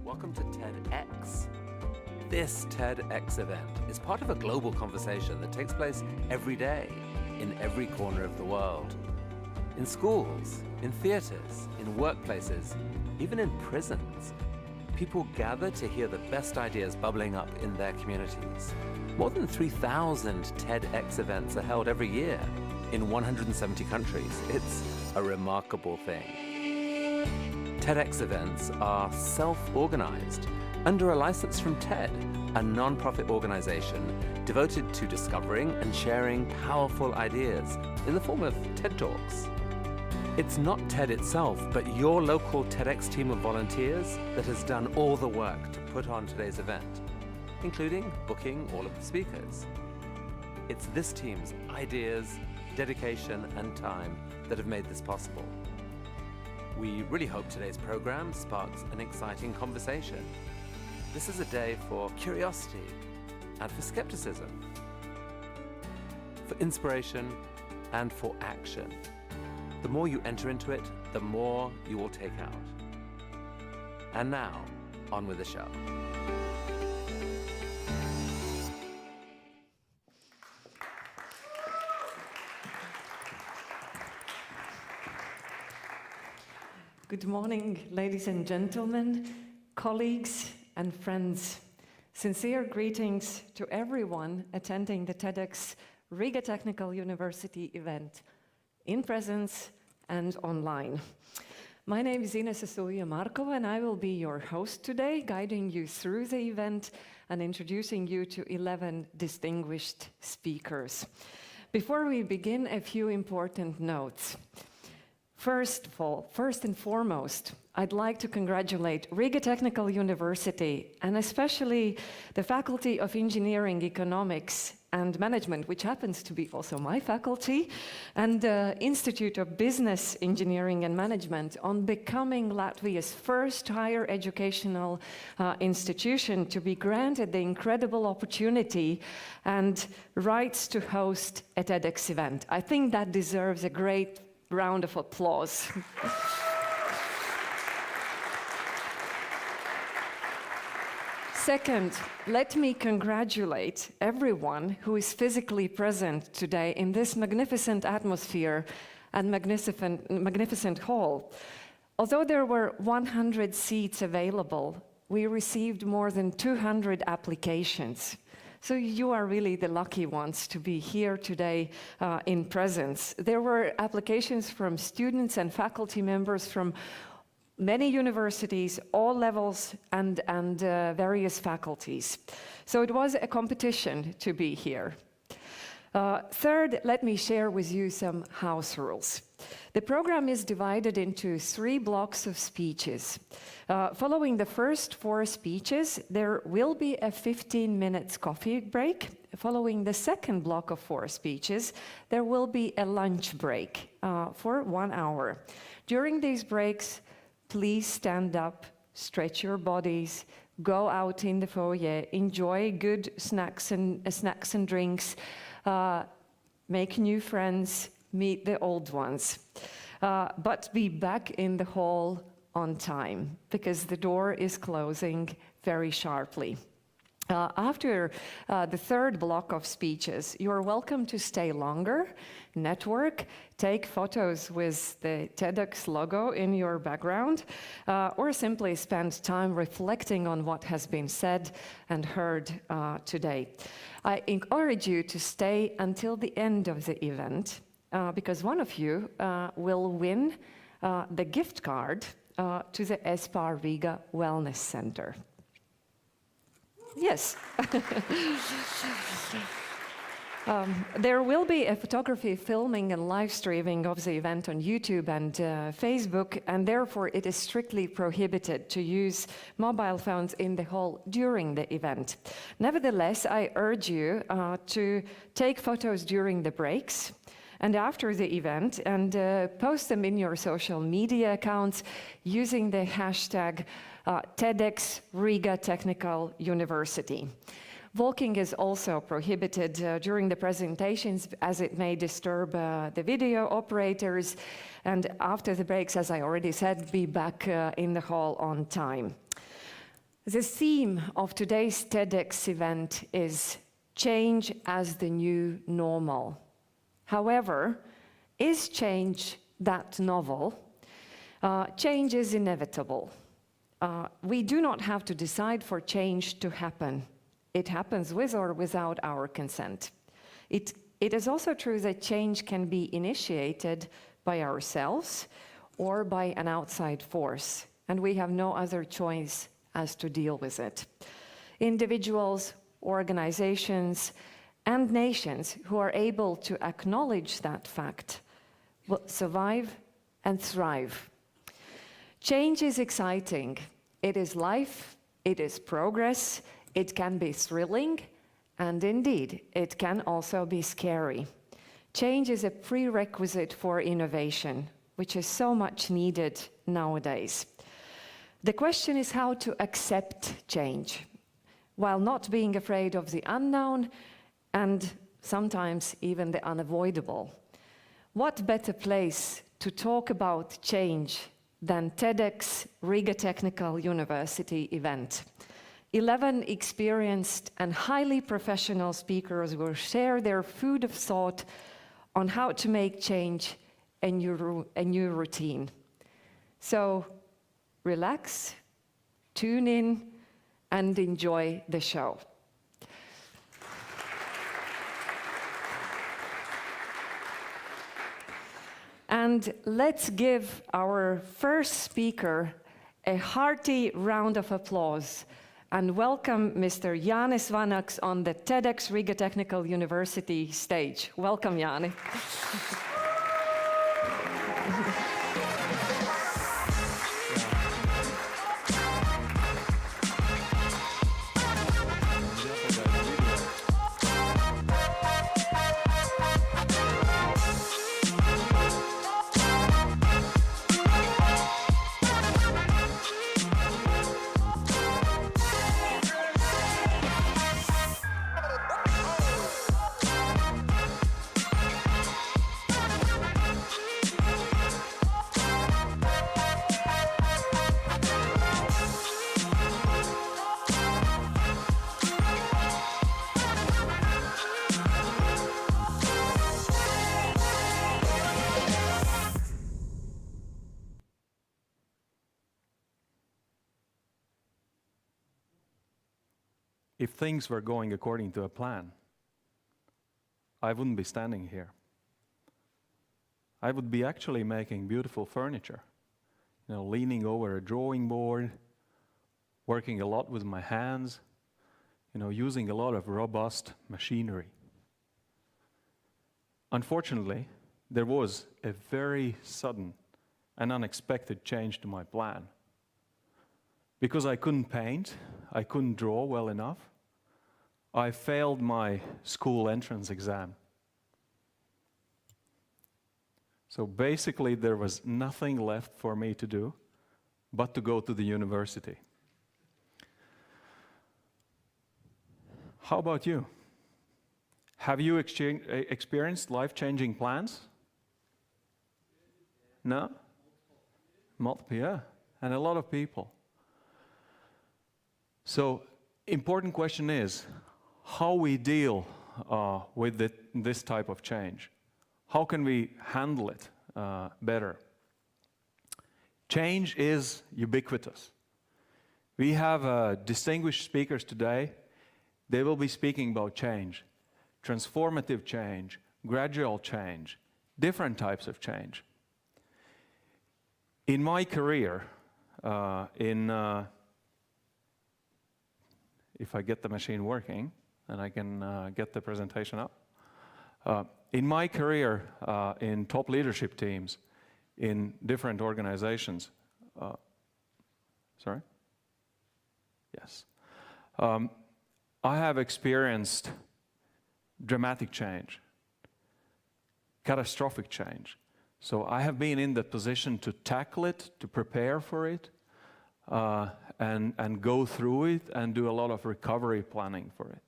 Welcome to TEDx. This TEDx event is part of a global conversation that takes place every day in every corner of the world. In schools, in theaters, in workplaces, even in prisons, people gather to hear the best ideas bubbling up in their communities. More than 3,000 TEDx events are held every year in 170 countries. It's a remarkable thing. TEDx events are self-organized under a license from TED, a non-profit organization devoted to discovering and sharing powerful ideas in the form of TED Talks. It's not TED itself, but your local TEDx team of volunteers that has done all the work to put on today's event, including booking all of the speakers. It's this team's ideas, dedication, and time that have made this possible. We really hope today's program sparks an exciting conversation. This is a day for curiosity and for skepticism, for inspiration and for action. The more you enter into it, the more you will take out. And now, on with the show. Good morning, ladies and gentlemen, colleagues and friends. Sincere greetings to everyone attending the TEDx Riga Technical University event, in presence and online. My name is Ines Asulia-Markova, and I will be your host today, guiding you through the event and introducing you to 11 distinguished speakers. Before we begin, a few important notes. First and foremost, I'd like to congratulate Riga Technical University, and especially the Faculty of Engineering, Economics and Management, which happens to be also my faculty, and the Institute of Business Engineering and Management on becoming Latvia's first higher educational institution to be granted the incredible opportunity and rights to host a TEDx event. I think that deserves a great round of applause. Second, let me congratulate everyone who is physically present today in this magnificent atmosphere and magnificent hall. Although there were 100 seats available, we received more than 200 applications. So you are really the lucky ones to be here today in presence. There were applications from students and faculty members from many universities, all levels and various faculties. So it was a competition to be here. Third, let me share with you some house rules. The program is divided into 3 blocks of speeches. Following the first 4 speeches, there will be a 15 minutes coffee break. Following the second block of 4 speeches, there will be a lunch break for 1 hour. During these breaks, please stand up, stretch your bodies, go out in the foyer, enjoy good snacks and drinks, make new friends, meet the old ones, but be back in the hall on time, because the door is closing very sharply. After the third block of speeches, you are welcome to stay longer, network, take photos with the TEDx logo in your background, or simply spend time reflecting on what has been said and heard today. I encourage you to stay until the end of the event, because one of you will win the gift card to the ESPA Riga Wellness Center. Yes. There will be a photography, filming, and live streaming of the event on YouTube and Facebook, and therefore it is strictly prohibited to use mobile phones in the hall during the event. Nevertheless, I urge you to take photos during the breaks and after the event, and post them in your social media accounts using the hashtag TEDx Riga Technical University. Walking is also prohibited during the presentations, as it may disturb the video operators, and after the breaks, as I already said, be back in the hall on time. The theme of today's TEDx event is change as the new normal. However, is change that novel? Change is inevitable. We do not have to decide for change to happen. It happens with or without our consent. It is also true that change can be initiated by ourselves or by an outside force, and we have no other choice as to deal with it. Individuals, organizations, and nations who are able to acknowledge that fact will survive and thrive. Change is exciting. It is life, it is progress, it can be thrilling, and indeed, it can also be scary. Change is a prerequisite for innovation, which is so much needed nowadays. The question is how to accept change, while not being afraid of the unknown and sometimes even the unavoidable. What better place to talk about change than TEDx Riga Technical University event? 11 experienced and highly professional speakers will share their food of thought on how to make change a new routine. So relax, tune in, and enjoy the show. And let's give our first speaker a hearty round of applause and welcome Mr. Jānis Vanaks on the TEDx Riga Technical University stage. Welcome, Jānis. If things were going according to a plan, I wouldn't be standing here. I would be actually making beautiful furniture, leaning over a drawing board, working a lot with my hands, using a lot of robust machinery. Unfortunately, there was a very sudden and unexpected change to my plan. Because I couldn't paint, I couldn't draw well enough, I failed my school entrance exam. So basically there was nothing left for me to do but to go to the university. How about you? Have you experienced life-changing plans? No? Multiple, yeah. And a lot of people. So, important question is how we deal with this type of change. How can we handle it better? Change is ubiquitous. We have distinguished speakers today. They will be speaking about change, transformative change, gradual change, different types of change. In my career, if I get the machine working, and I can get the presentation up. In my career in top leadership teams in different organizations, sorry? Yes. I have experienced dramatic change, catastrophic change. So I have been in the position to tackle it, to prepare for it, and go through it and do a lot of recovery planning for it.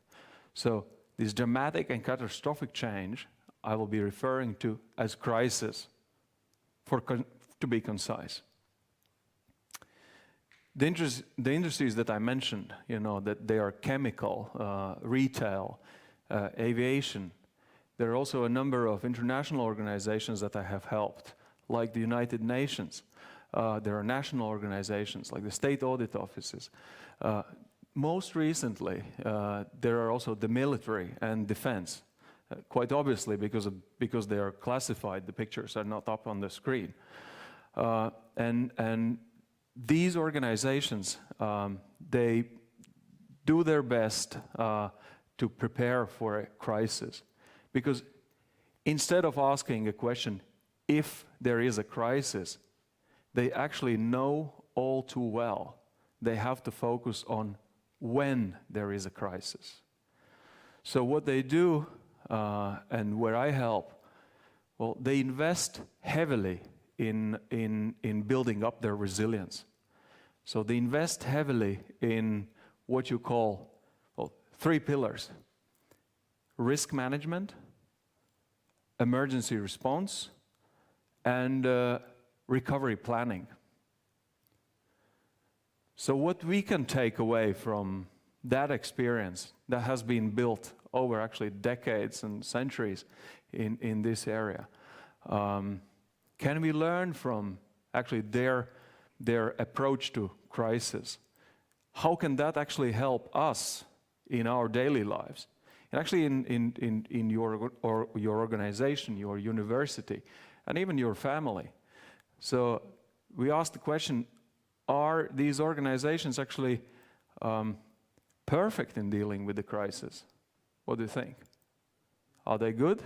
So this dramatic and catastrophic change I will be referring to as crisis, to be concise. the industries that I mentioned, that they are chemical, retail, aviation. There are also a number of international organizations that I have helped, like the United Nations. There are national organizations, like the state audit offices. Most recently, there are also the military and defense, quite obviously because they are classified. The pictures are not up on the screen. And these organizations, they do their best to prepare for a crisis. Because instead of asking a question, if there is a crisis, they actually know all too well they have to focus on when there is a crisis. So what they do, and where I help, well, they invest heavily in building up their resilience. So they invest heavily in what you call, well, 3 pillars: risk management, emergency response, and recovery planning. So what we can take away from that experience that has been built over actually decades and centuries in this area, can we learn from actually their approach to crisis? How can that actually help us in our daily lives? And actually in your organization, your university, and even your family. So we asked the question, are these organizations actually perfect in dealing with the crisis? What do you think? Are they good?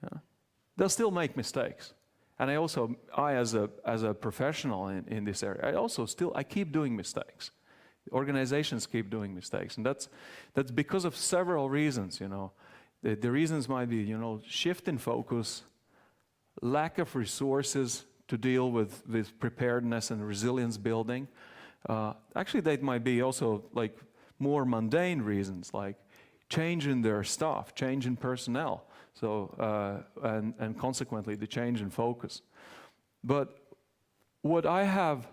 Yeah. They'll still make mistakes. And I as a professional in this area, I keep doing mistakes. Organizations keep doing mistakes, and that's because of several reasons. The reasons might be shift in focus, lack of resources to deal with preparedness and resilience building. Actually, that might be also like more mundane reasons, like change in their staff, change in personnel, so and consequently the change in focus. But what I have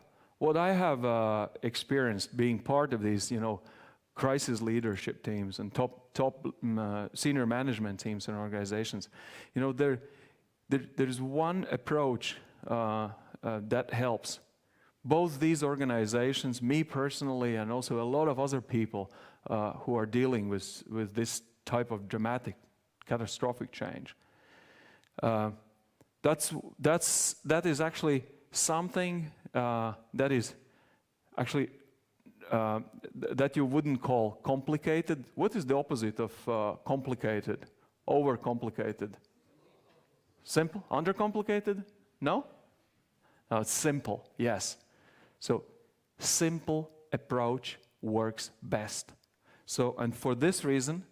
experienced being part of these, crisis leadership teams and top senior management teams in organizations, there's one approach that helps both these organizations, me personally, and also a lot of other people who are dealing with this type of dramatic, catastrophic change. That is actually something that is actually that you wouldn't call complicated. What is the opposite of complicated? Overcomplicated? Simple? Undercomplicated? No? No, it's simple, yes. So simple approach works best. So, and for this reason,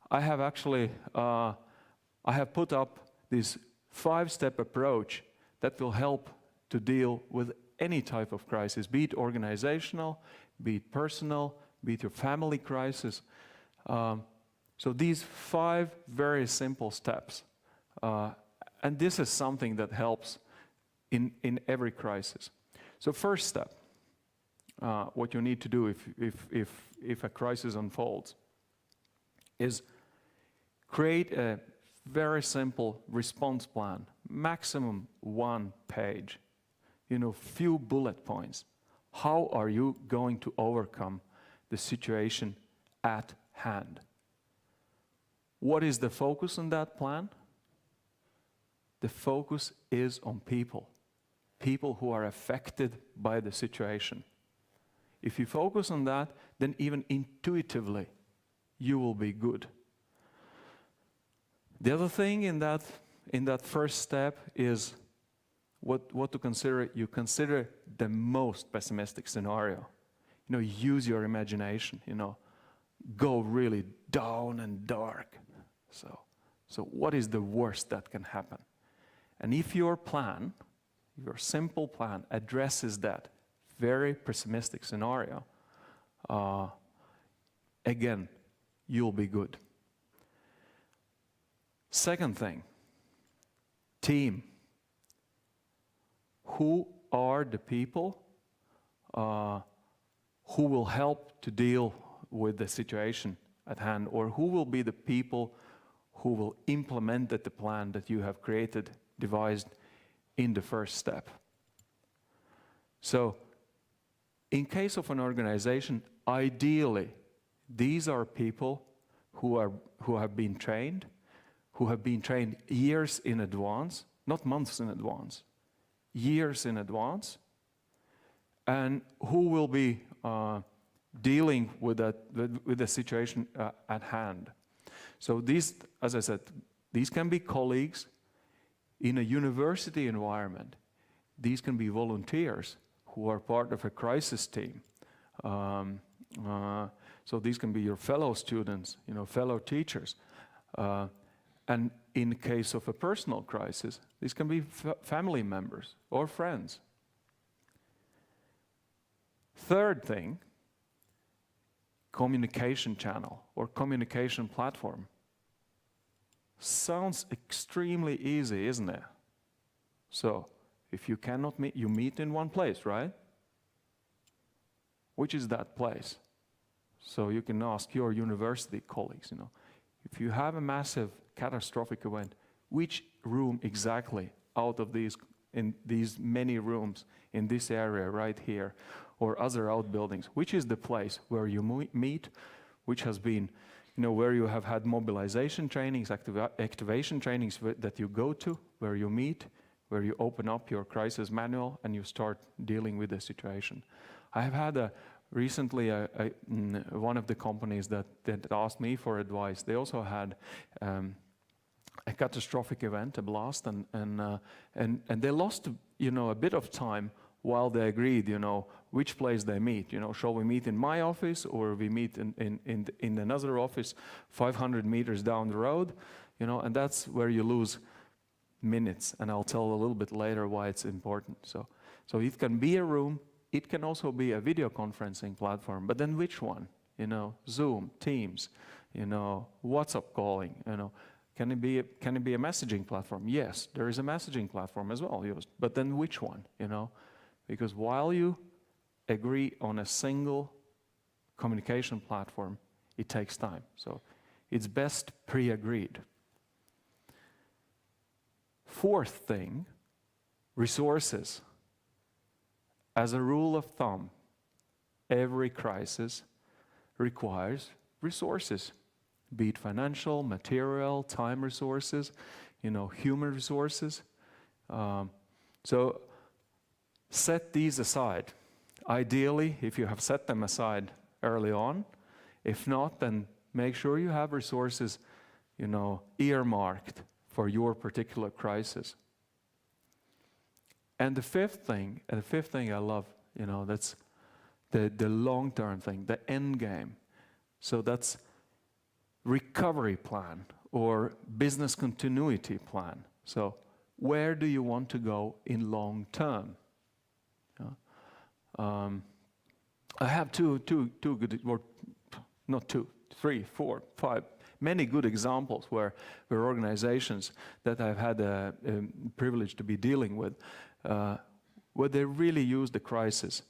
I have actually I have put up this 5-step approach that will help to deal with any type of crisis, be it organizational, be it personal, be it your family crisis. So these 5 very simple steps, and this is something that helps in every crisis. So first step, what you need to do if a crisis unfolds is create a very simple response plan, maximum 1 page, few bullet points. How are you going to overcome the situation at hand? What is the focus on that plan? The focus is on people who are affected by the situation. If you focus on that, then even intuitively, you will be good. The other thing in that first step is what to consider. You consider the most pessimistic scenario. Use your imagination. Go really down and dark. So what is the worst that can happen? And if your simple plan addresses that very pessimistic scenario, again, you'll be good. Second thing, team. Who are the people who will help to deal with the situation at hand, or who will be the people who will implement the plan that you have created, devised in the first step. So, in case of an organization, ideally, these are people who have been trained years in advance, not months in advance, years in advance, and who will be dealing with the situation at hand. So these, as I said, these can be colleagues in a university environment. These can be volunteers who are part of a crisis team. So these can be your fellow students, fellow teachers. And in case of a personal crisis, these can be family members or friends. Third thing, communication channel or communication platform. Sounds extremely easy, isn't it? So, if you cannot meet, you meet in one place, right? Which is that place? So you can ask your university colleagues, if you have a massive catastrophic event, which room exactly out of in these many rooms in this area right here, or other outbuildings, which is the place where you meet, which has been, where you have had mobilization trainings, activation trainings that you go to, where you meet, where you open up your crisis manual and you start dealing with the situation. I have had recently one of the companies that asked me for advice. They also had a catastrophic event, a blast, and they lost a bit of time while they agreed, which place they meet. Shall we meet in my office or we meet in another office 500 meters down the road? And that's where you lose minutes, and I'll tell a little bit later why it's important. So it can be a room, it can also be a video conferencing platform, but then which one? Zoom, Teams, WhatsApp calling, Can it be a messaging platform? Yes, there is a messaging platform as well used, but then which one? Because while you agree on a single communication platform, it takes time. So it's best pre-agreed. Fourth thing, resources. As a rule of thumb, every crisis requires resources, be it financial, material, time resources, human resources. So set these aside. Ideally, if you have set them aside early on. If not, then make sure you have resources, earmarked for your particular crisis. And the fifth thing I love, that's the long-term thing, the end game. So that's recovery plan or business continuity plan. So where do you want to go in long term? I have two good, or not two, 3, 4, 5, many good examples where organizations that I've had a privilege to be dealing with, where they really use the crisis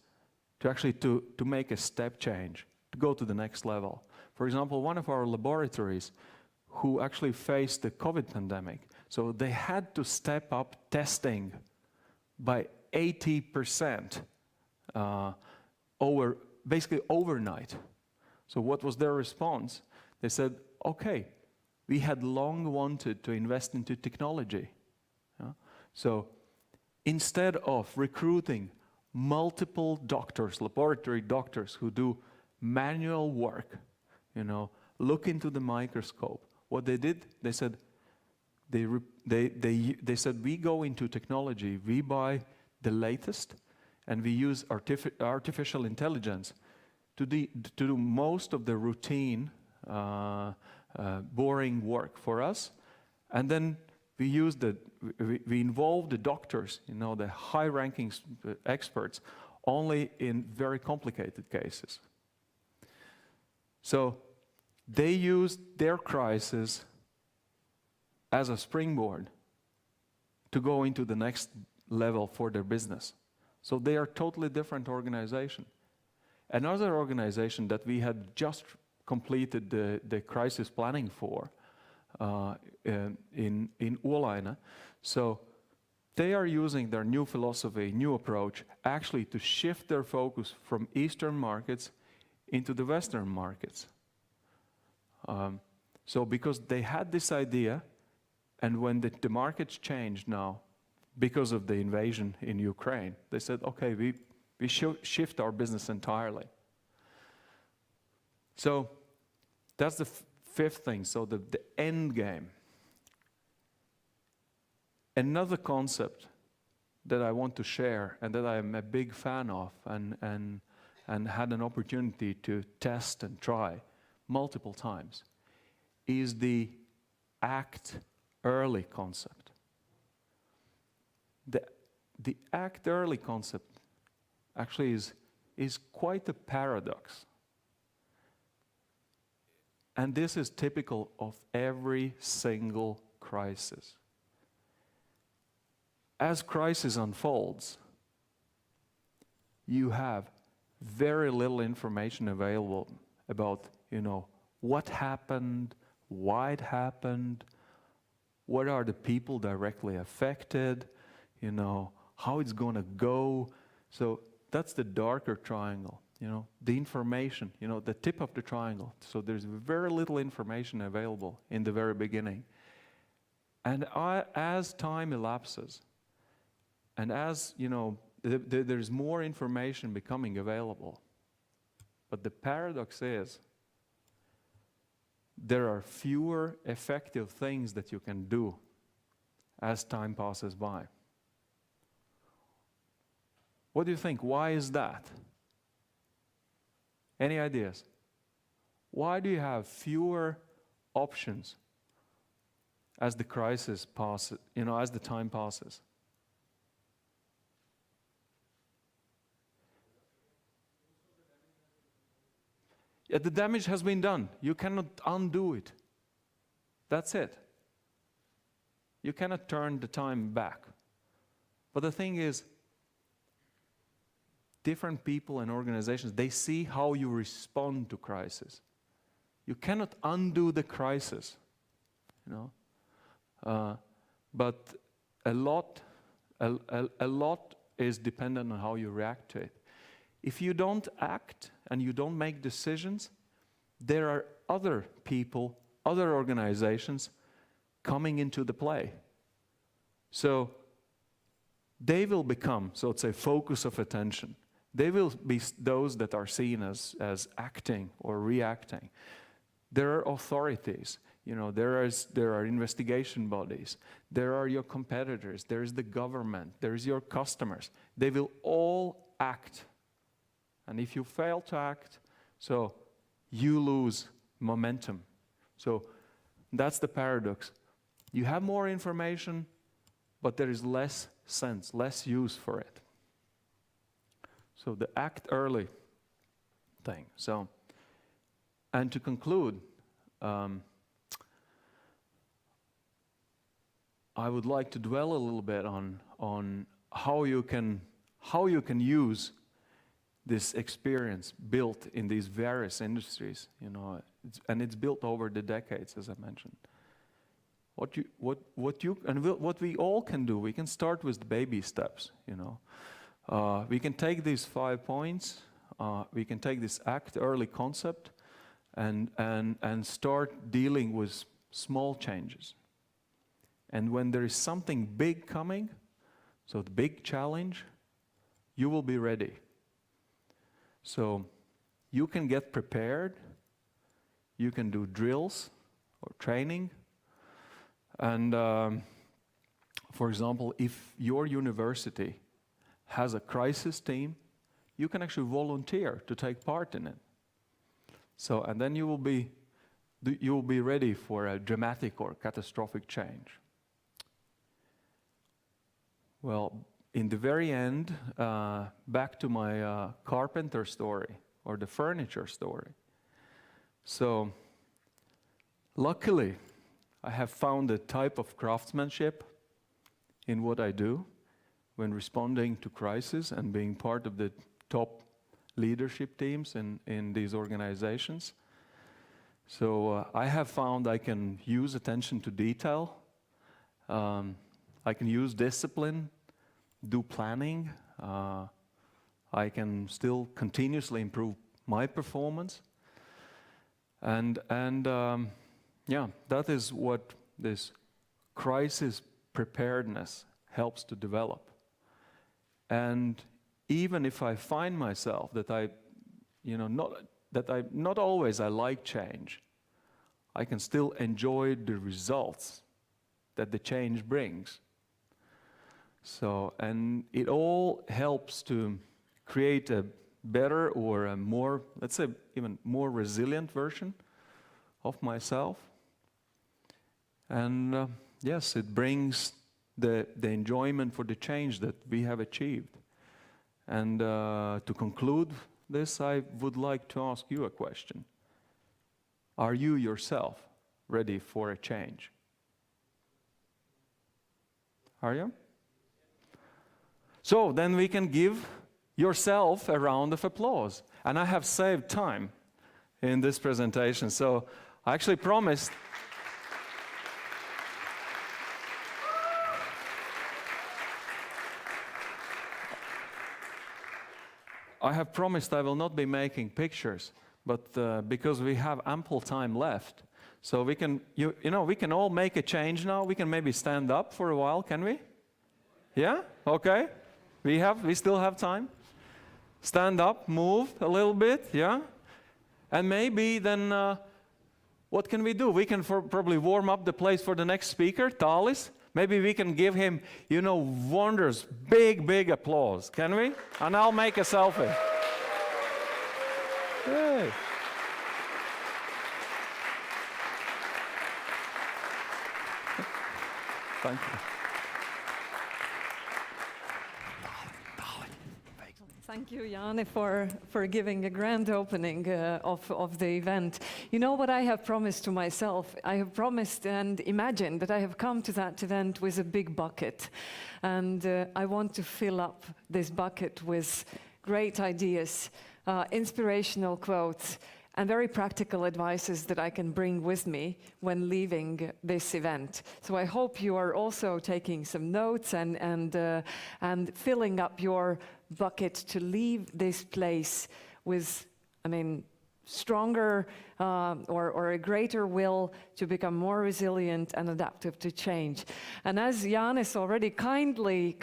to actually to make a step change, to go to the next level. For example, one of our laboratories who actually faced the COVID pandemic, so they had to step up testing by 80% basically overnight. So what was their response? They said, okay, we had long wanted to invest into technology. So instead of recruiting multiple doctors, laboratory doctors who do manual work, look into the microscope, what they did, they said, they said, we go into technology, we buy the latest, and we use artificial intelligence to do most of the routine, boring work for us, and then we involve the doctors, the high-ranking experts, only in very complicated cases. So they used their crisis as a springboard to go into the next level for their business. So they are totally different organization. Another organization that we had just completed the crisis planning for in Uolainen. So they are using their new philosophy, new approach, actually to shift their focus from Eastern markets into the Western markets. So because they had this idea, and when the markets changed now, because of the invasion in Ukraine, they said, okay, we shift our business entirely. So that's the fifth thing, so the end game. Another concept that I want to share and that I'm a big fan of and had an opportunity to test and try multiple times is the act early concept. The act early concept actually is quite a paradox. And this is typical of every single crisis. As crisis unfolds, you have very little information available about, what happened, why it happened, what are the people directly affected, how it's going to go. So that's the darker triangle, the information, the tip of the triangle. So there's very little information available in the very beginning. And as time elapses, and as, there's more information becoming available. But the paradox is, there are fewer effective things that you can do as time passes by. What do you think? Why is that? Any ideas? Why do you have fewer options as the crisis passes, as the time passes? Yeah, the damage has been done. You cannot undo it. That's it. You cannot turn the time back. But the thing is, different people and organizations, they see how you respond to crisis. You cannot undo the crisis, but a lot is dependent on how you react to it. If you don't act and you don't make decisions, there are other people, other organizations coming into the play. So they will become, so to say, focus of attention. They will be those that are seen as acting or reacting. There are authorities, there are investigation bodies, there are your competitors, there is the government, there is your customers. They will all act. And if you fail to act, so you lose momentum. So that's the paradox. You have more information, but there is less sense, less use for it. So the act early thing. So, and to conclude, I would like to dwell a little bit on how you can use this experience built in these various industries, and it's built over the decades, as I mentioned. What we all can do, we can start with the baby steps, We can take these 5 points, we can take this act early concept and start dealing with small changes. And when there is something big coming, so the big challenge, you will be ready. So you can get prepared, you can do drills or training, and for example, if your university has a crisis team, you can actually volunteer to take part in it. So, and then you will be ready for a dramatic or catastrophic change. Well, in the very end, back to my carpenter story or the furniture story. So, luckily, I have found a type of craftsmanship in what I do when responding to crisis and being part of the top leadership teams in these organizations. So I have found I can use attention to detail, I can use discipline, do planning, I can still continuously improve my performance. And yeah, that is what this crisis preparedness helps to develop. And even if I find myself that not always I like change, I can still enjoy the results that the change brings. So, and it all helps to create a better or a more, let's say, even more resilient version of myself. And yes, it brings the enjoyment for the change that we have achieved. And to conclude this, I would like to ask you a question. Are you yourself ready for a change? Are you? So then we can give yourself a round of applause. And I have saved time in this presentation, so I actually promised I will not be making pictures, but because we have ample time left, so we can, we can all make a change now. We can maybe stand up for a while, can we? Yeah? Okay. We still have time. Stand up, move a little bit, yeah? And maybe then, what can we do? We can probably warm up the place for the next speaker, Talis. Maybe we can give him, wonders, big applause, can we? And I'll make a selfie. Hey. Thank you. Thank you, Janne, for giving a grand opening of the event. You know what I have promised to myself? I have promised and imagined that I have come to that event with a big bucket. And I want to fill up this bucket with great ideas, inspirational quotes, and very practical advices that I can bring with me when leaving this event. So I hope you are also taking some notes and filling up your bucket to leave this place with, stronger or a greater will to become more resilient and adaptive to change. And as Jānis already kindly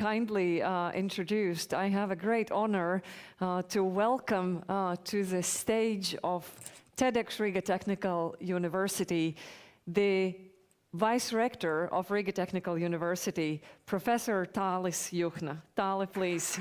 introduced, I have a great honor to welcome to the stage of TEDx Riga Technical University the Vice Rector of Riga Technical University, Professor Tālis Juhna. Tāli, please.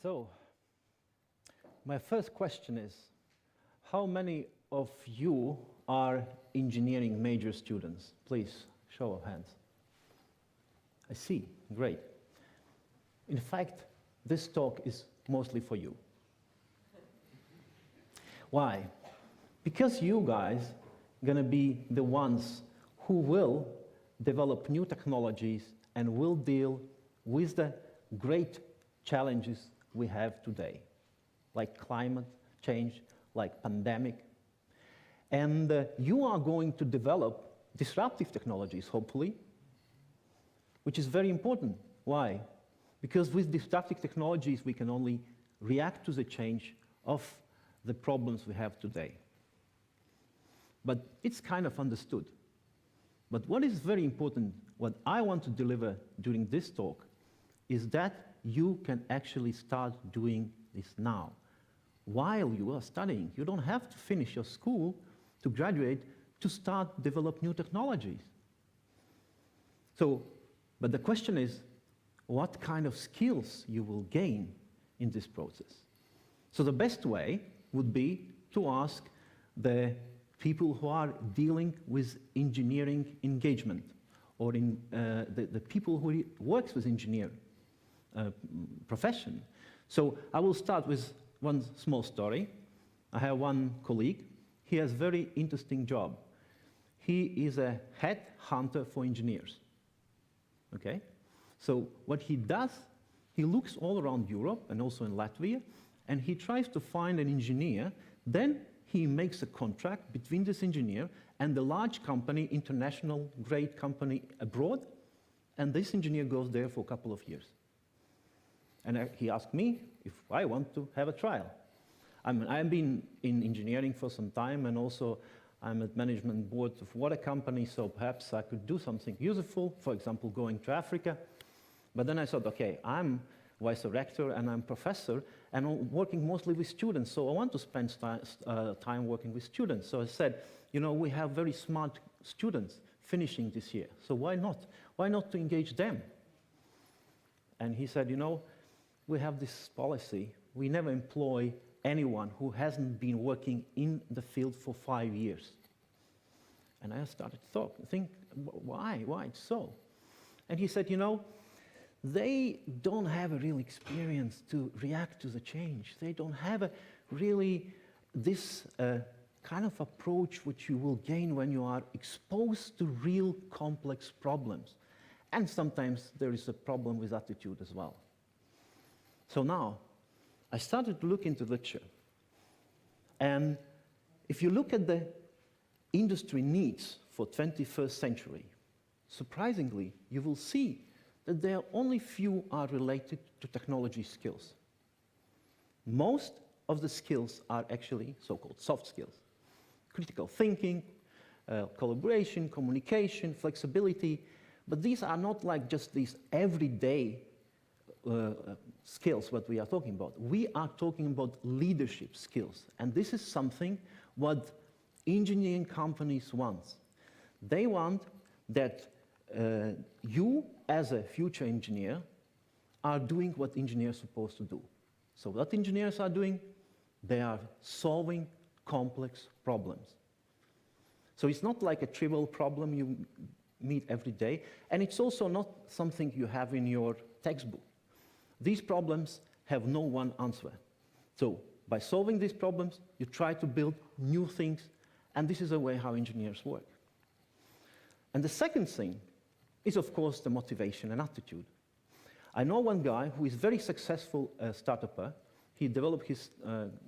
So, my first question is, how many of you are engineering major students? Please, show of hands. I see, great. In fact, this talk is mostly for you. Why? Because you guys are going to be the ones who will develop new technologies and will deal with the great challenges we have today, like climate change, like pandemic. And you are going to develop disruptive technologies, hopefully, which is very important. Why? Because with disruptive technologies, we can only react to the change of the problems we have today. But it's kind of understood. But what is very important, what I want to deliver during this talk, is that you can actually start doing this now. While you are studying, you don't have to finish your school to graduate to start develop new technologies. So, but the question is, what kind of skills you will gain in this process? So the best way would be to ask the people who are dealing with engineering engagement, or in the people who works with engineer profession. So I will start with one small story. I have one colleague. He has a very interesting job. He is a head hunter for engineers. Okay? So what he does, he looks all around Europe and also in Latvia, and he tries to find an engineer. Then he makes a contract between this engineer and the large company, international great company abroad, and this engineer goes there for a couple of years. And he asked me if I want to have a trial. I've been in engineering for some time, and also I'm at management board of water company, so perhaps I could do something useful, for example, going to Africa. But then I thought, okay, I'm vice rector and I'm professor, and I'm working mostly with students, so I want to spend time working with students. So I said, you know, we have very smart students finishing this year, so why not? Why not to engage them? And he said, you know, we have this policy. We never employ anyone who hasn't been working in the field for 5 years. And I started to think, why it's so? And he said, you know, they don't have a real experience to react to the change. They don't have a really this kind of approach which you will gain when you are exposed to real complex problems. And sometimes there is a problem with attitude as well. So now, I started to look into literature. And if you look at the industry needs for 21st century, surprisingly, you will see that there are only few are related to technology skills. Most of the skills are actually so-called soft skills. Critical thinking, collaboration, communication, flexibility, but these are not like just these everyday skills what we are talking about. We are talking about leadership skills, and this is something what engineering companies want. They want that you, as a future engineer, are doing what engineers are supposed to do. So what engineers are doing? They are solving complex problems. So it's not like a trivial problem you meet every day, and it's also not something you have in your textbook. These problems have no one answer. So by solving these problems, you try to build new things, and this is the way how engineers work. And the second thing is, of course, the motivation and attitude. I know one guy who is very successful startupper. He developed his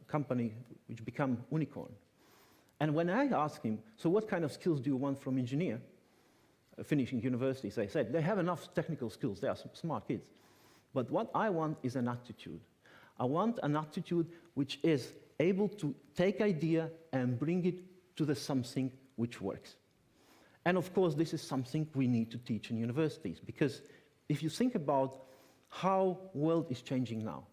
company, which became Unicorn. And when I asked him, so what kind of skills do you want from engineer finishing university? So I said, they have enough technical skills. They are smart kids. But what I want is an attitude. I want an attitude which is able to take idea and bring it to the something which works. And of course, this is something we need to teach in universities, because if you think about how world is changing now,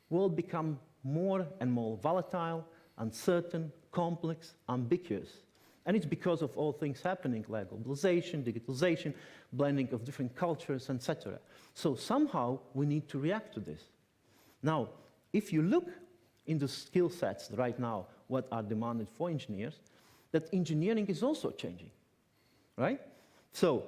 world become more and more volatile, uncertain, complex, ambiguous. And it's because of all things happening, like globalization, digitalization, blending of different cultures, etc. So somehow we need to react to this. Now, if you look into skill sets right now, what are demanded for engineers, that engineering is also changing, right? So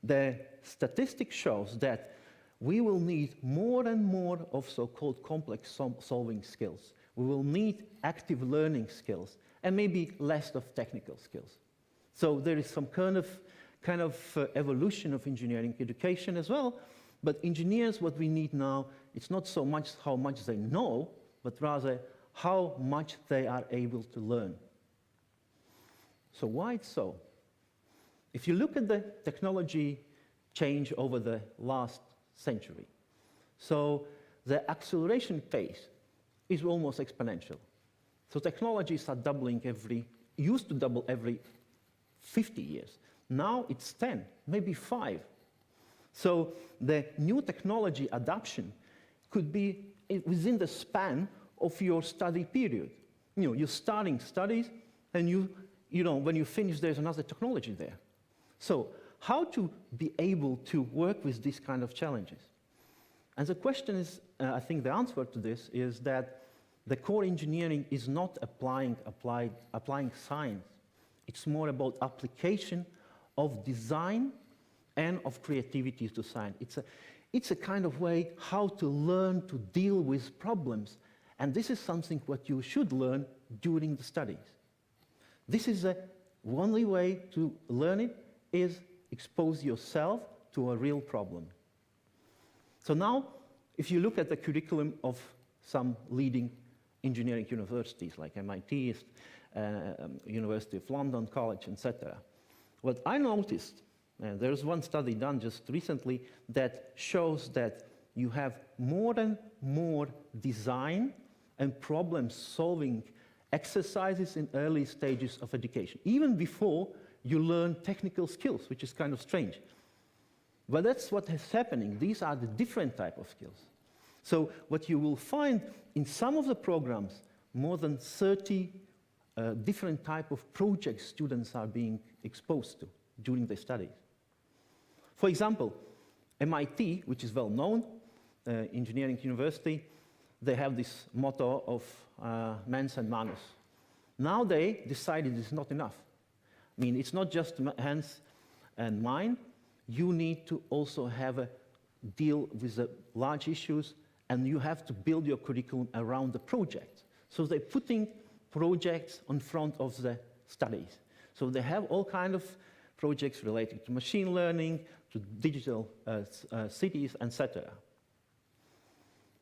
the statistic shows that we will need more and more of so-called complex solving skills. We will need active learning skills, and maybe less of technical skills. So there is some kind of evolution of engineering education as well, but engineers, what we need now, it's not so much how much they know, but rather how much they are able to learn. So why it's so? If you look at the technology change over the last century, so the acceleration pace is almost exponential. So technologies are doubling used to double every 50 years. Now it's 10, maybe 5. So the new technology adoption could be within the span of your study period. You know, you're starting studies, and when you finish, there's another technology there. So how to be able to work with these kind of challenges? And the question is, I think the answer to this is that the core engineering is not applying science. It's more about application of design and of creativity to science. It's a kind of way how to learn to deal with problems. And this is something what you should learn during the studies. This is the only way to learn it, is expose yourself to a real problem. So now, if you look at the curriculum of some leading engineering universities like MIT, University of London College, etc., what I noticed, and there's one study done just recently that shows that you have more and more design and problem-solving exercises in early stages of education, even before you learn technical skills, which is kind of strange. But that's what is happening. These are the different type of skills. So what you will find in some of the programs, more than 30 different type of projects students are being exposed to during their studies. For example, MIT, which is well known, engineering university, they have this motto of mens and manus. Now they decided it's not enough. I mean, it's not just hands and mind. You need to also have a deal with the large issues, and you have to build your curriculum around the project. So they're putting projects in front of the studies. So they have all kinds of projects related to machine learning, to digital cities, etc.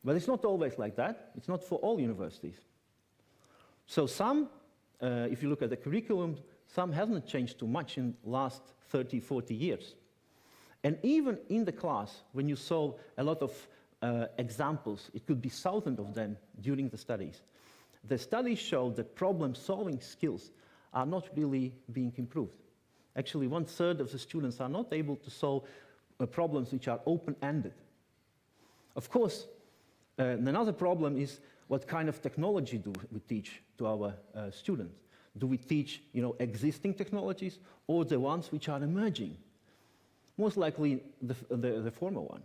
But it's not always like that. It's not for all universities. So some, if you look at the curriculum, some hasn't changed too much in the last 30, 40 years. And even in the class, when you saw a lot of examples, it could be thousands of them during the studies, the studies show that problem-solving skills are not really being improved. Actually, 1/3 of the students are not able to solve problems which are open-ended. Of course, another problem is what kind of technology do we teach to our students? Do we teach, existing technologies or the ones which are emerging? Most likely the former one.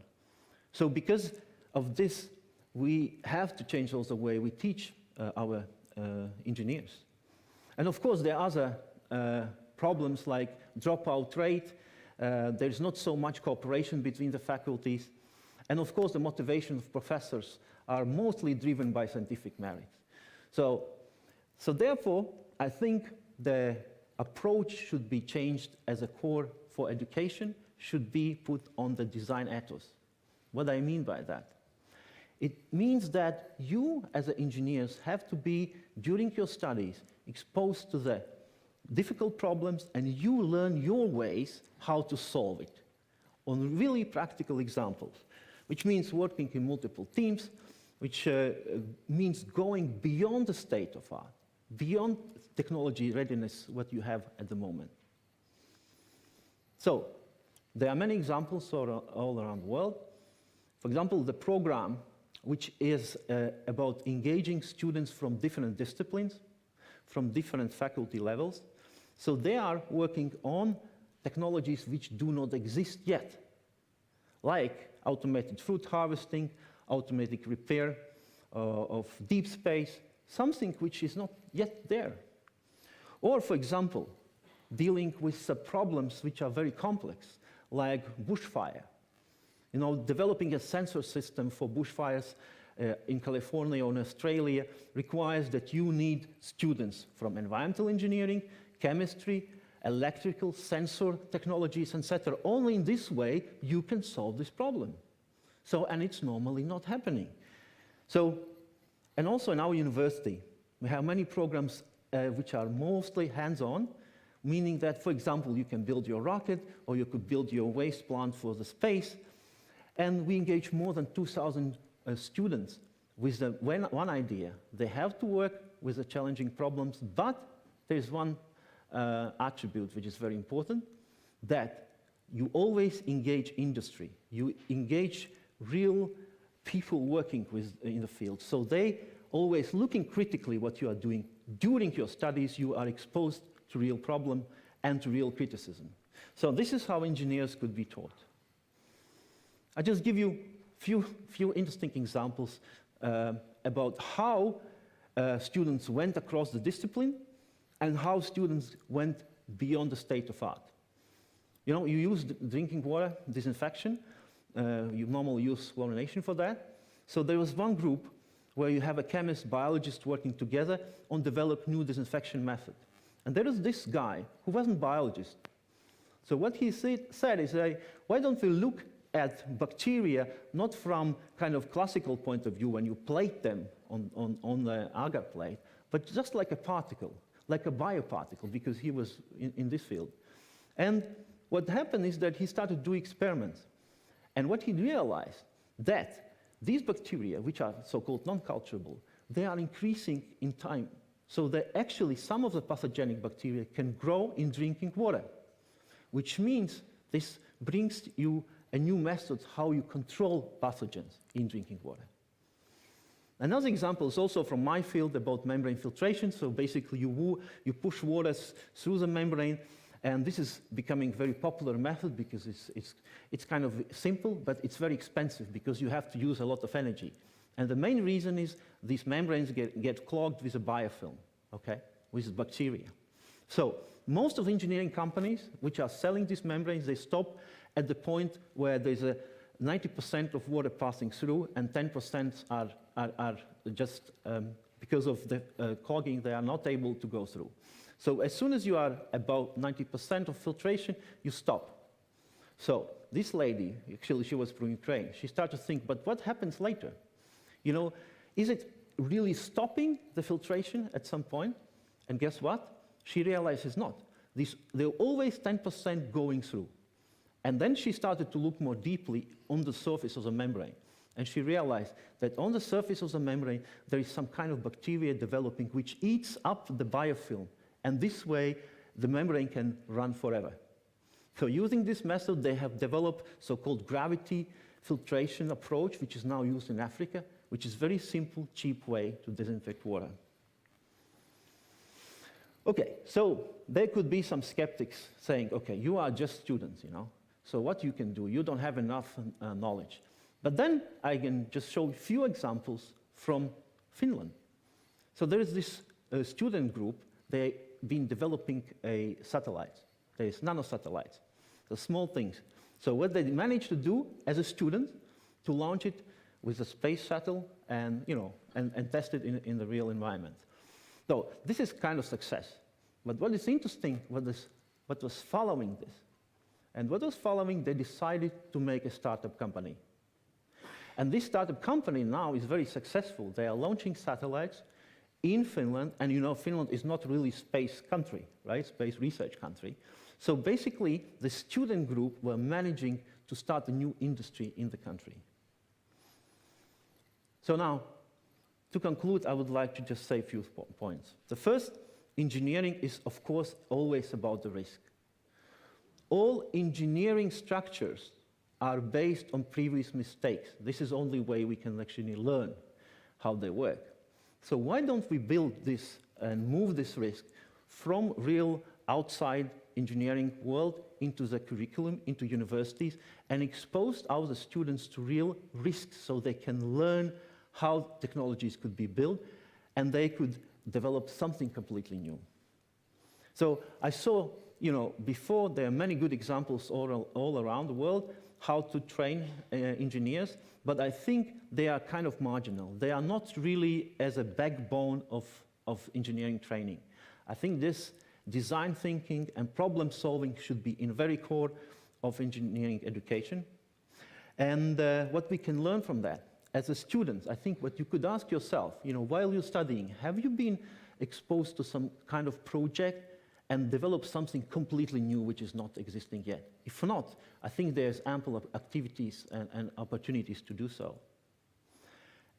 So because of this, we have to change also the way we teach our engineers. And of course, there are other problems like dropout rate. There's not so much cooperation between the faculties. And of course, the motivation of professors are mostly driven by scientific merit. So therefore, I think the approach should be changed as a core for education should be put on the design ethos. What I mean by that? It means that you, as engineers, have to be, during your studies, exposed to the difficult problems, and you learn your ways how to solve it on really practical examples, which means working in multiple teams, which means going beyond the state of art, beyond technology readiness, what you have at the moment. So, there are many examples all around the world. For example, the program, which is about engaging students from different disciplines, from different faculty levels. So they are working on technologies which do not exist yet, like automated fruit harvesting, automatic repair of deep space, something which is not yet there. Or, for example, dealing with problems which are very complex, like bushfire. Developing a sensor system for bushfires in California or in Australia requires that you need students from environmental engineering, chemistry, electrical, sensor technologies, etc. Only in this way you can solve this problem. And it's normally not happening. And also in our university, we have many programs which are mostly hands-on, meaning that, for example, you can build your rocket, or you could build your waste plant for the space. And we engage more than 2,000 students with one idea. They have to work with the challenging problems, but there's one attribute which is very important, that you always engage industry. You engage real people working in the field. So they always looking critically what you are doing. During your studies, you are exposed to real problem and to real criticism. So this is how engineers could be taught. I just give you few interesting examples about how students went across the discipline and how students went beyond the state of art. You know, you use drinking water disinfection. You normally use chlorination for that. So there was one group where you have a chemist, biologist working together on develop new disinfection method. And there was this guy who wasn't biologist. So what he said is, why don't we look at bacteria not from kind of classical point of view when you plate them on the agar plate, but just like a particle, like a bioparticle, because he was in this field. And what happened is that he started to do experiments. And what he realized that these bacteria, which are so-called non-culturable, they are increasing in time. So that actually some of the pathogenic bacteria can grow in drinking water, which means this brings you a new method how you control pathogens in drinking water. Another example is also from my field about membrane filtration. So basically you push water through the membrane, and this is becoming a very popular method because it's kind of simple, but it's very expensive because you have to use a lot of energy. And the main reason is these membranes get clogged with a biofilm, okay, with bacteria. So most of the engineering companies which are selling these membranes, they stop at the point where there's a 90% of water passing through and 10% are just because of the clogging, they are not able to go through. So as soon as you are about 90% of filtration, you stop. So this lady, actually she was from Ukraine, she started to think, but what happens later? You know, is it really stopping the filtration at some point? And guess what? She realized it's not. There are always 10% going through. And then she started to look more deeply on the surface of the membrane. And she realized that on the surface of the membrane, there is some kind of bacteria developing which eats up the biofilm. And this way, the membrane can run forever. So using this method, they have developed so-called gravity filtration approach, which is now used in Africa, which is a very simple, cheap way to disinfect water. Okay, so there could be some skeptics saying, okay, you are just students, you know, so what you can do, you don't have enough knowledge. But then I can just show a few examples from Finland. So there is this student group, they've been developing a satellite. There is nanosatellites, so small things. So what they managed to do as a student, to launch it with a space shuttle and, you know, and test it in the real environment. So this is kind of success. But what is interesting, what was following this? And what was following, they decided to make a startup company. And this startup company now is very successful. They are launching satellites in Finland, and you know Finland is not really a space country, right? Space research country. So basically, the student group were managing to start a new industry in the country. So now, to conclude, I would like to just say a few points. The first, engineering is, of course, always about the risk. All engineering structures are based on previous mistakes. This is the only way we can actually learn how they work. So why don't we build this and move this risk from real outside engineering world into the curriculum, into universities, and expose our students to real risks so they can learn how technologies could be built, and they could develop something completely new. So I saw, you know, before there are many good examples all around the world how to train engineers, but I think they are kind of marginal. They are not really as a backbone of engineering training. I think this design thinking and problem solving should be in the very core of engineering education. And what we can learn from that, as a student, I think what you could ask yourself, you know, while you're studying, have you been exposed to some kind of project and developed something completely new which is not existing yet? If not, I think there's ample activities and opportunities to do so.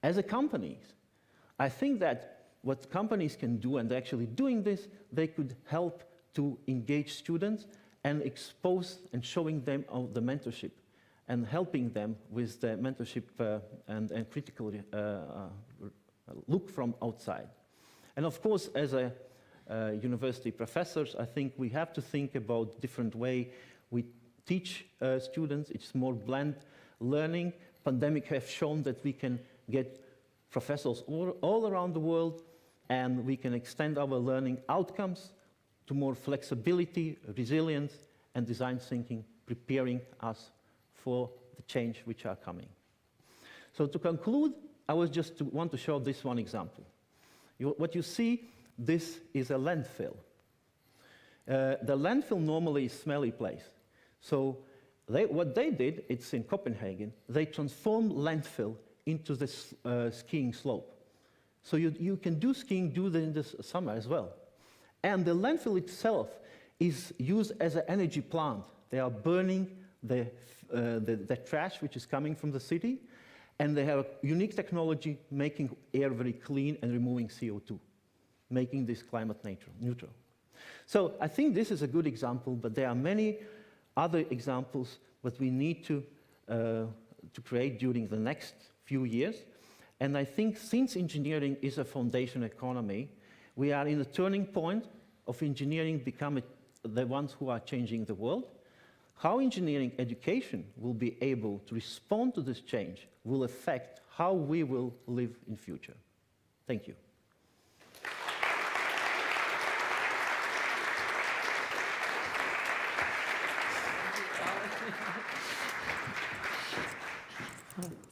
As a companies, I think that what companies can do, and they're actually doing this, they could help to engage students and expose and showing them the mentorship and helping them with the mentorship and critical look from outside. And of course, as a university professors, I think we have to think about different way we teach students. It's more blended learning. Pandemic have shown that we can get professors all around the world and we can extend our learning outcomes to more flexibility, resilience, and design thinking, preparing us for the change which are coming. So to conclude, I want to show this one example. What you see, this is a landfill. The landfill normally is a smelly place. So what they did, it's in Copenhagen, they transformed landfill into this skiing slope. So you can do skiing, in the summer as well. And the landfill itself is used as an energy plant. They are burning the trash which is coming from the city, and they have a unique technology making air very clean and removing CO2, making this climate neutral. So I think this is a good example, but there are many other examples that we need to create during the next few years. And I think since engineering is a foundation economy, we are in a turning point of engineering becoming the ones who are changing the world. How engineering education will be able to respond to this change will affect how we will live in future. Thank you.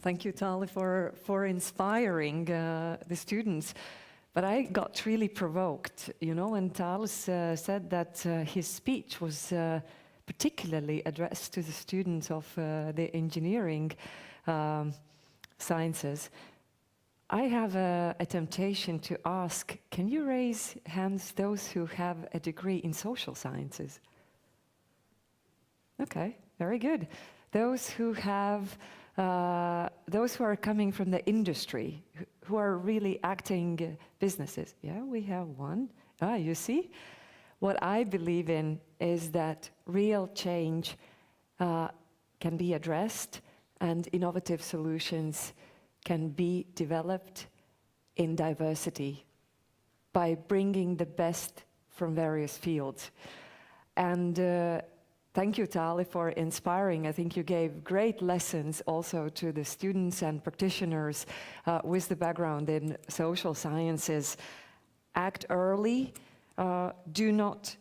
Thank you, Tali, for inspiring the students. But I got really provoked, you know, when Talis said that his speech was particularly addressed to the students of the engineering sciences. I have a temptation to ask, can you raise hands those who have a degree in social sciences? Okay, very good. Those who have those who are coming from the industry, who are really acting businesses. Yeah, we have one. Ah, you see? What I believe in is that real change can be addressed and innovative solutions can be developed in diversity by bringing the best from various fields. And thank you, Tali, for inspiring. I think you gave great lessons also to the students and practitioners with the background in social sciences. Act early. Do not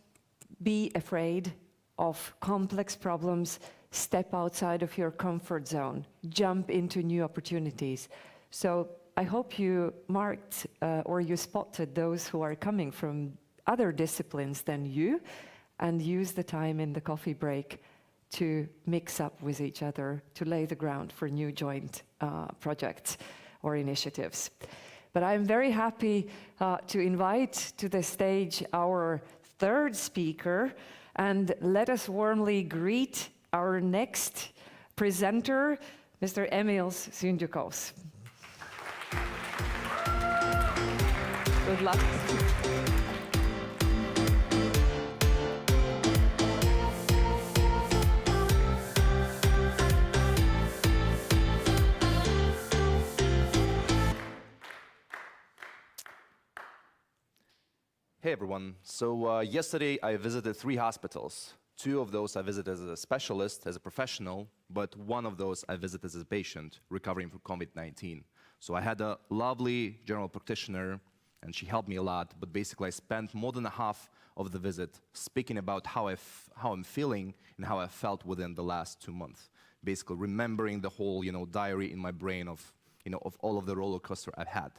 be afraid of complex problems. Step outside of your comfort zone. Jump into new opportunities. So I hope you marked or you spotted those who are coming from other disciplines than you, and use the time in the coffee break to mix up with each other, to lay the ground for new joint projects or initiatives. But I'm very happy to invite to the stage our third speaker, and let us warmly greet our next presenter, Mr. Emils Syndikos. Good luck. Hey everyone. So yesterday I visited 3 hospitals. 2 of those I visited as a specialist, as a professional, but 1 of those I visited as a patient recovering from COVID-19. So I had a lovely general practitioner and she helped me a lot, but basically I spent more than half of the visit speaking about how I'm feeling and how I felt within the last 2 months. Basically remembering the whole, diary in my brain of all of the roller coaster I've had.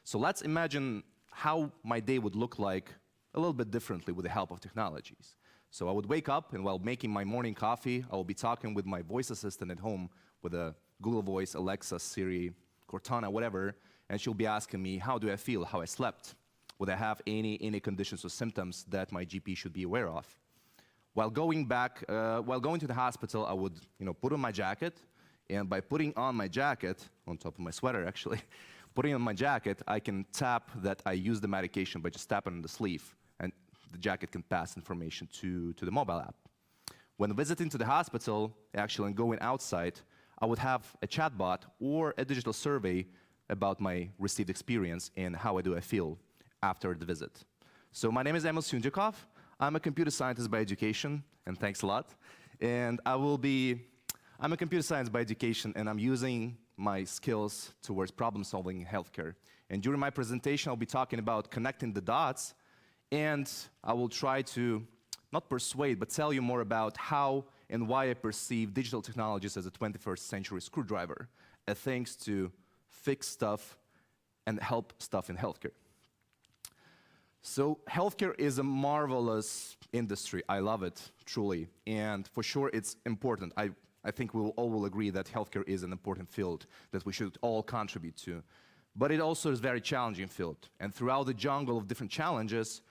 So let's imagine how my day would look like a little bit differently with the help of technologies. So I would wake up, and while making my morning coffee, I will be talking with my voice assistant at home with a Google Voice, Alexa, Siri, Cortana, whatever, and she'll be asking me, how do I feel, how I slept? Would I have any conditions or symptoms that my GP should be aware of? While going to the hospital, I would put on my jacket, and by putting on my jacket, on top of my sweater actually, putting on my jacket, I can tap that I use the medication by just tapping on the sleeve, and the jacket can pass information to the mobile app. When visiting to the hospital, actually, and going outside, I would have a chatbot or a digital survey about my received experience and how I feel after the visit. So my name is Emils Syndikos. I'm a computer scientist by education, and thanks a lot. And I'm a computer science by education, and I'm using my skills towards problem solving in healthcare. And during my presentation, I'll be talking about connecting the dots, and I will try to not persuade, but tell you more about how and why I perceive digital technologies as a 21st century screwdriver, a things to fix stuff and help stuff in healthcare. So healthcare is a marvelous industry. I love it, truly. And for sure, it's important. I think we all will agree that healthcare is an important field that we should all contribute to. But it also is a very challenging field. And throughout the jungle of different challenges,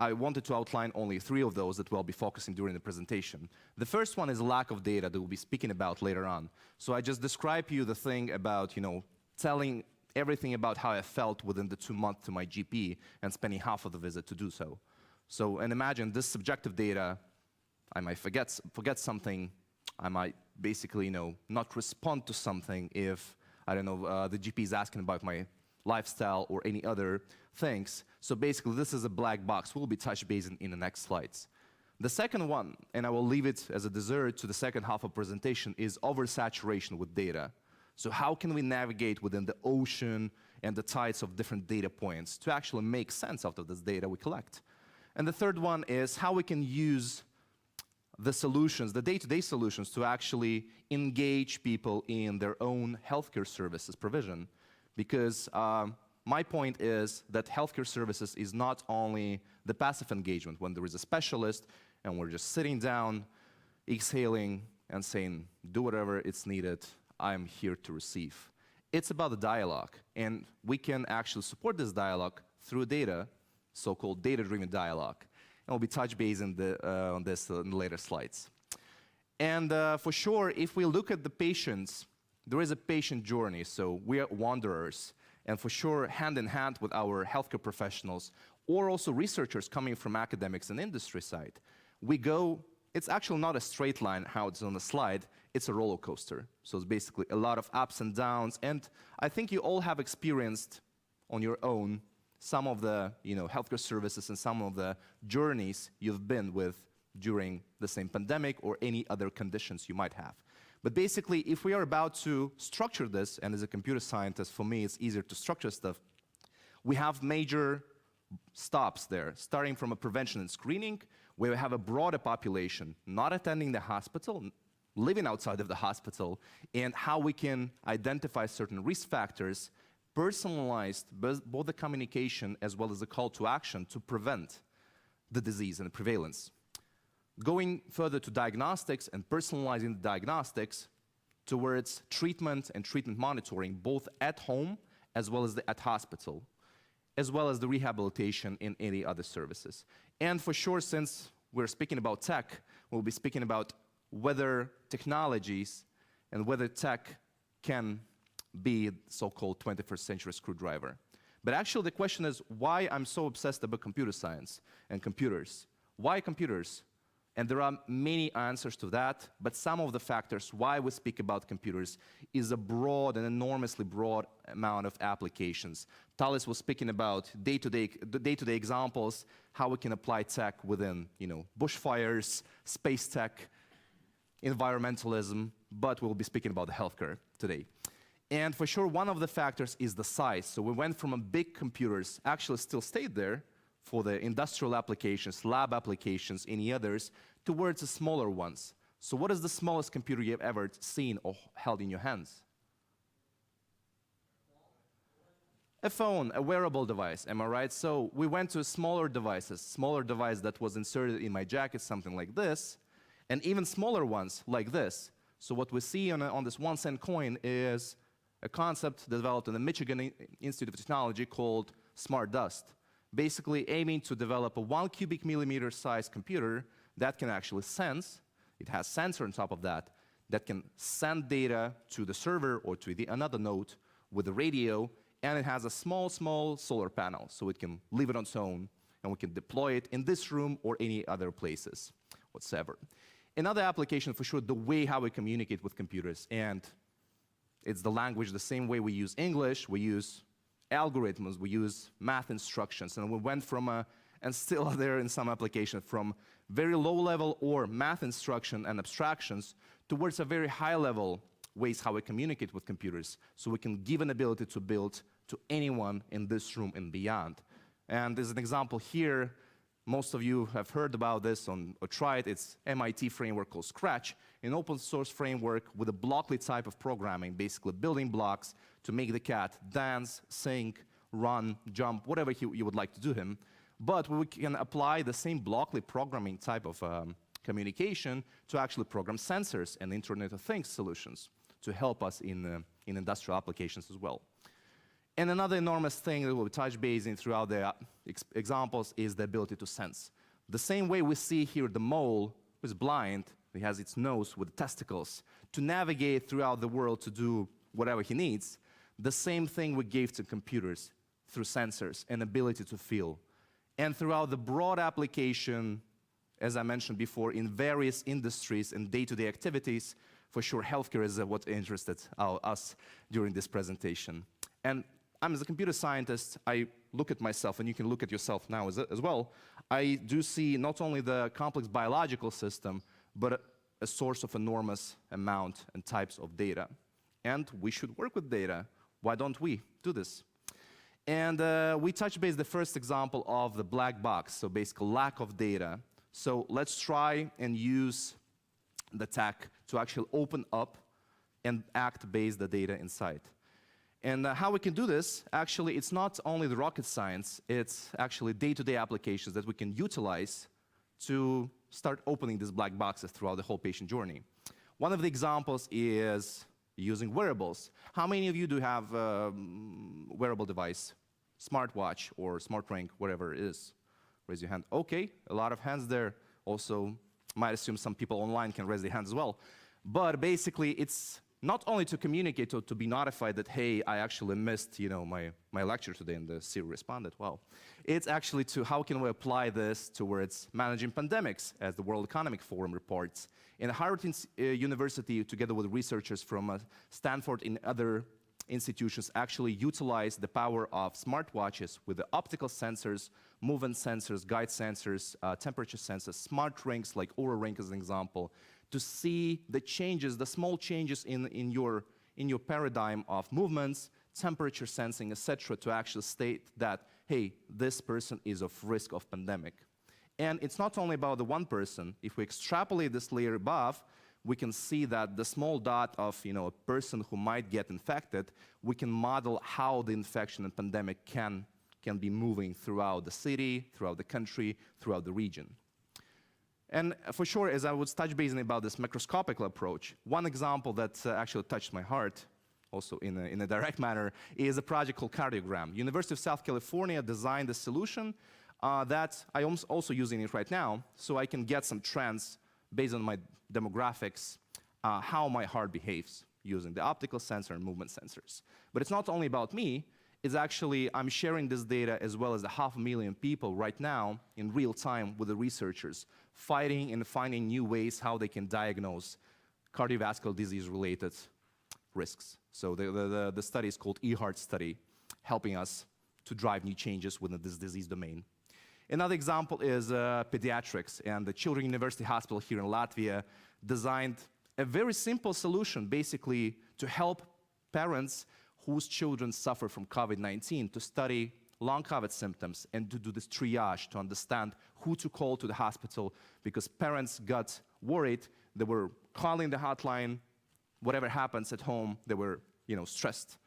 I wanted to outline only 3 of those that we'll be focusing during the presentation. The first one is lack of data that we'll be speaking about later on. So I just described to you the thing about, telling everything about how I felt within the 2 months to my GP and spending half of the visit to do so. And imagine this subjective data, I might forget something, I might basically, not respond to something if, I don't know, the GP is asking about my lifestyle or any other things. So basically, this is a black box. We'll be touch base in the next slides. The second one, and I will leave it as a dessert to the second half of presentation, is oversaturation with data. So how can we navigate within the ocean and the tides of different data points to actually make sense out of this data we collect? And the third one is how we can use the solutions, the day-to-day solutions, to actually engage people in their own healthcare services provision. Because my point is that healthcare services is not only the passive engagement when there is a specialist and we're just sitting down, exhaling, and saying, do whatever it's needed, I'm here to receive. It's about the dialogue, and we can actually support this dialogue through data, so-called data-driven dialogue. And we'll be touch base on this in the later slides. And for sure, if we look at the patients, there is a patient journey, so we are wanderers. And for sure, hand in hand with our healthcare professionals, or also researchers coming from academics and industry side, we go, it's actually not a straight line, how it's on the slide, it's a roller coaster. So it's basically a lot of ups and downs, and I think you all have experienced on your own some of the healthcare services and some of the journeys you've been with during the same pandemic or any other conditions you might have. But basically, if we are about to structure this, and as a computer scientist, for me, it's easier to structure stuff, we have major stops there, starting from a prevention and screening, where we have a broader population not attending the hospital, living outside of the hospital, and how we can identify certain risk factors, personalized both the communication as well as the call to action to prevent the disease and the prevalence. Going further to diagnostics and personalizing the diagnostics towards treatment and treatment monitoring, both at home as well as at hospital, as well as the rehabilitation in any other services. And for sure, since we're speaking about tech, we'll be speaking about whether technologies and whether tech can be so-called 21st century screwdriver. But actually the question is why I'm so obsessed about computer science and computers. Why computers? And there are many answers to that, but some of the factors why we speak about computers is a broad and enormously broad amount of applications. Thales was speaking about day-to-day examples, how we can apply tech within bushfires, space tech, environmentalism, but we'll be speaking about the healthcare today. And for sure, one of the factors is the size. So we went from big computers, actually still stayed there, for the industrial applications, lab applications, any others, towards the smaller ones. So what is the smallest computer you've ever seen or held in your hands? A phone, a wearable device, am I right? So we went to smaller devices, smaller device that was inserted in my jacket, something like this, and even smaller ones like this. So what we see on this 1-cent coin is a concept developed in the Michigan Institute of Technology called Smart Dust, basically aiming to develop a 1 cubic millimeter size computer that can actually sense, it has sensor on top of that can send data to the server or to another node with a radio, and it has a small solar panel, so it can live it on its own, and we can deploy it in this room or any other places whatsoever. Another application, for sure, the way how we communicate with computers, and it's the language, the same way we use English, we use algorithms, we use math instructions, and we went from and still are there in some applications, from very low level or math instruction and abstractions towards a very high level ways how we communicate with computers, so we can give an ability to build to anyone in this room and beyond. And as an example here, most of you have heard about this or tried. It's MIT framework called Scratch, an open source framework with a Blockly type of programming, basically building blocks to make the cat dance, sing, run, jump, whatever you would like to do him. But we can apply the same Blockly programming type of communication to actually program sensors and Internet of Things solutions to help us in industrial applications as well. And another enormous thing that we'll touch base in throughout the examples is the ability to sense. The same way we see here the mole who is blind, he has its nose with testicles, to navigate throughout the world to do whatever he needs, the same thing we gave to computers through sensors and ability to feel. And throughout the broad application, as I mentioned before, in various industries and day-to-day activities, for sure healthcare is what interested us during this presentation. And as a computer scientist, I look at myself, and you can look at yourself now as well. I do see not only the complex biological system, but a source of enormous amount and types of data. And we should work with data. Why don't we do this? And we touch base the first example of the black box, so basically lack of data. So let's try and use the tech to actually open up and act-base the data inside. And how we can do this, actually, it's not only the rocket science, it's actually day-to-day applications that we can utilize to start opening these black boxes throughout the whole patient journey. One of the examples is using wearables. How many of you do have a wearable device, smartwatch or smart ring, whatever it is? Raise your hand. Okay, a lot of hands there. Also, might assume some people online can raise their hands as well. But basically, it's not only to communicate or to be notified that, hey, I actually missed my lecture today and the Siri responded. Well, it's actually to how can we apply this towards managing pandemics, as the World Economic Forum reports. And Harvard University, together with researchers from Stanford and other institutions, actually utilize the power of smartwatches with the optical sensors, movement sensors, guide sensors, temperature sensors, smart rings like Oura Ring as an example, to see the changes, the small changes in your paradigm of movements, temperature sensing, etc., to actually state that, hey, this person is of risk of pandemic. And it's not only about the one person. If we extrapolate this layer above, we can see that the small dot of a person who might get infected, we can model how the infection and pandemic can be moving throughout the city, throughout the country, throughout the region. And for sure, as I was touch basing about this macroscopic approach, one example that actually touched my heart, also in a direct manner, is a project called Cardiogram. University of South California designed a solution that I am also using it right now, so I can get some trends based on my demographics, how my heart behaves using the optical sensor and movement sensors. But it's not only about me. It's actually, I'm sharing this data as well as the 500,000 people right now in real time with the researchers, fighting and finding new ways how they can diagnose cardiovascular disease-related risks. So the study is called eHeart study, helping us to drive new changes within this disease domain. Another example is pediatrics, and the Children's University Hospital here in Latvia designed a very simple solution, basically to help parents whose children suffer from COVID-19 to study long COVID symptoms and to do this triage to understand who to call to the hospital, because parents got worried. They were calling the hotline. Whatever happens at home, they were stressed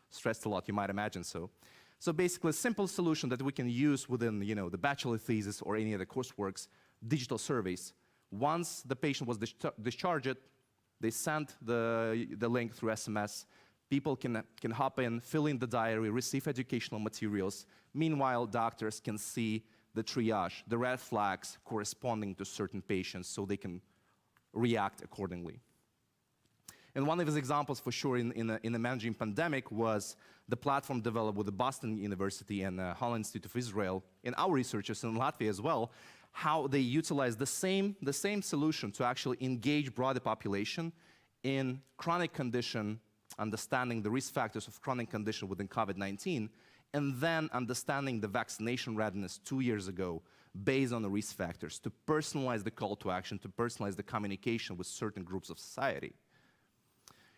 a lot, you might imagine so. So basically, a simple solution that we can use within the bachelor thesis or any other courseworks, digital surveys. Once the patient was discharged, they sent the link through SMS. People can hop in, fill in the diary, receive educational materials. Meanwhile, doctors can see the triage, the red flags corresponding to certain patients, so they can react accordingly. And one of his examples, for sure, in the managing pandemic was the platform developed with the Boston University and Holland Institute of Israel, and our researchers in Latvia as well, how they utilize the same solution to actually engage broader population in chronic condition, understanding the risk factors of chronic condition within COVID-19, and then understanding the vaccination readiness 2 years ago based on the risk factors to personalize the call to action, to personalize the communication with certain groups of society.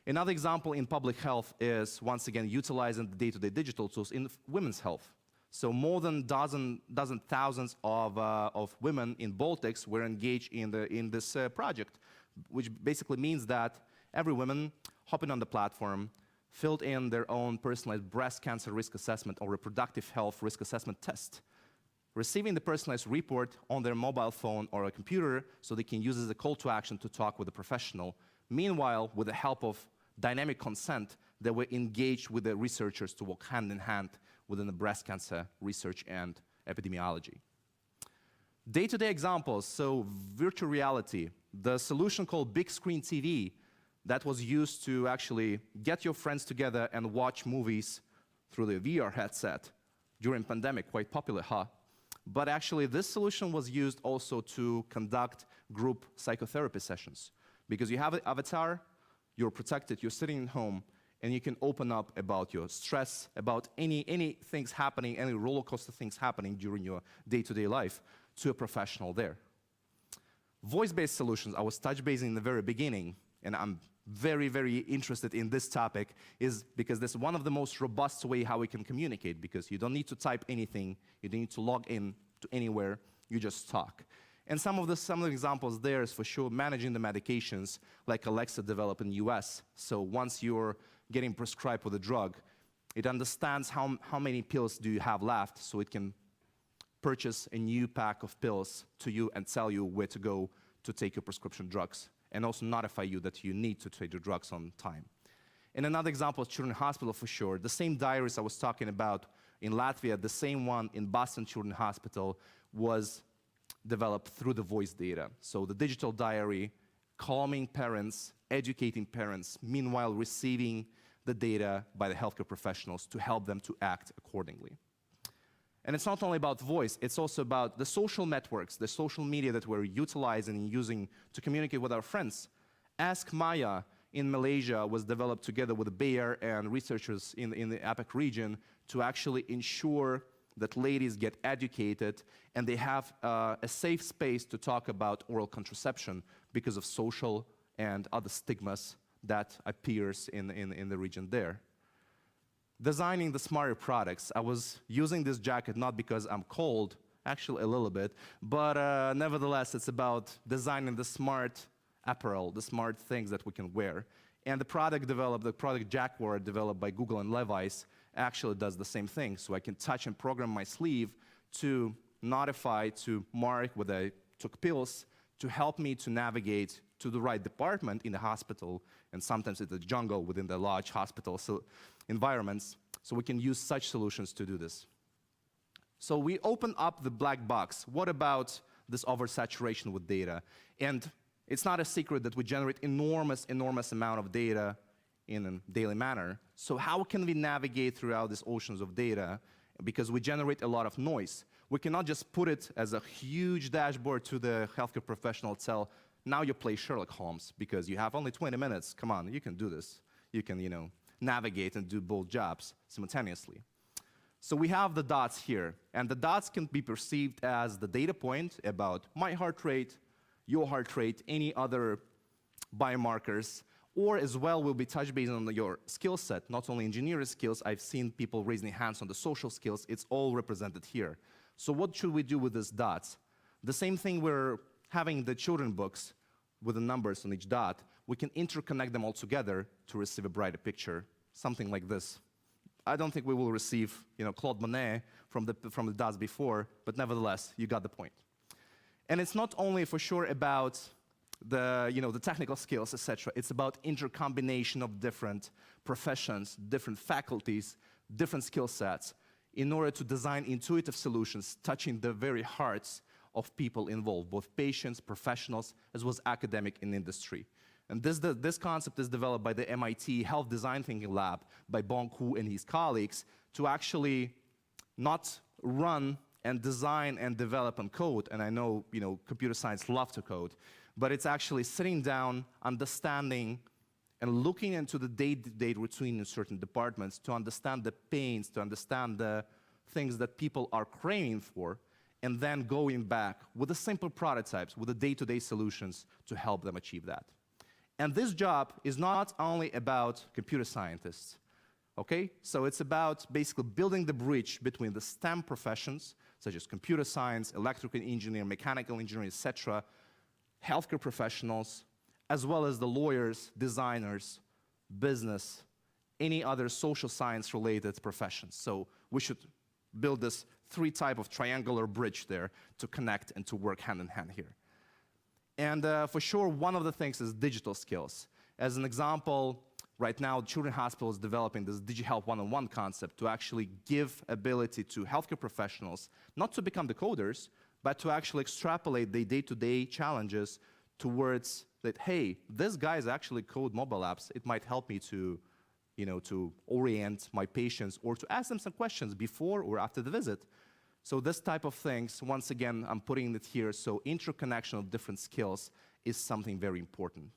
Another example in public health is, once again, utilizing the day-to-day digital tools in women's health. So more than dozen thousands of women in Baltics were engaged in this project, which basically means that every woman hopping on the platform filled in their own personalized breast cancer risk assessment or reproductive health risk assessment test, receiving the personalized report on their mobile phone or a computer so they can use it as a call to action to talk with a professional. Meanwhile, with the help of dynamic consent, they were engaged with the researchers to work hand in hand within the breast cancer research and epidemiology. Day-to-day examples, so virtual reality, the solution called Big Screen TV that was used to actually get your friends together and watch movies through the VR headset during pandemic, quite popular, huh? But actually this solution was used also to conduct group psychotherapy sessions. Because you have an avatar, you're protected, you're sitting at home, and you can open up about your stress, about any things happening, any roller coaster things happening during your day-to-day life to a professional there. Voice-based solutions, I was touch-basing in the very beginning, and I'm very, very interested in this topic, is because this is one of the most robust way how we can communicate, because you don't need to type anything, you don't need to log in to anywhere, you just talk. And some of the examples there is for sure managing the medications like Alexa developed in the US. So once you're getting prescribed with a drug, it understands how many pills do you have left, so it can purchase a new pack of pills to you and tell you where to go to take your prescription drugs, and also notify you that you need to take your drugs on time. And another example is Children's Hospital for sure. The same diaries I was talking about in Latvia, the same one in Boston Children's Hospital was developed through the voice data. So the digital diary, calming parents, educating parents, meanwhile receiving the data by the healthcare professionals to help them to act accordingly. And it's not only about voice, it's also about the social networks, the social media that we're utilizing and using to communicate with our friends. Ask Maya in Malaysia was developed together with Bayer and researchers in the APAC region to actually ensure that ladies get educated and they have a safe space to talk about oral contraception because of social and other stigmas that appears in the region there. Designing the smarter products. I was using this jacket not because I'm cold, actually a little bit, but nevertheless it's about designing the smart apparel, the smart things that we can wear. And the product Jaguar developed by Google and Levi's actually does the same thing. So I can touch and program my sleeve to notify, to mark whether I took pills, to help me to navigate to the right department in the hospital, and sometimes it's a jungle within the large hospital environments. So we can use such solutions to do this. So we open up the black box. What about this oversaturation with data? And it's not a secret that we generate enormous amount of data in a daily manner. So how can we navigate throughout these oceans of data? Because we generate a lot of noise. We cannot just put it as a huge dashboard to the healthcare professional, tell, now you play Sherlock Holmes because you have only 20 minutes. Come on, you can do this. You can, navigate and do both jobs simultaneously. So we have the dots here, and the dots can be perceived as the data point about my heart rate, your heart rate, any other biomarkers, or as well will be touch based on your skill set, not only engineering skills. I've seen people raising hands on the social skills. It's all represented here. So what should we do with these dots? The same thing we're having the children books with the numbers on each dot, we can interconnect them all together to receive a brighter picture, something like this. I don't think we will receive, Claude Monet from the dots before, but nevertheless, you got the point. And it's not only for sure about the technical skills, etc. It's about intercombination of different professions, different faculties, different skill sets, in order to design intuitive solutions touching the very hearts of people involved, both patients, professionals, as well as academic and industry. And this concept is developed by the MIT Health Design Thinking Lab by Bong Hu and his colleagues to actually not run and design and develop and code, and I know computer science love to code, but it's actually sitting down, understanding, and looking into the day-to-day routine in certain departments to understand the pains, to understand the things that people are craving for, and then going back with the simple prototypes, with the day-to-day solutions to help them achieve that. And this job is not only about computer scientists, okay? So it's about basically building the bridge between the STEM professions, such as computer science, electrical engineering, mechanical engineering, etc., healthcare professionals, as well as the lawyers, designers, business, any other social science-related professions. So we should build this three-type of triangular bridge there to connect and to work hand in hand here. And for sure, one of the things is digital skills. As an example, right now, Children's Hospital is developing this DigiHealth 101 concept to actually give ability to healthcare professionals, not to become the coders, but to actually extrapolate their day-to-day challenges towards that, hey, this guy's actually code mobile apps. It might help me to, to orient my patients or to ask them some questions before or after the visit. So this type of things, once again, I'm putting it here, so interconnection of different skills is something very important.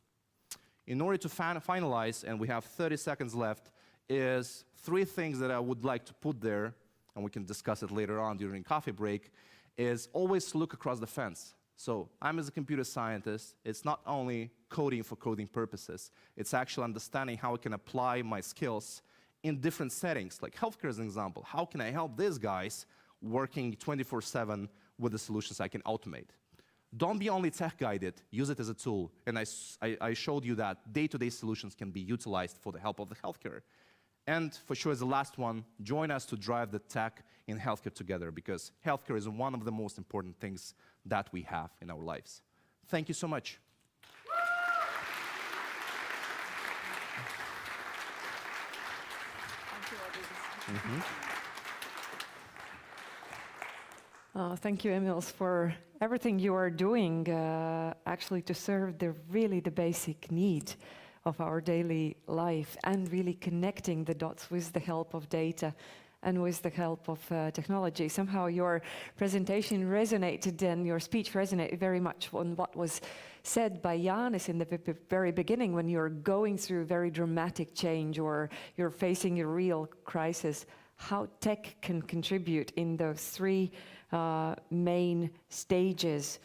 In order to finalize, and we have 30 seconds left, is 3 things that I would like to put there, and we can discuss it later on during coffee break, is always look across the fence. So I'm as a computer scientist, it's not only coding for coding purposes, it's actually understanding how I can apply my skills in different settings, like healthcare as an example. How can I help these guys working 24/7 with the solutions I can automate? Don't be only tech-guided, use it as a tool. And I showed you that day-to-day solutions can be utilized for the help of the healthcare. And for sure, as the last one, join us to drive the tech in healthcare together, because healthcare is one of the most important things that we have in our lives. Thank you so much. Thank you, Emils, for everything you are doing actually to serve the basic need of our daily life and really connecting the dots with the help of data and with the help of technology. Somehow your presentation resonated and your speech resonated very much on what was said by Jānis in the very beginning when you're going through very dramatic change or you're facing a real crisis, how tech can contribute in those 3 main stages.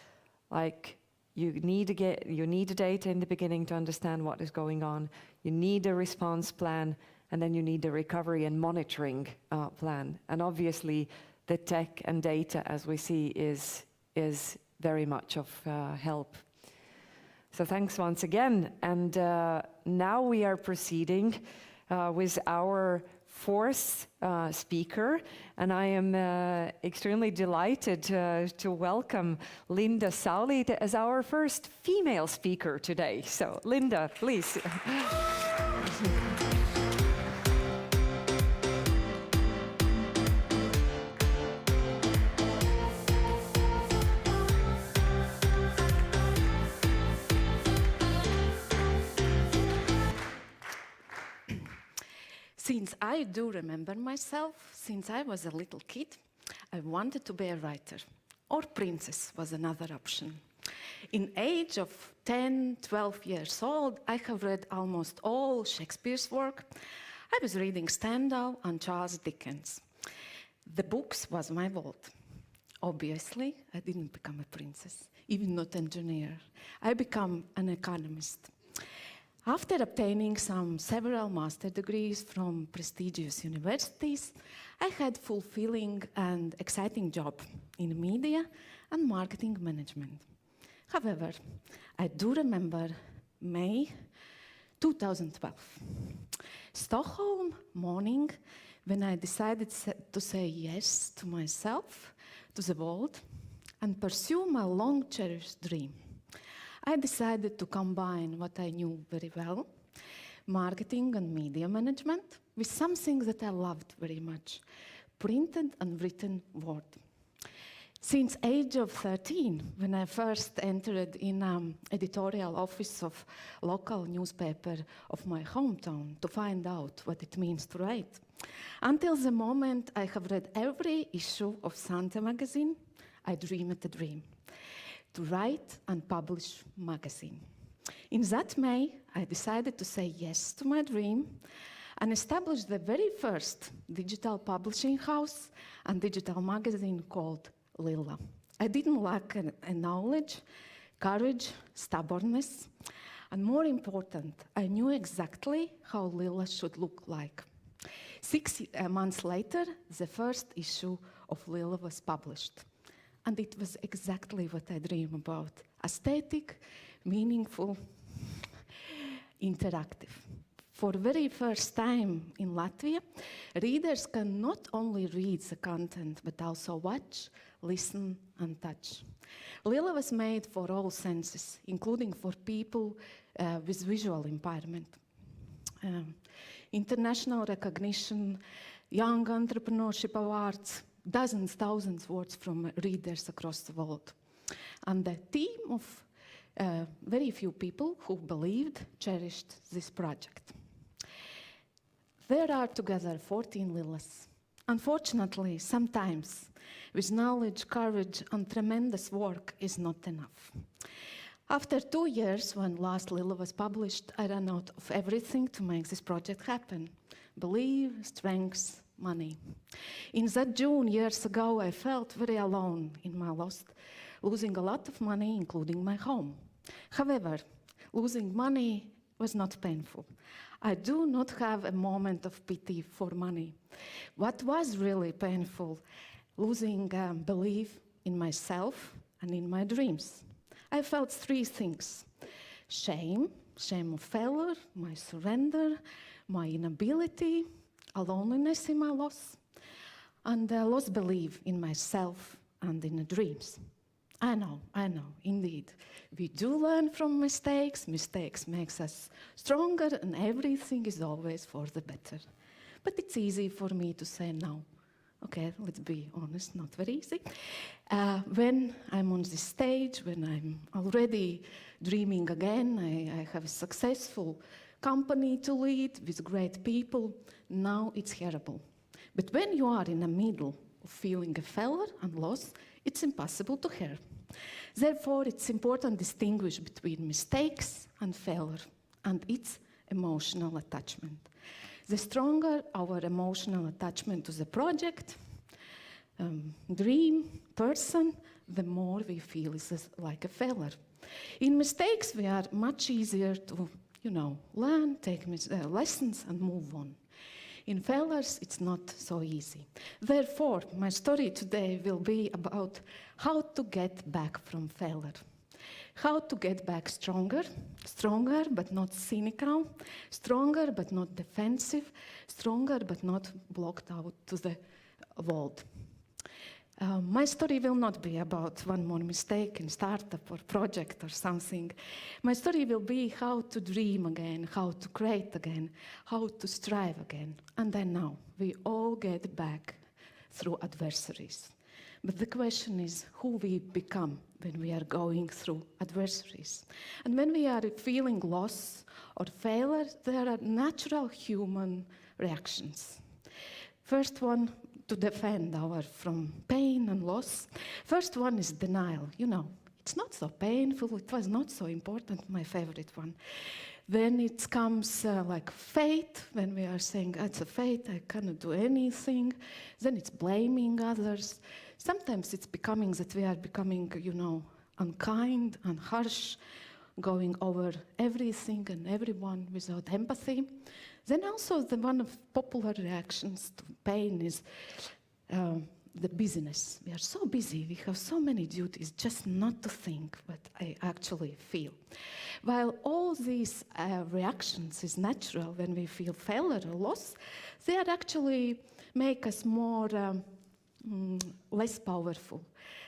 Like you need the data in the beginning to understand what is going on, you need a response plan, and then you need a recovery and monitoring plan. And obviously the tech and data, as we see, is very much of help. So thanks once again. And now we are proceeding with our 4th speaker, and I am extremely delighted to welcome Linda Sauli as our first female speaker today. So Linda, please. Since I do remember myself, since I was a little kid, I wanted to be a writer, or princess was another option. In age of 10, 12 years old, I have read almost all Shakespeare's work. I was reading Stendhal and Charles Dickens. The books was my world. Obviously, I didn't become a princess, even not an engineer. I became an economist. After obtaining several master degrees from prestigious universities, I had fulfilling and exciting job in media and marketing management. However, I do remember May 2012, Stockholm morning, when I decided to say yes to myself, to the world, and pursue my long-cherished dream. I decided to combine what I knew very well, marketing and media management, with something that I loved very much, printed and written word. Since age of 13, when I first entered in editorial office of local newspaper of my hometown to find out what it means to write, until the moment I have read every issue of Santa magazine, I dreamed a dream. To write and publish magazine. In that May, I decided to say yes to my dream and establish the very first digital publishing house and digital magazine called Lilla. I didn't lack a knowledge, courage, stubbornness. And more important, I knew exactly how Lila should look like. 6 months later, the first issue of Lila was published. And it was exactly what I dream about: aesthetic, meaningful, interactive. For the very first time in Latvia, readers can not only read the content, but also watch, listen, and touch. Lila was made for all senses, including for people with visual impairment. International recognition, young entrepreneurship awards, dozens, thousands words from readers across the world. And the team of very few people who believed, cherished this project. There are together 14 Lilas. Unfortunately, sometimes with knowledge, courage, and tremendous work is not enough. After 2 years, when last Lila was published, I ran out of everything to make this project happen: belief, strength, money. In that June, years ago, I felt very alone in my loss, losing a lot of money, including my home. However, losing money was not painful. I do not have a moment of pity for money. What was really painful, losing belief in myself and in my dreams. I felt 3 things: shame, shame of failure, my surrender, my inability, a loneliness in my loss, and lost belief in myself and in the dreams. I know, indeed. We do learn from mistakes. Mistakes makes us stronger, and everything is always for the better. But it's easy for me to say no. Okay, let's be honest, not very easy. When I'm on this stage, when I'm already dreaming again, I have a successful company to lead with great people, now it's terrible. But when you are in the middle of feeling a failure and loss, it's impossible to hear. Therefore, it's important to distinguish between mistakes and failure and its emotional attachment. The stronger our emotional attachment to the project, dream, person, the more we feel it's like a failure. In mistakes, we are much easier to, learn, take lessons and move on. In failures, it's not so easy. Therefore, my story today will be about how to get back from failure. How to get back stronger but not cynical, stronger but not defensive, stronger but not blocked out to the world. My story will not be about one more mistake in startup or project or something. My story will be how to dream again, how to create again, how to strive again. And I know we all get back through adversaries. But the question is who we become when we are going through adversaries. And when we are feeling loss or failure, there are natural human reactions. First one, to defend from pain and loss. First one is denial. It's not so painful, it was not so important, my favorite one. Then it comes like fate, when we are saying, it's a fate, I cannot do anything. Then it's blaming others. Sometimes it's becoming that we are becoming, unkind and harsh, going over everything and everyone without empathy. Then also one of popular reactions to pain is the busyness. We are so busy, we have so many duties, just not to think what I actually feel. While all these reactions is natural when we feel failure or loss, they are actually make us more less powerful,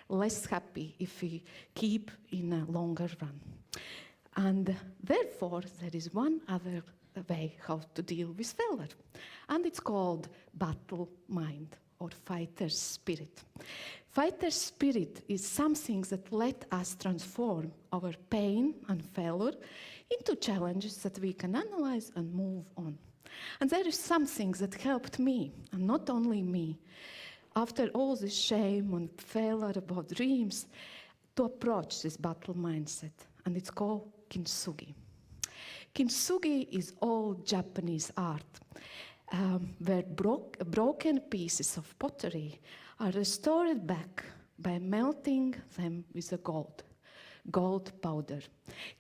less happy if we keep in a longer run. And therefore, there is one other way how to deal with failure, and it's called battle mind or fighter's spirit. Fighter's spirit is something that let us transform our pain and failure into challenges that we can analyze and move on. And there is something that helped me, and not only me, after all this shame and failure about dreams, to approach this battle mindset, and it's called kintsugi. Kintsugi is old Japanese art, where broken pieces of pottery are restored back by melting them with the gold. gold powder.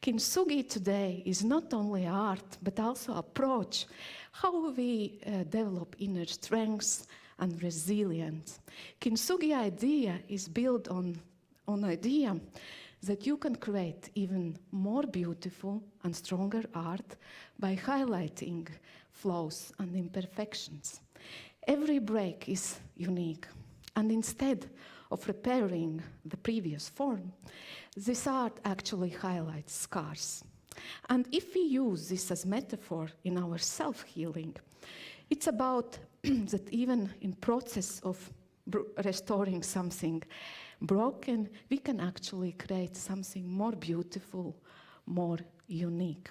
Kintsugi today is not only art, but also approach, how we develop inner strength and resilience. Kintsugi idea is built on idea that you can create even more beautiful and stronger art by highlighting flaws and imperfections. Every break is unique, and instead of repairing the previous form, this art actually highlights scars. And if we use this as metaphor in our self-healing, it's about that even in process of restoring something broken, we can actually create something more beautiful, more unique.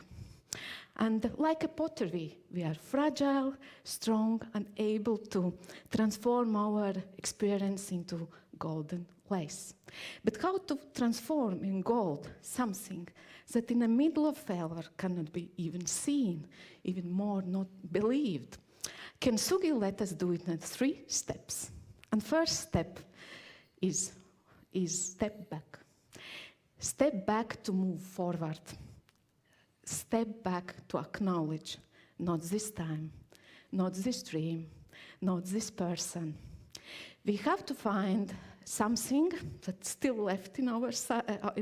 And like a pottery, we are fragile, strong, and able to transform our experience into golden lace. But how to transform in gold something that in the middle of failure cannot be even seen, even more not believed? Kintsugi let us do it in 3 steps. And first step is step back. Step back to move forward. Step back to acknowledge, not this time, not this dream, not this person. We have to find something that's still left in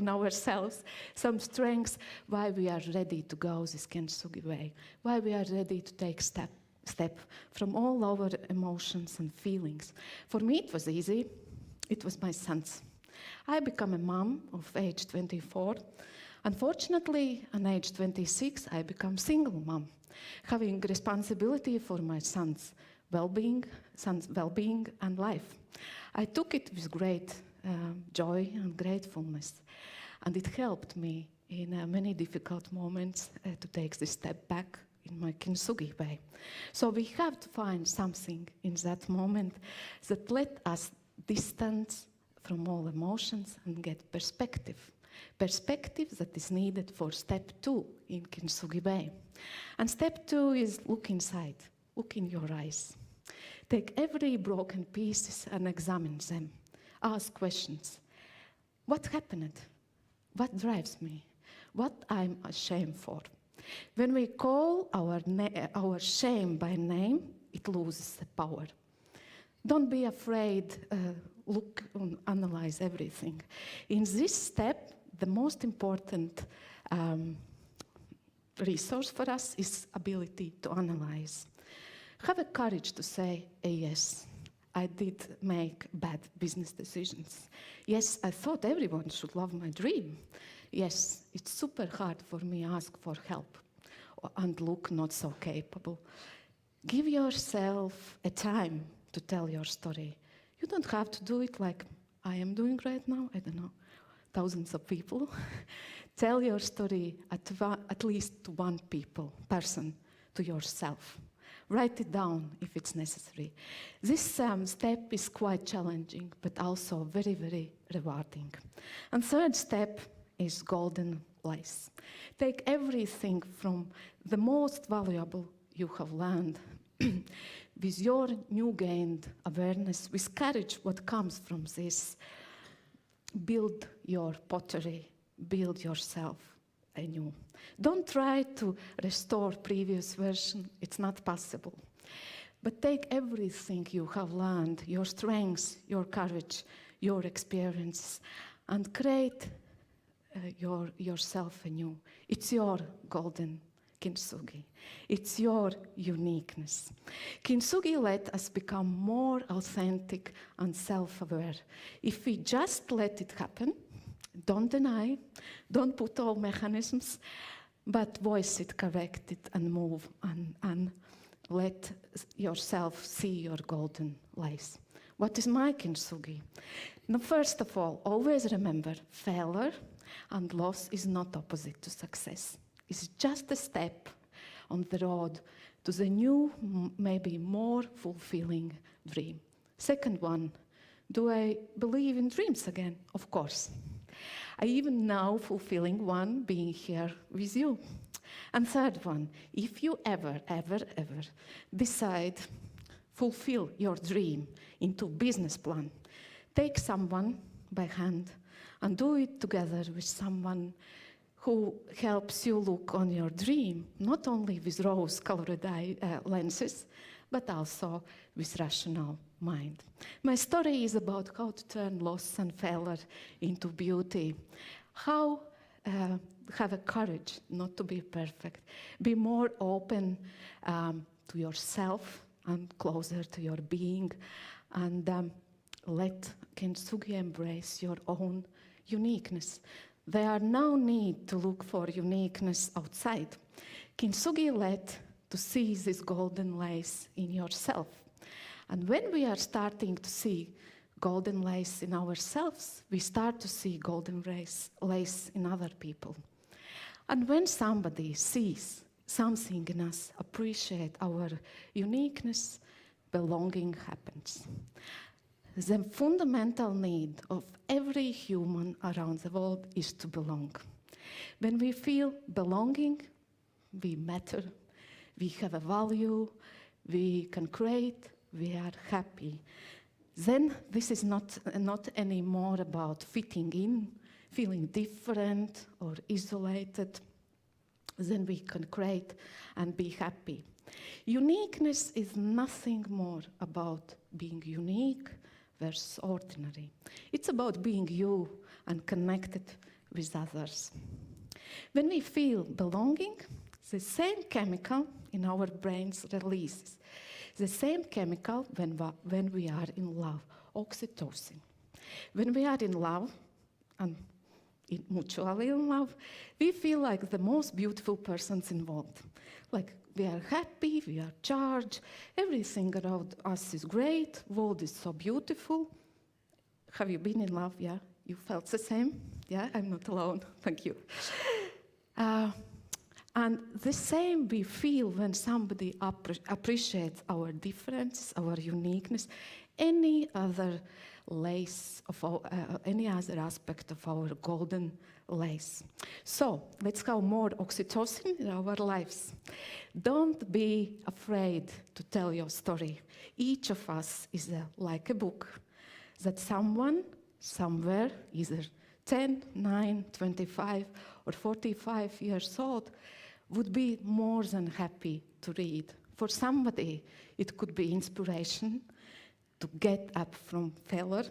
ourselves, some strengths, why we are ready to go this Kintsugi way, why we are ready to take step from all our emotions and feelings. For me, it was easy. It was my sons. I became a mom of age 24. Unfortunately, at age 26, I became single mom, having responsibility for my son's well-being and life. I took it with great joy and gratefulness, and it helped me in many difficult moments to take this step back in my Kintsugi way. So we have to find something in that moment that let us distance from all emotions and get perspective. Perspective that is needed for step 2 in Kintsugi way. And step 2 is look inside, look in your eyes. Take every broken pieces and examine them. Ask questions. What happened? What drives me? What I'm ashamed for? When we call our shame by name, it loses the power. Don't be afraid, look and analyze everything. In this step, the most important resource for us is ability to analyze. Have the courage to say, yes, I did make bad business decisions. Yes, I thought everyone should love my dream. Yes, it's super hard for me to ask for help and look not so capable. Give yourself a time to tell your story. You don't have to do it like I am doing right now, I don't know, thousands of people. Tell your story at least to one person, to yourself. Write it down if it's necessary. This step is quite challenging, but also very, very rewarding. And third step is golden lace. Take everything from the most valuable you have learned with your new gained awareness, with courage what comes from this. Build your pottery, build yourself anew. Don't try to restore previous version, it's not possible. But take everything you have learned, your strengths, your courage, your experience, and create yourself anew. It's your golden Kintsugi. It's your uniqueness. Kintsugi let us become more authentic and self-aware. If we just let it happen, don't deny, don't put all mechanisms, but voice it, correct it, and move, and let yourself see your golden lace. What is my Kintsugi? Now, first of all, always remember, failure and loss is not opposite to success. It's just a step on the road to the new, maybe more fulfilling dream. Second one, do I believe in dreams again? Of course. I even now fulfilling one being here with you. And third one, if you ever decide fulfill your dream into business plan, take someone by hand and do it together with someone who helps you look on your dream, not only with rose-colored lenses, but also with rational mind. My story is about how to turn loss and failure into beauty, how have a courage not to be perfect, be more open to yourself and closer to your being, and let Kintsugi embrace your own uniqueness. There are no need to look for uniqueness outside. Kintsugi led to see this golden lace in yourself. And when we are starting to see golden lace in ourselves, we start to see golden lace in other people. And when somebody sees something in us, appreciate our uniqueness, belonging happens. The fundamental need of every human around the world is to belong. When we feel belonging, we matter, we have a value, we can create, we are happy. Then this is not anymore about fitting in, feeling different or isolated. Then we can create and be happy. Uniqueness is nothing more about being unique versus ordinary. It's about being you and connected with others. When we feel belonging, the same chemical in our brains releases. The same chemical when we are in love, oxytocin. When we are in love, and mutually in love, we feel like the most beautiful persons involved. Like we are happy, we are charged, everything around us is great, world is so beautiful. Have you been in love? Yeah, you felt the same? Yeah, I'm not alone, thank you. And the same we feel when somebody appreciates our difference, our uniqueness, any other lace of any other aspect of our golden lace. So let's have more oxytocin in our lives. Don't be afraid to tell your story. Each of us is like a book that someone, somewhere, either 10, 9, 25, or 45 years old, would be more than happy to read. For somebody, it could be inspiration to get up from failure.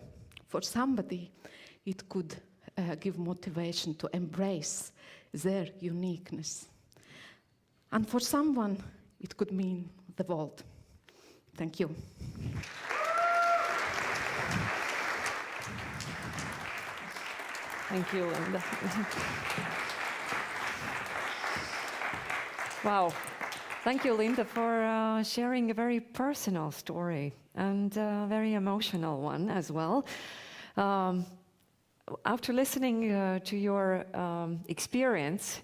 For somebody, it could give motivation to embrace their uniqueness. And for someone, it could mean the world. Thank you. Thank you, Linda. Wow. Thank you, Linda, for sharing a very personal story and a very emotional one as well. After listening to your experience,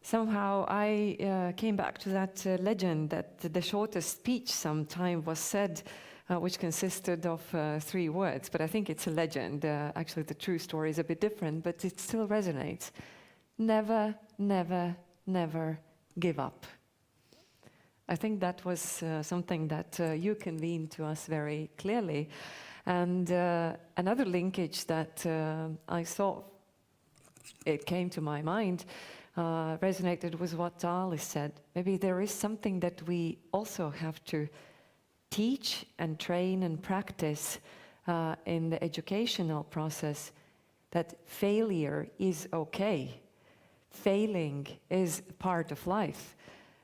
somehow I came back to that legend that the shortest speech sometime was said, which consisted of 3 words, but I think it's a legend. Actually, the true story is a bit different, but it still resonates. Never, never, never give up. I think that was something that you conveyed to us very clearly. And another linkage that I saw, it came to my mind, resonated with what Alice said. Maybe there is something that we also have to teach and train and practice in the educational process, that failure is okay. Failing is part of life,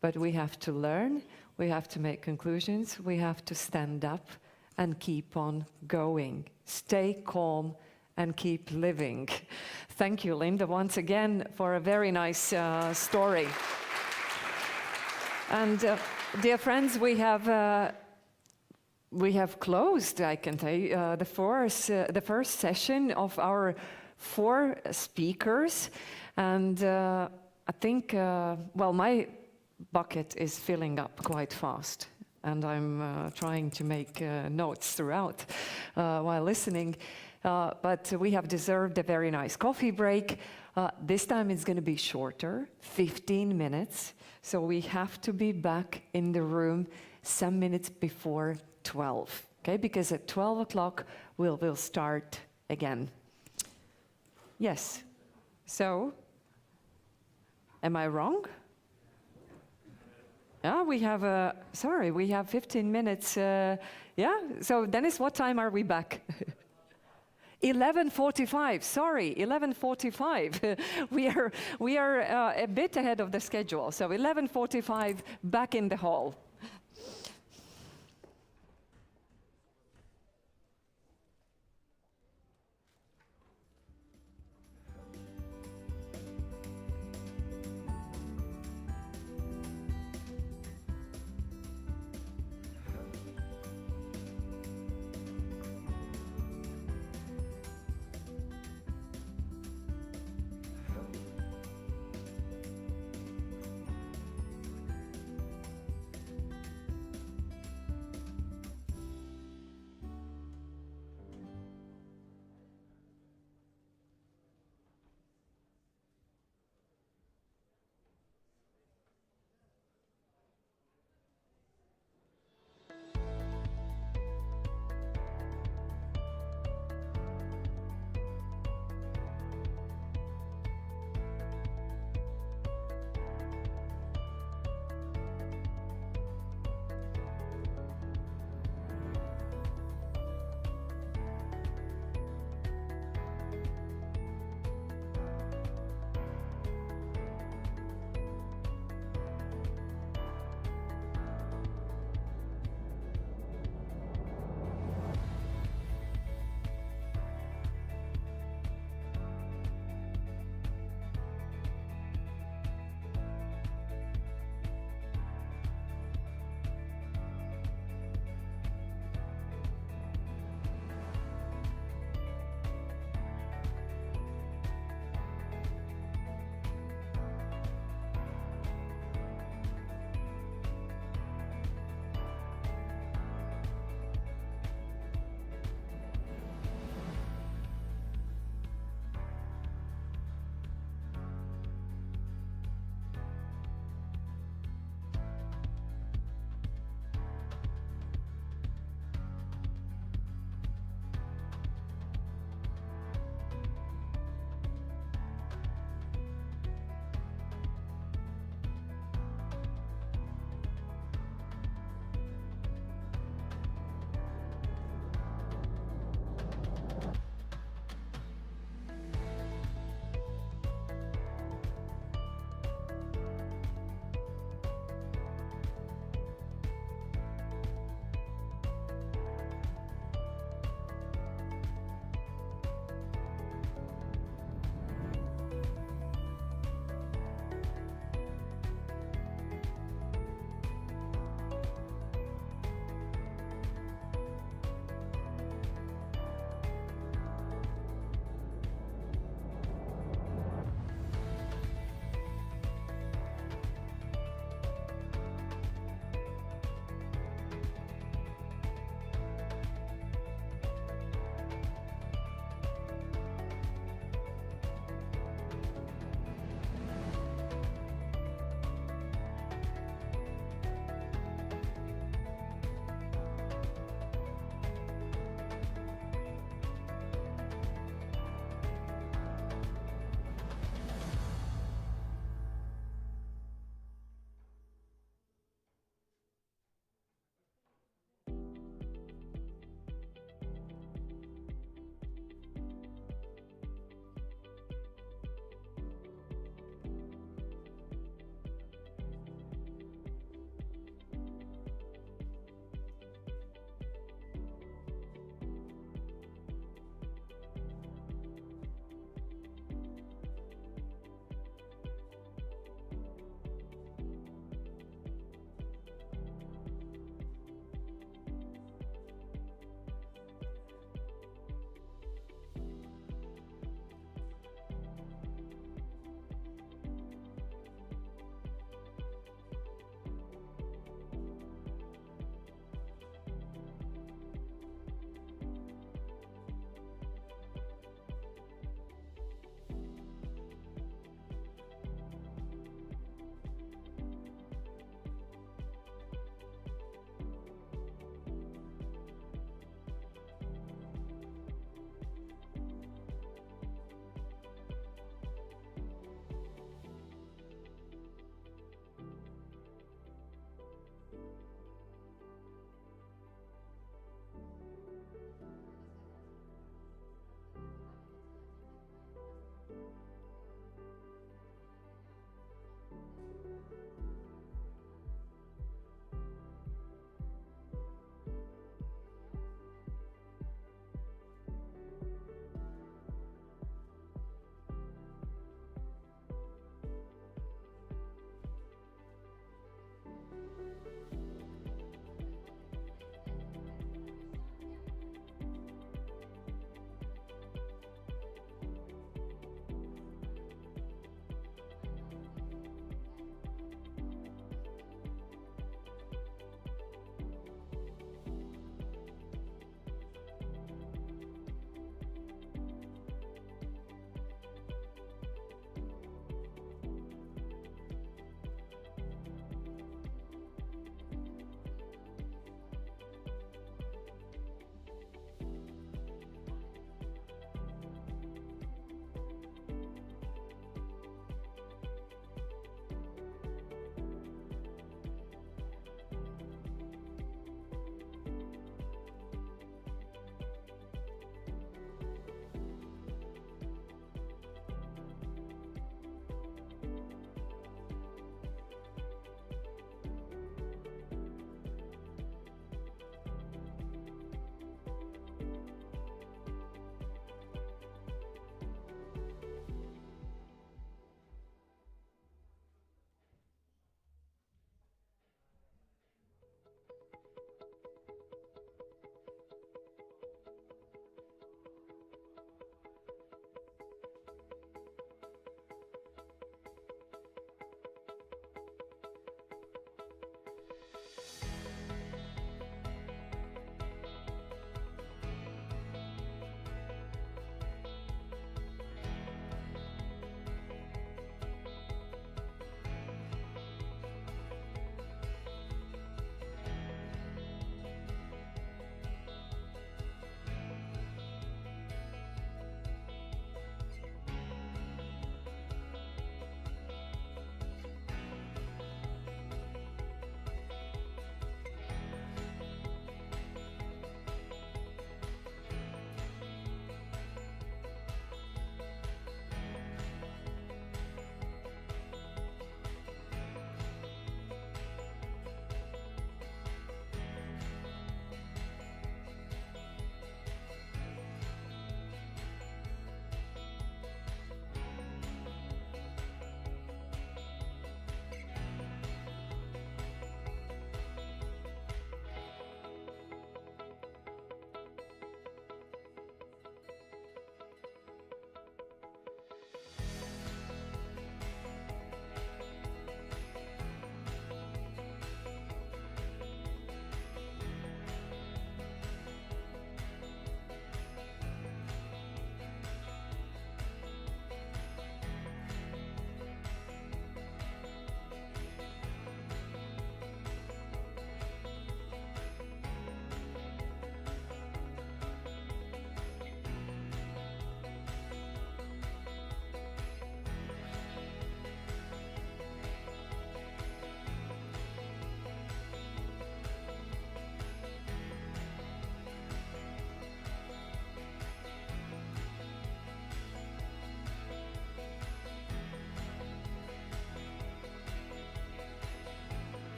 but we have to learn, we have to make conclusions, we have to stand up and keep on going. Stay calm and keep living. Thank you, Linda, once again for a very nice story. And dear friends, we have closed, I can tell you, the first session of our 4 speakers. And I think, well, my bucket is filling up quite fast. And I'm trying to make notes throughout while listening. But we have deserved a very nice coffee break. This time it's going to be shorter, 15 minutes. So we have to be back in the room some minutes before 12. Okay, because at 12 o'clock we'll start again. Yes. So, am I wrong? Yeah, we have, sorry, we have 15 minutes. Yeah, so Dennis, what time are we back? 11:45, sorry, 11:45. we are a bit ahead of the schedule, so 11:45 back in the hall.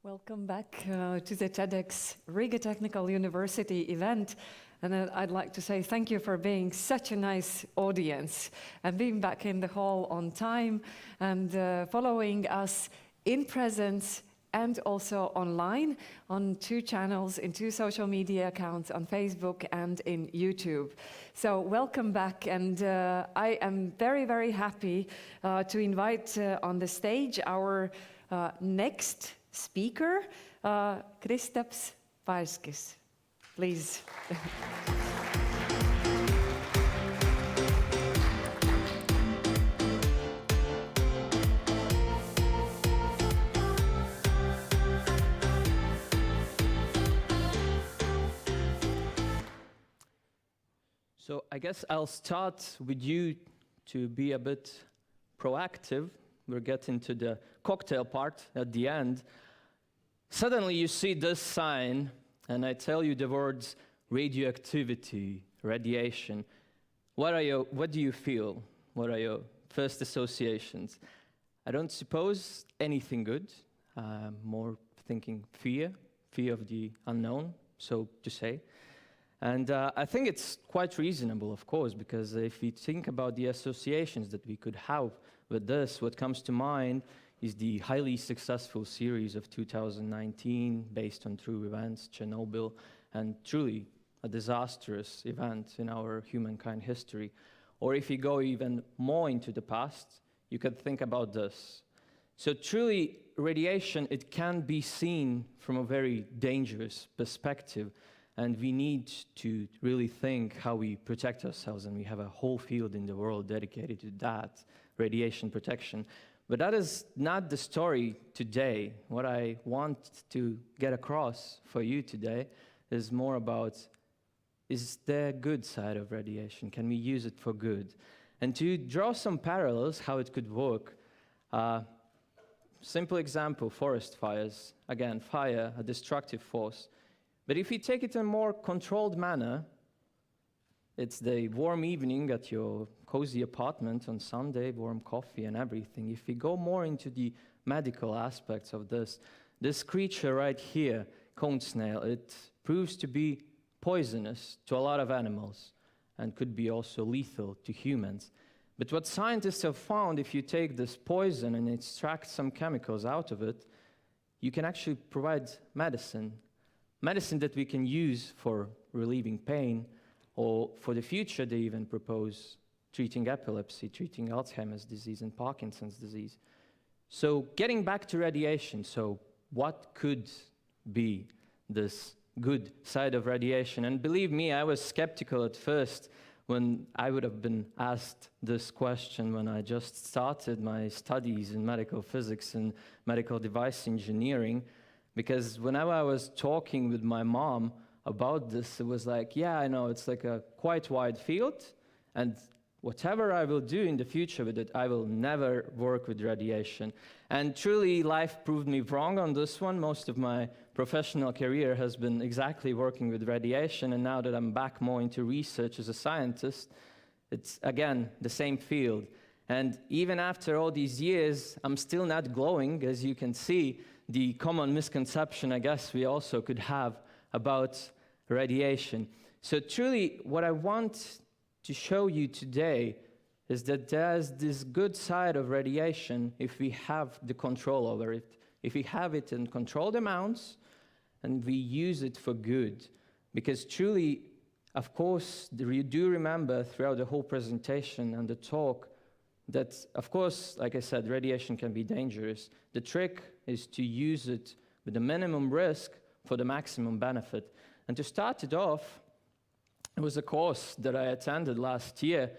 Welcome back to the TEDx Riga Technical University event. And I'd like to say thank you for being such a nice audience and being back in the hall on time and following us in presence and also online on 2 channels, in 2 social media accounts, on Facebook and in YouTube. So welcome back, and I am very, very happy to invite on the stage our next speaker, Kristaps Vairskis. Please. So I guess I'll start with you to be a bit proactive. We're getting to the cocktail part at the end. Suddenly you see this sign, and I tell you the words radioactivity, radiation. What do you feel? What are your first associations? I don't suppose anything good. More thinking fear of the unknown, so to say. And I think it's quite reasonable, of course, because if we think about the associations that we could have with this, what comes to mind is the highly successful series of 2019 based on true events, Chernobyl, and truly a disastrous event in our humankind history. Or if you go even more into the past, you could think about this. So truly, radiation, it can be seen from a very dangerous perspective. And we need to really think how we protect ourselves, and we have a whole field in the world dedicated to that, radiation protection. But that is not the story today. What I want to get across for you today is more about, is there a good side of radiation? Can we use it for good? And to draw some parallels, how it could work, simple example, forest fires. Again, fire, a destructive force. But if you take it in a more controlled manner, it's the warm evening at your cozy apartment on Sunday, warm coffee and everything. If we go more into the medical aspects of this creature right here, cone snail, it proves to be poisonous to a lot of animals and could be also lethal to humans. But what scientists have found, if you take this poison and extract some chemicals out of it, you can actually provide medicine that we can use for relieving pain, or for the future they even propose treating epilepsy, treating Alzheimer's disease and Parkinson's disease. So getting back to radiation, so what could be this good side of radiation? And believe me, I was skeptical at first when I would have been asked this question when I just started my studies in medical physics and medical device engineering. Because whenever I was talking with my mom about this, it was like, yeah, I know, it's like a quite wide field, and whatever I will do in the future with it, I will never work with radiation. And truly, life proved me wrong on this one. Most of my professional career has been exactly working with radiation, and now that I'm back more into research as a scientist, it's, again, the same field. And even after all these years, I'm still not glowing, as you can see. The common misconception, I guess, we also could have about radiation. So truly, what I want to show you today is that there's this good side of radiation if we have the control over it, if we have it in controlled amounts, and we use it for good. Because truly, of course, you do remember throughout the whole presentation and the talk that, of course, like I said, radiation can be dangerous. The trick is to use it with the minimum risk for the maximum benefit. And to start it off, it was a course that I attended last year,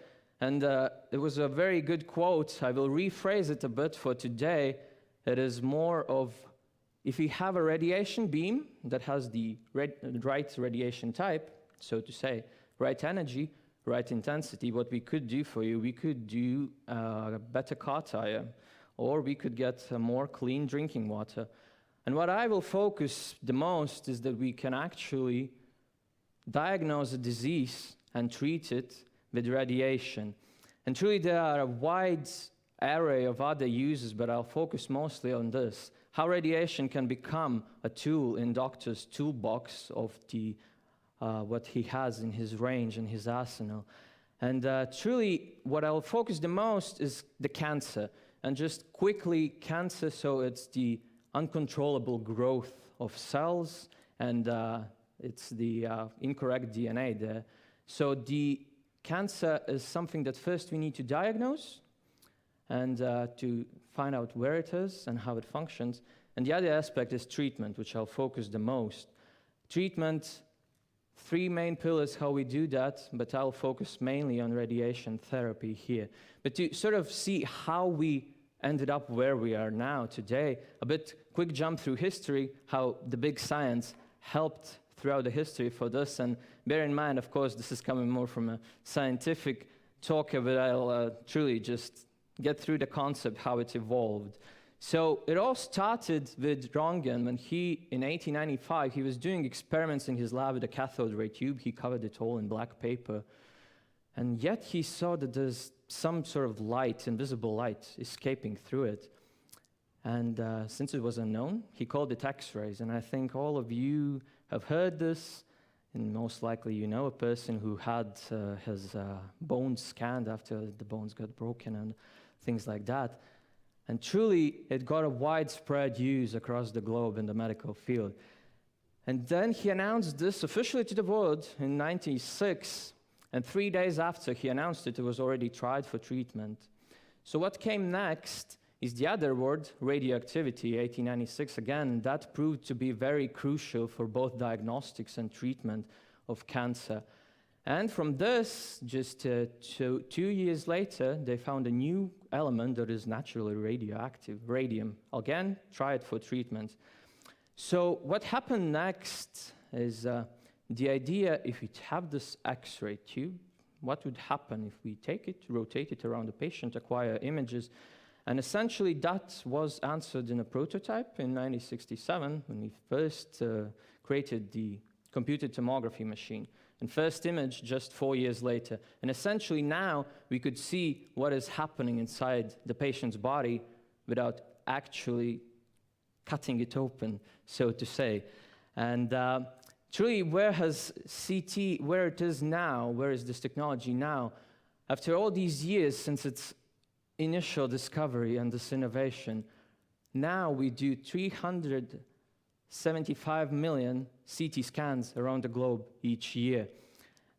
and it was a very good quote. I will rephrase it a bit for today. It is more of, if you have a radiation beam that has the right radiation type, so to say, right energy, right intensity, what we could do for you, we could do a better car tire, or we could get more clean drinking water. And what I will focus the most is that we can actually diagnose a disease and treat it with radiation. And truly there are a wide array of other uses, but I'll focus mostly on this, how radiation can become a tool in doctor's toolbox of what he has in his range and his arsenal. And truly, what I'll focus the most is the cancer. And just quickly, cancer, so it's the uncontrollable growth of cells, and it's the incorrect DNA there. So the cancer is something that first we need to diagnose, and to find out where it is and how it functions. And the other aspect is treatment, which I'll focus the most. Treatment, 3 main pillars how we do that, but I'll focus mainly on radiation therapy here. But to sort of see how we ended up where we are now today, a bit quick jump through history, how the big science helped throughout the history for this. And bear in mind, of course, this is coming more from a scientific talk, but I'll truly just get through the concept, how it evolved. So it all started with Röntgen when he, in 1895, he was doing experiments in his lab with a cathode ray tube. He covered it all in black paper. And yet he saw that there's some sort of light, invisible light, escaping through it. And since it was unknown, he called it X-rays. And I think all of you have heard this, and most likely you know a person who had his bones scanned after the bones got broken and things like that. And truly, it got a widespread use across the globe in the medical field. And then he announced this officially to the world in 1996, and 3 days after he announced it, it was already tried for treatment. So what came next is the other word, radioactivity, 1896 again. That proved to be very crucial for both diagnostics and treatment of cancer. And from this, just 2 years later, they found a new element that is naturally radioactive, radium. Again, try it for treatment. So what happened next is the idea, if we have this X-ray tube, what would happen if we take it, rotate it around the patient, acquire images? And essentially, that was answered in a prototype in 1967 when we first created the computed tomography machine. And first image just 4 years later. And essentially now we could see what is happening inside the patient's body without actually cutting it open, so to say. And truly, where has CT, where it is now, where is this technology now? After all these years since its initial discovery and this innovation, now we do 375 million CT scans around the globe each year.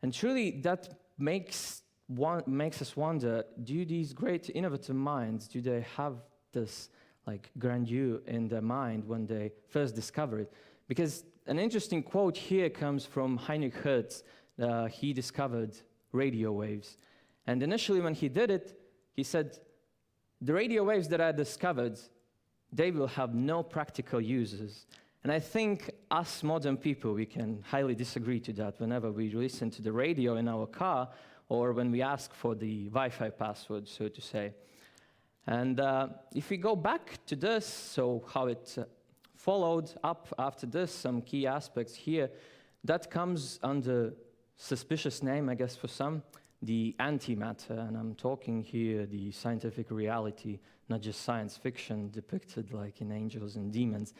And truly, that makes us wonder, do these great innovative minds, do they have this like grandeur in their mind when they first discover it? Because an interesting quote here comes from Heinrich Hertz. He discovered radio waves. And initially when he did it, he said, the radio waves that I discovered, they will have no practical uses. And I think us modern people, we can highly disagree to that whenever we listen to the radio in our car or when we ask for the Wi-Fi password, so to say. And if we go back to this, so how it followed up after this, some key aspects here, that comes under suspicious name, I guess, for some, the antimatter. And I'm talking here the scientific reality, not just science fiction depicted like in Angels and Demons.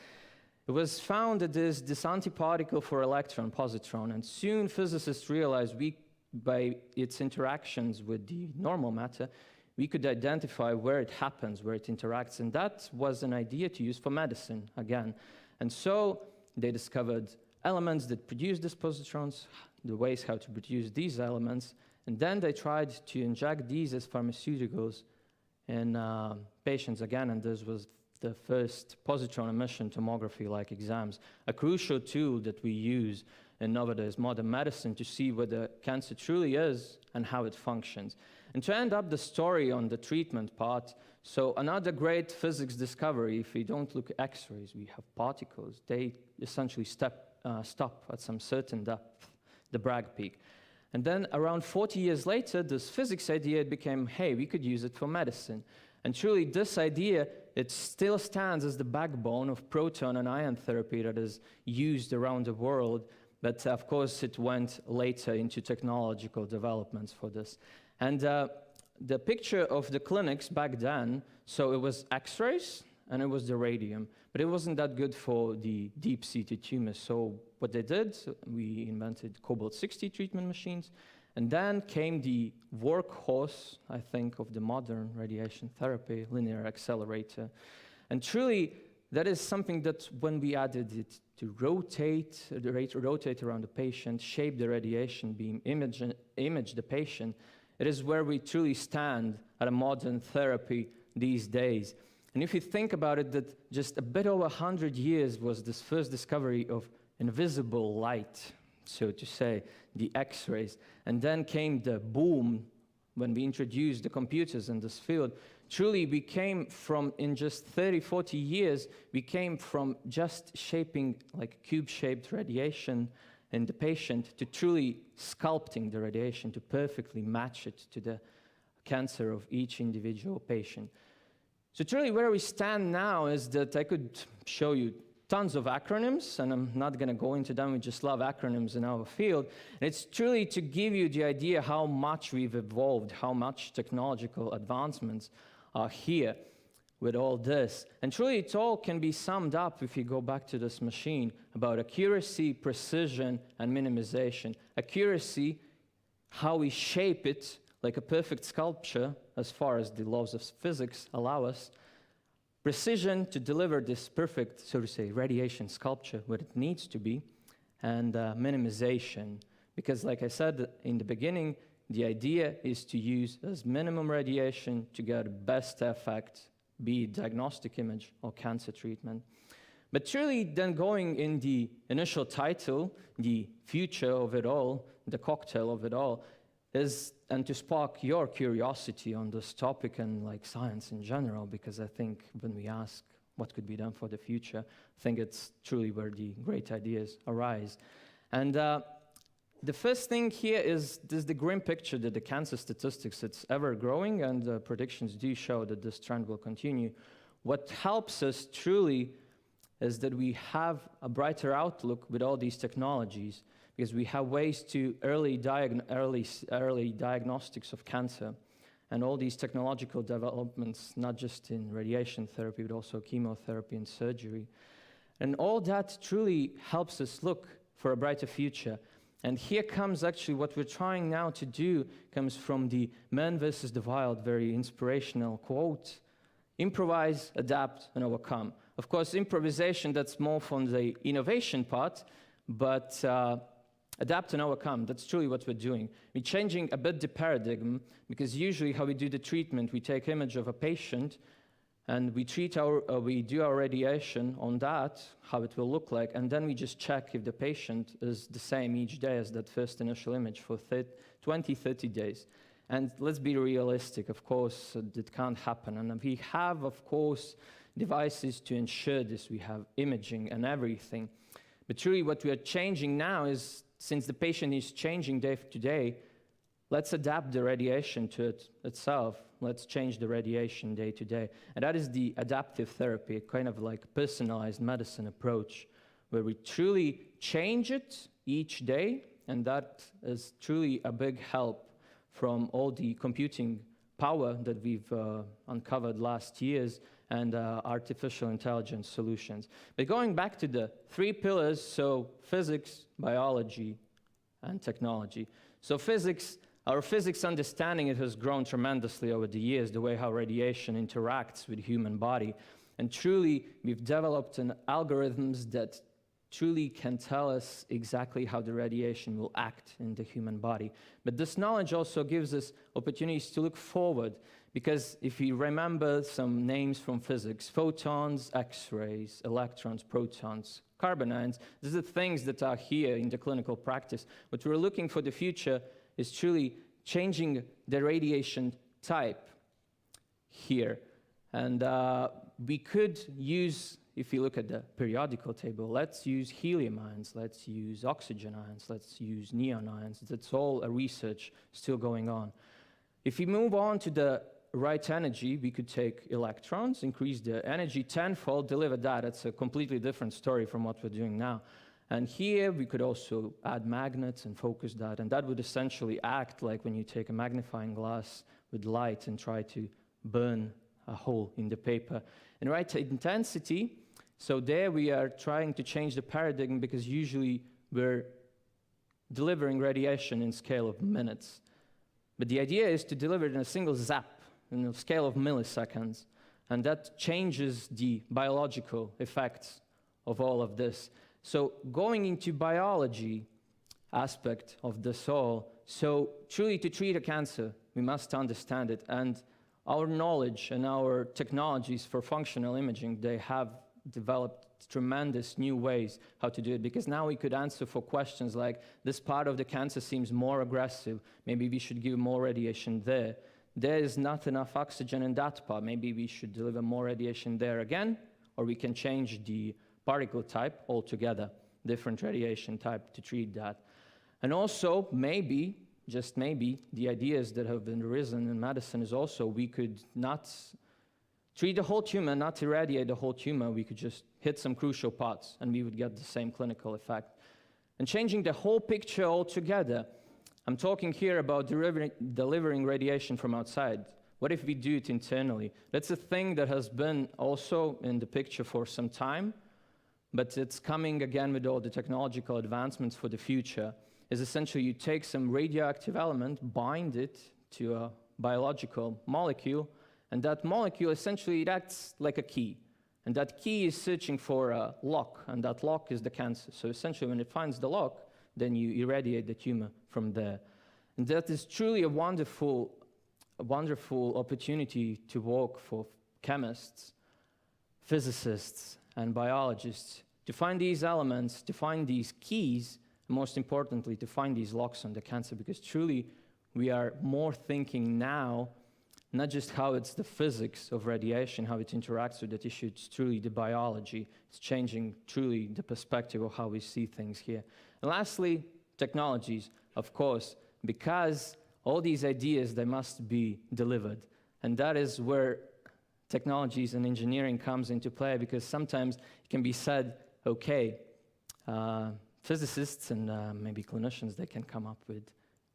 It was found that there's this antiparticle for electron, positron, and soon physicists realized by its interactions with the normal matter, we could identify where it happens, where it interacts, and that was an idea to use for medicine, again. And so they discovered elements that produce these positrons, the ways how to produce these elements, and then they tried to inject these as pharmaceuticals in patients again, and this was the first positron emission tomography-like exams, a crucial tool that we use in nowadays modern medicine to see what the cancer truly is and how it functions. And to end up the story on the treatment part, so another great physics discovery, if we don't look at X-rays, we have particles. They essentially stop at some certain depth, the Bragg peak. And then around 40 years later, this physics idea became, hey, we could use it for medicine. And truly, this idea, it still stands as the backbone of proton and ion therapy that is used around the world. But of course, it went later into technological developments for this. And the picture of the clinics back then, so it was X-rays and it was the radium. But it wasn't that good for the deep-seated tumors. So what they did, we invented cobalt-60 treatment machines, and then came the workhorse, I think, of the modern radiation therapy, linear accelerator. And truly, that is something that when we added it to rotate around the patient, shape the radiation beam, image the patient, it is where we truly stand at a modern therapy these days. And if you think about it, that just a bit over 100 years was this first discovery of invisible light, so to say, the X-rays. And then came the boom when we introduced the computers in this field. Truly, we came from, in just 30, 40 years, we came from just shaping like cube-shaped radiation in the patient to truly sculpting the radiation to perfectly match it to the cancer of each individual patient. So truly where we stand now is that I could show you tons of acronyms, and I'm not going to go into them. We just love acronyms in our field. And it's truly to give you the idea how much we've evolved, how much technological advancements are here with all this. And truly it all can be summed up, if you go back to this machine, about accuracy, precision, and minimization. Accuracy, how we shape it like a perfect sculpture, as far as the laws of physics allow us. Precision, to deliver this perfect, so to say, radiation sculpture, what it needs to be. And minimization, because like I said in the beginning, the idea is to use as minimum radiation to get best effect, be it diagnostic image or cancer treatment. But truly then going in the initial title, the future of it all, the cocktail of it all, is, and to spark your curiosity on this topic and like science in general, because I think when we ask what could be done for the future, I think it's truly where the great ideas arise. And the first thing here is the grim picture that the cancer statistics, it's ever growing, and predictions do show that this trend will continue. What helps us truly is that we have a brighter outlook with all these technologies, because we have ways to early diagnostics of cancer, and all these technological developments, not just in radiation therapy, but also chemotherapy and surgery. And all that truly helps us look for a brighter future. And here comes actually what we're trying now to do, comes from the Man vs. the Wild, very inspirational quote: improvise, adapt, and overcome. Of course, improvisation, that's more from the innovation part, but adapt and overcome, that's truly what we're doing. We're changing a bit the paradigm, because usually how we do the treatment, we take image of a patient, and we do our radiation on that, how it will look like, and then we just check if the patient is the same each day as that first initial image for 20, 30 days. And let's be realistic, of course, it can't happen. And we have, of course, devices to ensure this. We have imaging and everything. But truly what we are changing now is, since the patient is changing day to day, let's adapt the radiation to it itself. Let's change the radiation day to day. And that is the adaptive therapy, kind of like personalized medicine approach, where we truly change it each day, and that is truly a big help from all the computing power that we've uncovered last years, and artificial intelligence solutions. But going back to the three pillars, so physics, biology, and technology. So physics, our physics understanding, it has grown tremendously over the years, the way how radiation interacts with the human body. And truly, we've developed algorithms that truly can tell us exactly how the radiation will act in the human body. But this knowledge also gives us opportunities to look forward, because if you remember some names from physics, photons, X-rays, electrons, protons, carbon ions, these are things that are here in the clinical practice. What we're looking for the future is truly changing the radiation type here. And we could use, if you look at the periodical table, let's use helium ions, let's use oxygen ions, let's use neon ions. That's all a research still going on. If we move on to the right energy, we could take electrons, increase the energy tenfold, deliver that. It's a completely different story from what we're doing now. And here we could also add magnets and focus that, and that would essentially act like when you take a magnifying glass with light and try to burn a hole in the paper. And right intensity, so there we are trying to change the paradigm because usually we're delivering radiation in scale of minutes. But the idea is to deliver it in a single zap, in a scale of milliseconds. And that changes the biological effects of all of this. So going into biology aspect of this all, so truly to treat a cancer, we must understand it. And our knowledge and our technologies for functional imaging, they have developed tremendous new ways how to do it, because now we could answer for questions like, this part of the cancer seems more aggressive, maybe we should give more radiation there. There is not enough oxygen in that part, maybe we should deliver more radiation there again, or we can change the particle type altogether, different radiation type to treat that. And also, maybe, just maybe, the ideas that have been arisen in medicine is also we could not treat the whole tumor, not irradiate the whole tumor, we could just hit some crucial parts and we would get the same clinical effect. And changing the whole picture altogether, I'm talking here about delivering radiation from outside. What if we do it internally? That's a thing that has been also in the picture for some time, but it's coming again with all the technological advancements for the future, is essentially you take some radioactive element, bind it to a biological molecule, and that molecule essentially, it acts like a key. And that key is searching for a lock, and that lock is the cancer. So essentially, when it finds the lock, then you irradiate the tumor from there. And that is truly a wonderful opportunity to work for chemists, physicists, and biologists to find these elements, to find these keys, and most importantly, to find these locks on the cancer, because truly we are more thinking now, not just how it's the physics of radiation, how it interacts with the tissue, it's truly the biology. It's changing truly the perspective of how we see things here. And lastly, technologies, of course, because all these ideas, they must be delivered. And that is where technologies and engineering comes into play, because sometimes it can be said, okay, physicists and maybe clinicians, they can come up with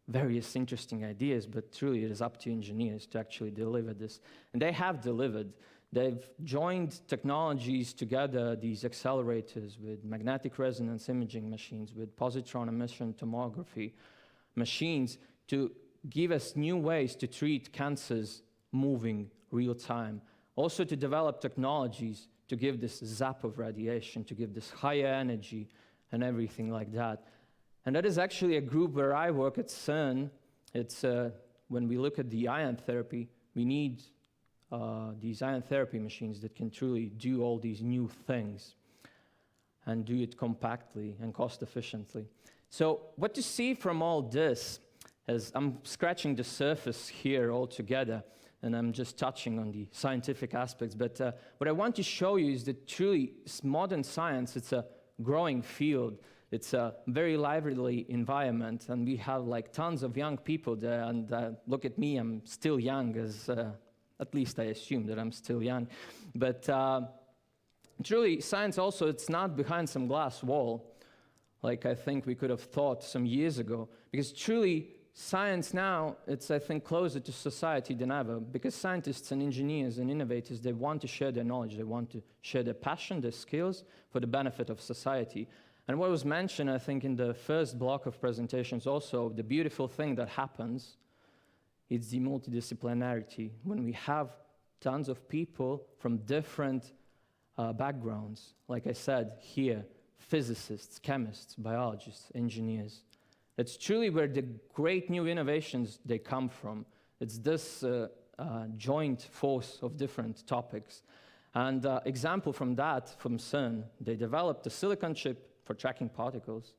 various interesting ideas, but truly it is up to engineers to actually deliver this. And they have delivered. They've joined technologies together, these accelerators with magnetic resonance imaging machines, with positron emission tomography machines, to give us new ways to treat cancers moving real time. Also to develop technologies to give this zap of radiation, to give this higher energy and everything like that. And that is actually a group where I work at CERN. It's when we look at the ion therapy, we need these ion therapy machines that can truly do all these new things and do it compactly and cost efficiently. So what to see from all this is I'm scratching the surface here altogether, and I'm just touching on the scientific aspects. But what I want to show you is that truly modern science, it's a growing field. It's a very lively environment, and we have like tons of young people there. And look at me, I'm still young, as at least I assume that I'm still young. But truly, science also, it's not behind some glass wall, like I think we could have thought some years ago. Because truly, science now, it's, I think, closer to society than ever. Because scientists and engineers and innovators, they want to share their knowledge. They want to share their passion, their skills for the benefit of society. And what was mentioned, I think, in the first block of presentations also, the beautiful thing that happens, it's the multidisciplinarity. When we have tons of people from different backgrounds, like I said here, physicists, chemists, biologists, engineers. It's truly where the great new innovations, they come from. It's this joint force of different topics. And example from that, from CERN, they developed a silicon chip for tracking particles.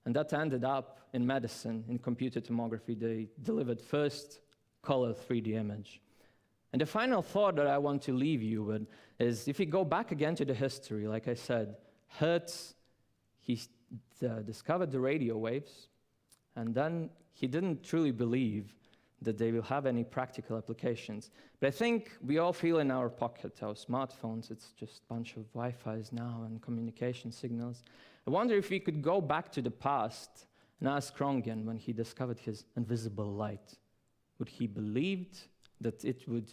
And that ended up in medicine, in computer tomography. They delivered first color 3D image. And the final thought that I want to leave you with is, if we go back again to the history, like I said, Hertz, he discovered the radio waves, and then he didn't truly believe that they will have any practical applications. But I think we all feel in our pocket, our smartphones, it's just a bunch of Wi-Fi's now and communication signals. I wonder if we could go back to the past and ask Röntgen when he discovered his invisible light. Would he believed that it would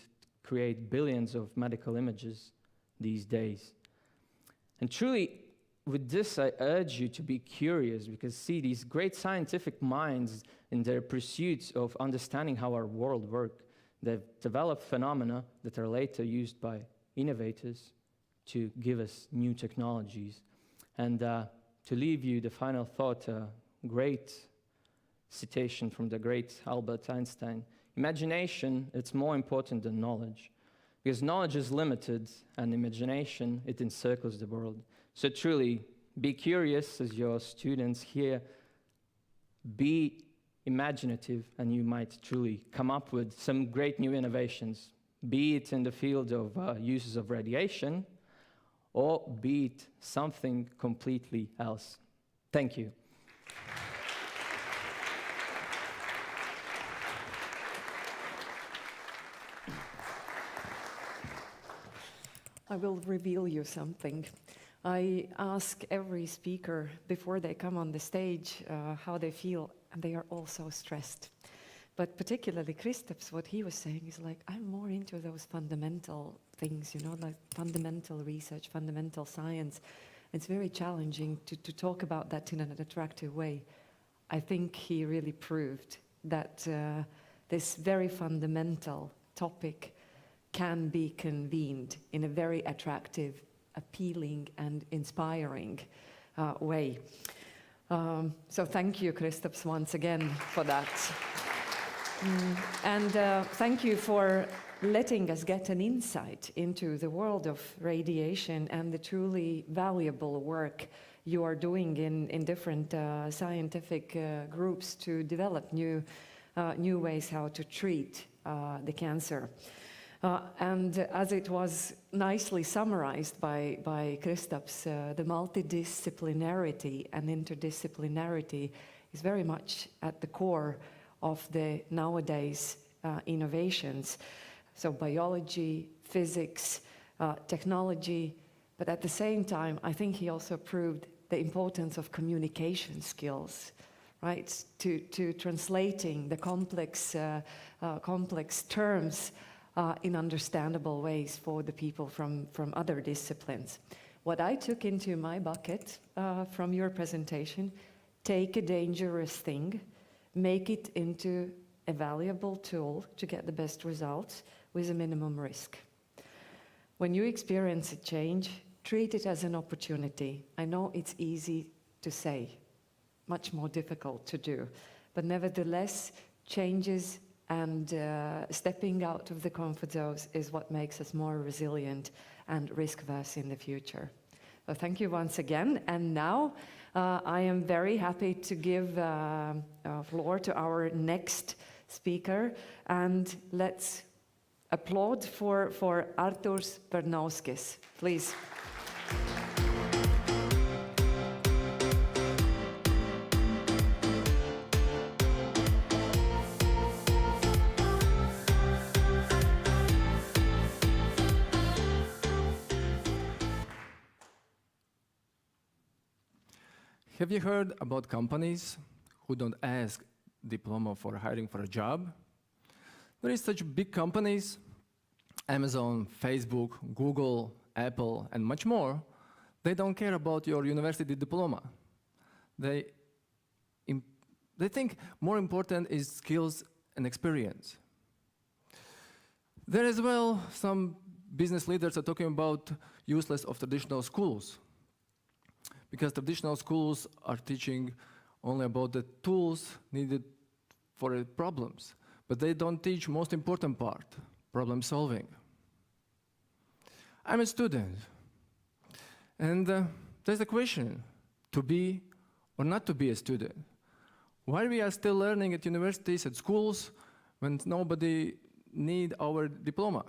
create billions of medical images these days. And truly, with this, I urge you to be curious, because see, these great scientific minds in their pursuits of understanding how our world works, they've developed phenomena that are later used by innovators to give us new technologies. And to leave you the final thought, a great citation from the great Albert Einstein: imagination, it's more important than knowledge, because knowledge is limited, and imagination, it encircles the world. So truly, be curious as your students here, be imaginative, and you might truly come up with some great new innovations, be it in the field of uses of radiation, or be it something completely else. Thank you. I will reveal you something. I ask every speaker before they come on the stage how they feel, and they are all so stressed. But particularly Kristaps, what he was saying is like, I'm more into those fundamental things, you know, like fundamental research, fundamental science. It's very challenging to talk about that in an attractive way. I think he really proved that this very fundamental topic can be convened in a very attractive, appealing, and inspiring way. So thank you, Kristaps, once again for that. And thank you for letting us get an insight into the world of radiation and the truly valuable work you are doing in different scientific groups to develop new ways how to treat the cancer. And as it was nicely summarized by Kristaps, the multidisciplinarity and interdisciplinarity is very much at the core of the nowadays innovations. So biology, physics, technology, but at the same time, I think he also proved the importance of communication skills, right? To translating the complex terms in understandable ways for the people from other disciplines. What I took into my bucket from your presentation, take a dangerous thing, make it into a valuable tool to get the best results with a minimum risk. When you experience a change, treat it as an opportunity. I know it's easy to say, much more difficult to do, but nevertheless, changes and stepping out of the comfort zones is what makes us more resilient and risk-averse in the future. So thank you once again. And now I am very happy to give floor to our next speaker. And let's applaud for Artūrs Pernauskis, please. Have you heard about companies who don't ask diploma for hiring for a job? There is such big companies, Amazon, Facebook, Google, Apple, and much more. They don't care about your university diploma. They think more important is skills and experience. There as well, some business leaders are talking about useless of traditional schools, because traditional schools are teaching only about the tools needed for problems, but they don't teach most important part, problem solving. I'm a student, and there's a question, to be or not to be a student. Why we are still learning at universities, at schools, when nobody need our diploma?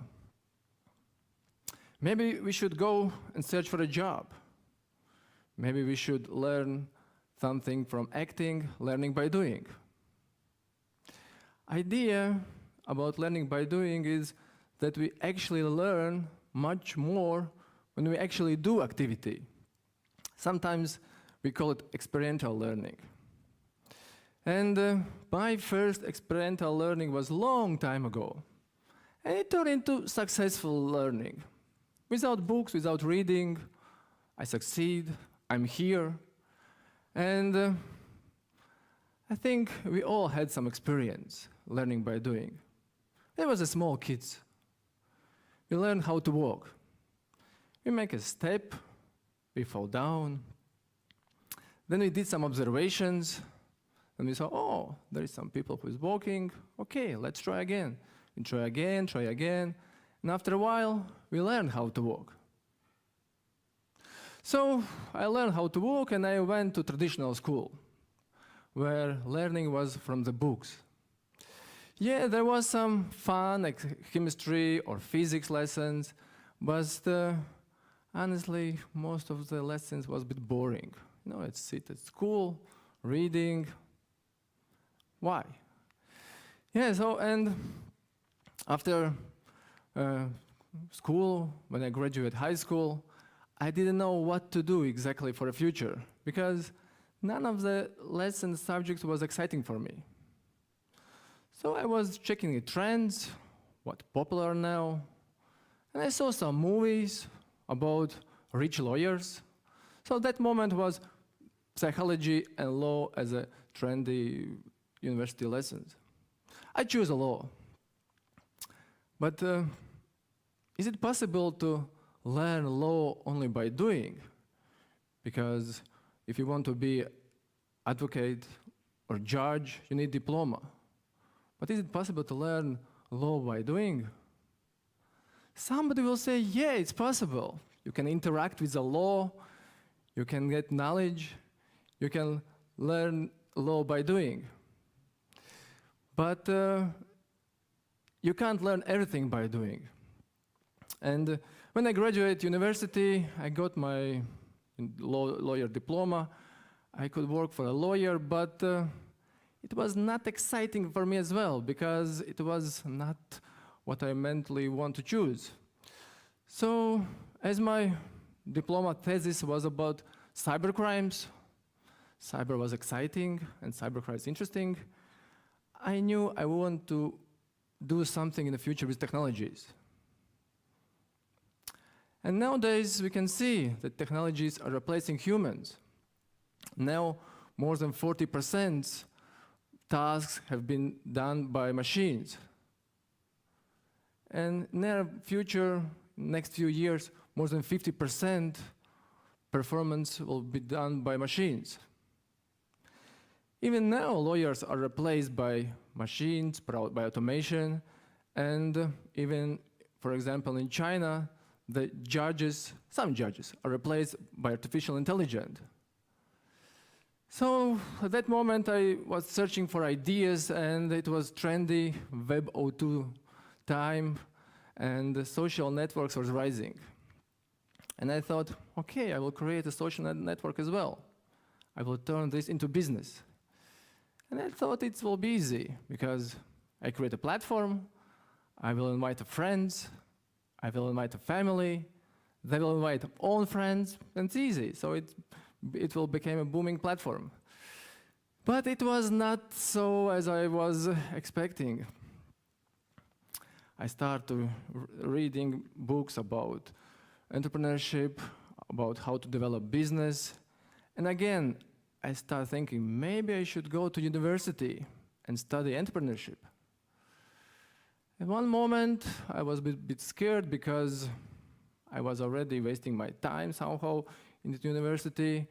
Maybe we should go and search for a job. Maybe we should learn something from acting, learning by doing. Idea about learning by doing is that we actually learn much more when we actually do activity. Sometimes we call it experiential learning. And my first experiential learning was a long time ago. And it turned into successful learning. Without books, without reading, I succeed, I'm here. And I think we all had some experience learning by doing. There was a small kids. We learned how to walk. We make a step, we fall down. Then we did some observations, and we saw, oh, there is some people who is walking. Okay, let's try again. We try again. And after a while, we learned how to walk. So I learned how to walk, and I went to traditional school, where learning was from the books. Yeah, there was some fun, like chemistry or physics lessons, but honestly, most of the lessons was a bit boring. You know, it's sit at school, reading. Why? Yeah, so, and after school, when I graduated high school, I didn't know what to do exactly for the future, because none of the lesson subjects was exciting for me. So I was checking the trends, what's popular now, and I saw some movies about rich lawyers. So that moment was psychology and law as a trendy university lessons. I chose a law. But is it possible to learn law only by doing? Because if you want to be advocate or judge, you need diploma. But is it possible to learn law by doing? Somebody will say, yeah, it's possible. You can interact with the law, you can get knowledge, you can learn law by doing. But you can't learn everything by doing. And when I graduated university, I got my lawyer diploma. I could work for a lawyer, but it was not exciting for me as well, because it was not what I mentally want to choose. So, as my diploma thesis was about cybercrimes, cyber was exciting and cybercrime is interesting, I knew I want to do something in the future with technologies. And nowadays we can see that technologies are replacing humans. Now more than 40% tasks have been done by machines. And in the future, next few years, more than 50% performance will be done by machines. Even now, lawyers are replaced by machines, by automation, and even, for example, in China, the judges, some judges, are replaced by artificial intelligence. So at that moment, I was searching for ideas, and it was trendy, Web 2.0 time, and the social networks was rising. And I thought, okay, I will create a social network as well. I will turn this into business. And I thought it will be easy, because I create a platform, I will invite friends, I will invite a family, they will invite their own friends, and it's easy. So it will become a booming platform. But it was not so as I was expecting. I started reading books about entrepreneurship, about how to develop business. And again, I started thinking, maybe I should go to university and study entrepreneurship. At one moment, I was a bit scared, because I was already wasting my time somehow in the university.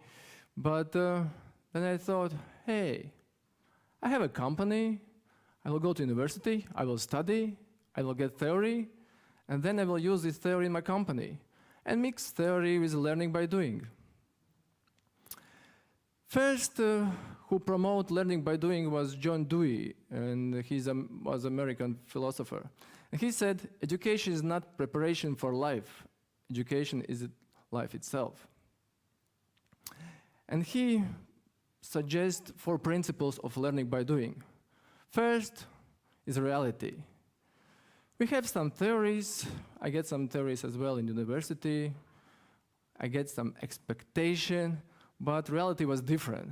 But then I thought, hey, I have a company, I will go to university, I will study, I will get theory, and then I will use this theory in my company, and mix theory with learning by doing. First, who promoted learning by doing was John Dewey, and he was an American philosopher. And he said, education is not preparation for life. Education is life itself. And he suggests 4 principles of learning by doing. First is reality. We have some theories. I get some theories as well in university. I get some expectation, but reality was different.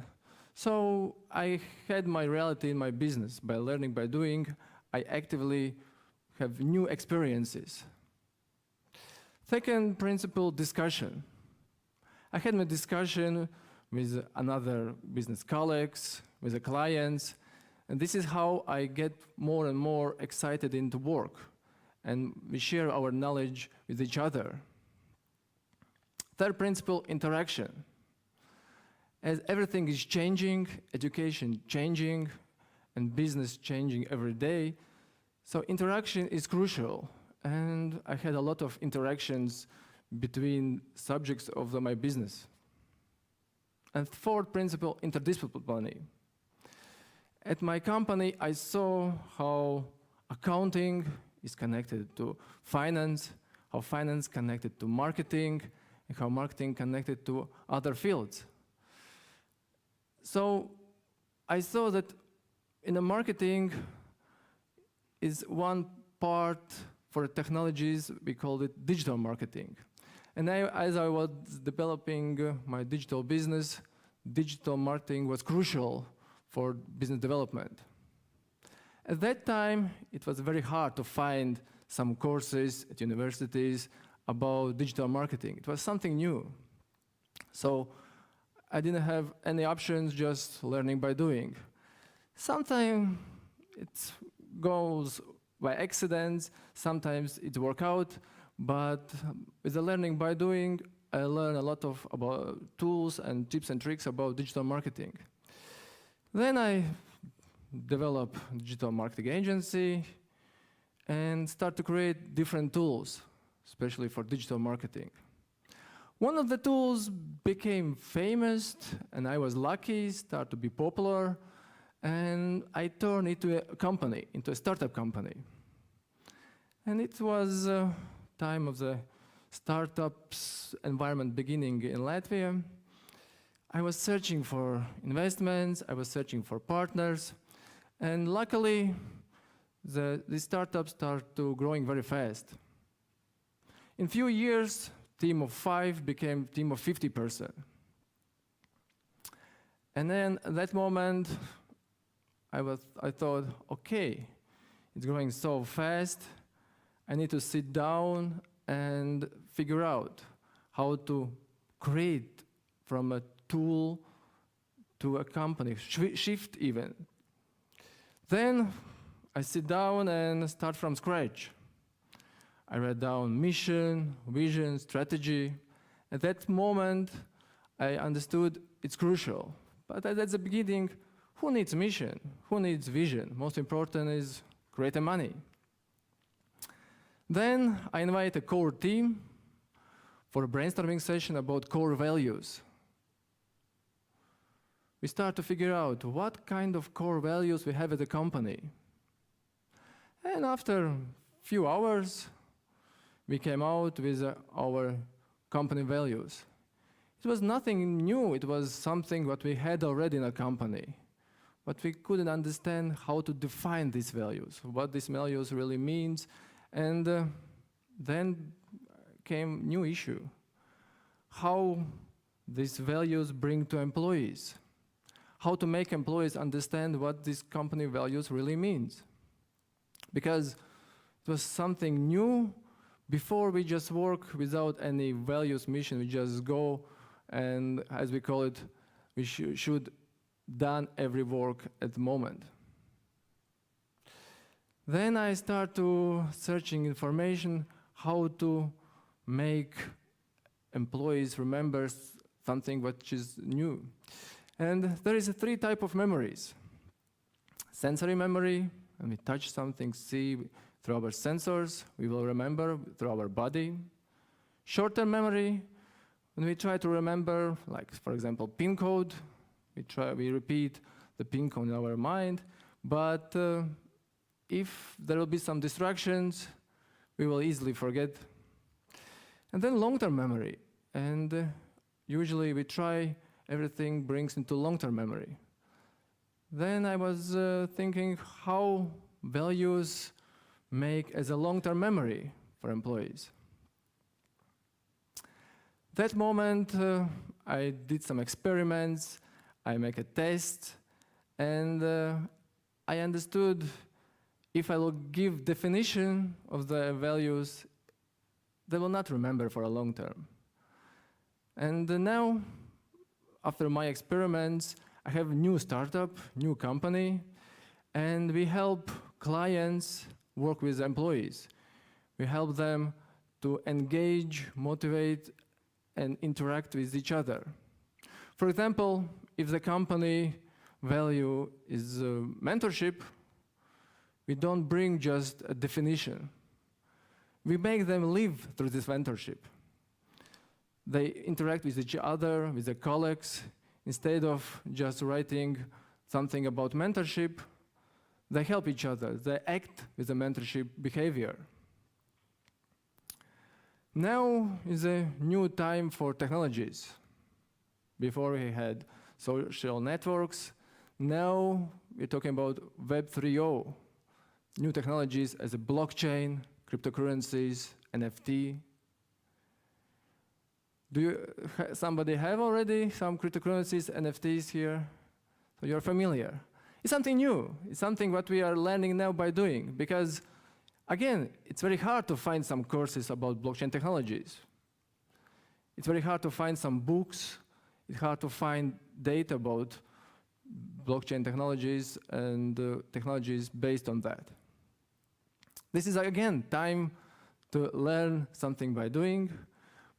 So I had my reality in my business. By learning by doing, I actively have new experiences. Second principle, discussion. I had a discussion with another business colleagues, with the clients, and this is how I get more and more excited into work, and we share our knowledge with each other. Third principle, interaction. As everything is changing, education changing, and business changing every day, so interaction is crucial. And I had a lot of interactions between subjects of my business. And fourth principle, interdisciplinary. At my company, I saw how accounting is connected to finance, how finance connected to marketing, and how marketing connected to other fields. So I saw that in the marketing is one part for technologies, we call it digital marketing. And as I was developing my digital business, digital marketing was crucial for business development. At that time, it was very hard to find some courses at universities about digital marketing. It was something new. So I didn't have any options, just learning by doing. Sometimes it goes by accidents, sometimes it works out, but with the learning by doing, I learned a lot about tools and tips and tricks about digital marketing. Then I developed a digital marketing agency and start to create different tools, especially for digital marketing. One of the tools became famous, and I was lucky, start to be popular, and I turned it into a company, into a startup company. And it was time of the startups environment beginning in Latvia. I was searching for investments, I was searching for partners, and luckily, the startups start to growing very fast. In few years, team of 5 became team of 50 person. And then at that moment, I thought, okay, it's growing so fast, I need to sit down and figure out how to create from a tool to a company, shift even. Then I sit down and start from scratch. I write down mission, vision, strategy. At that moment, I understood it's crucial. But at the beginning, who needs mission? Who needs vision? Most important is create money. Then I invite a core team for a brainstorming session about core values. We start to figure out what kind of core values we have at the company. And after a few hours, we came out with our company values. It was nothing new, it was something what we had already in a company. But we couldn't understand how to define these values, what these values really means. And then came new issue. How these values bring to employees. How to make employees understand what these company values really means. Because it was something new. Before we just work without any values mission, we just go and, as we call it, we should done every work at the moment. Then I start to searching information how to make employees remember something which is new. And there is 3 types of memories. Sensory memory, when we touch something, see through our sensors, we will remember through our body. Short-term memory, when we try to remember, like for example, PIN code, we repeat the PIN code in our mind, but if there will be some distractions, we will easily forget. And then long-term memory, and usually we try everything brings into long-term memory. Then I was thinking how values make as a long-term memory for employees. That moment, I did some experiments, I make a test, and I understood if I will give definition of the values, they will not remember for a long term. And now, after my experiments, I have a new startup, new company, and we help clients work with employees. We help them to engage, motivate, and interact with each other. For example, if the company value is mentorship, we don't bring just a definition. We make them live through this mentorship. They interact with each other, with their colleagues. Instead of just writing something about mentorship, they help each other. They act with the mentorship behavior. Now is a new time for technologies. Before we had social networks, now we're talking about Web 3.0, new technologies as a blockchain, cryptocurrencies, NFT. Somebody have already some cryptocurrencies, NFTs here? So you're familiar. It's something new. It's something what we are learning now by doing, because again, it's very hard to find some courses about blockchain technologies. It's very hard to find some books. It's hard to find data about blockchain technologies and technologies based on that. This is, again, time to learn something by doing,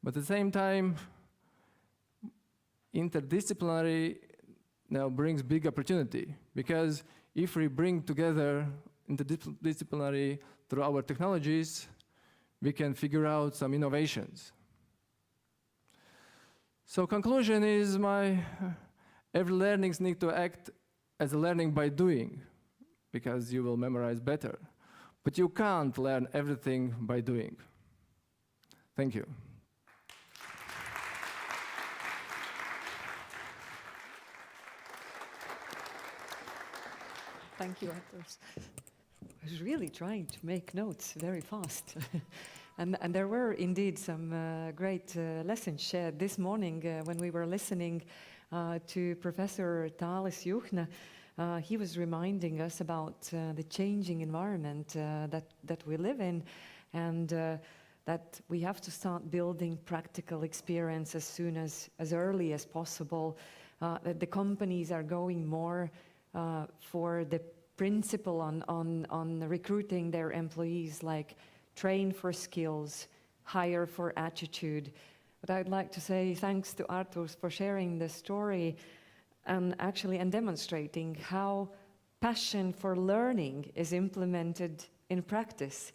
but at the same time, interdisciplinary now brings big opportunity, because if we bring together interdisciplinary through our technologies, we can figure out some innovations. So conclusion is every learnings need to act as a learning by doing, because you will memorize better. But you can't learn everything by doing. Thank you. Thank you, Arturs. I was really trying to make notes very fast. And there were indeed some great lessons shared this morning when we were listening to Professor Tālis Juhna. He was reminding us about the changing environment that we live in, and that we have to start building practical experience as soon as early as possible. That the companies are going more for the principle on recruiting their employees, like train for skills, hire for attitude. But I'd like to say thanks to Arturs for sharing the story and demonstrating how passion for learning is implemented in practice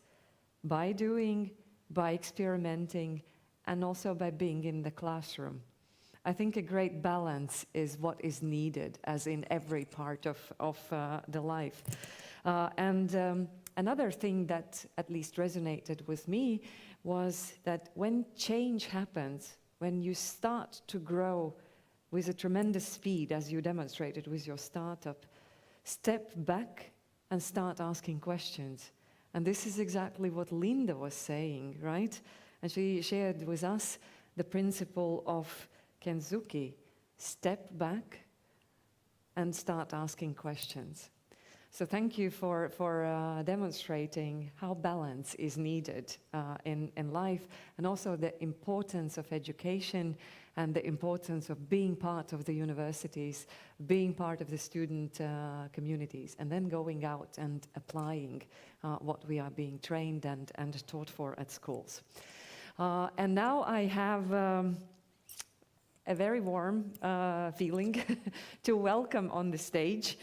by doing, by experimenting, and also by being in the classroom. I think a great balance is what is needed, as in every part of the life. Another thing that at least resonated with me was that when change happens, when you start to grow with a tremendous speed, as you demonstrated with your startup, step back and start asking questions. And this is exactly what Linda was saying, right? And she shared with us the principle of Kensuke: step back and start asking questions. So thank you for demonstrating how balance is needed in life, and also the importance of education and the importance of being part of the universities, being part of the student communities, and then going out and applying what we are being trained and taught for at schools. And now I have a very warm feeling to welcome on the stage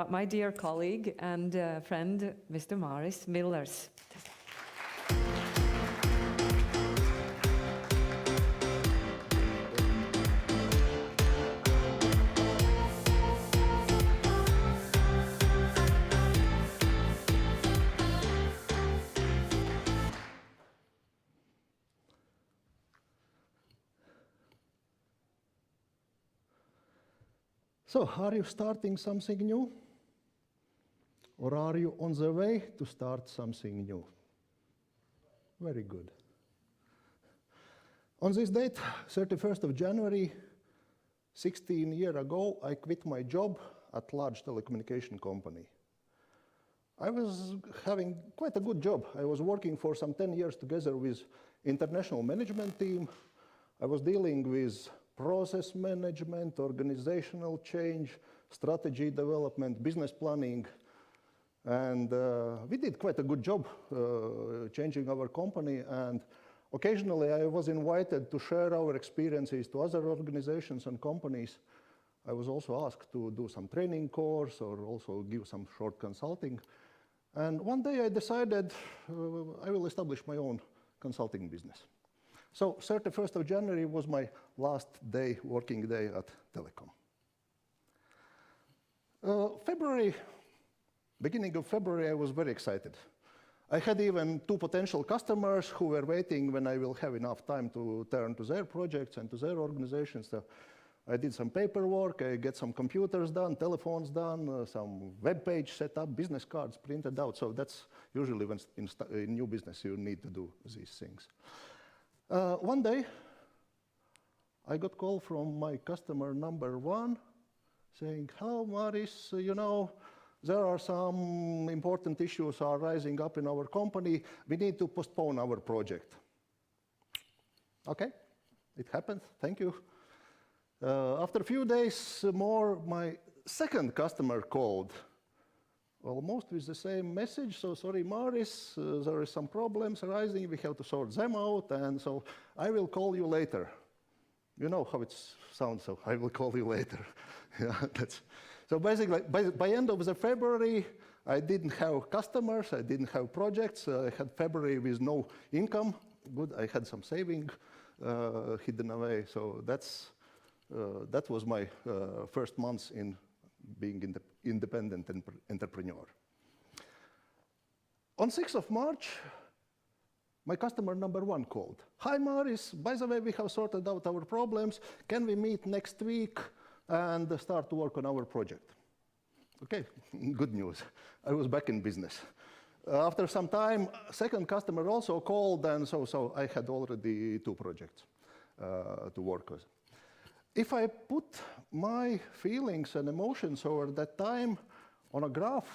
my dear colleague and friend, Mr. Maris Millers. So, are you starting something new? Or are you on the way to start something new? Very good. On this date, 31st of January, 16 years ago, I quit my job at large telecommunication company. I was having quite a good job. I was working for some 10 years together with international management team. I was dealing with process management, organizational change, strategy development, business planning, and we did quite a good job changing our company. And occasionally I was invited to share our experiences to other organizations and companies. I was also asked to do some training course or also give some short consulting. And one day I decided I will establish my own consulting business. So 31st of January was my last day, working day at Telecom. Beginning of February, I was very excited. I had even 2 potential customers who were waiting when I will have enough time to turn to their projects and to their organizations. So I did some paperwork, I get some computers done, telephones done, some web page set up, business cards printed out. So that's usually when in new business you need to do these things. One day, I got a call from my customer number 1 saying, "Hello, Maris, you know, there are some important issues are rising up in our company. We need to postpone our project." Okay, it happened, thank you. After a few days more, my second customer called, almost with the same message. "So sorry, Maris, there is some problems arising. We have to sort them out, and so I will call you later." You know how it sounds, so I will call you later. Yeah, so basically, by end of the February, I didn't have customers, I didn't have projects. I had February with no income. Good, I had some saving hidden away. So that was my first month in being independent entrepreneur. On 6th of March, my customer number 1 called. "Hi, Maris, by the way, we have sorted out our problems. Can we meet next week and start to work on our project?" Okay, good news. I was back in business. After some time, second customer also called, and so I had already 2 projects to work with. If I put my feelings and emotions over that time on a graph,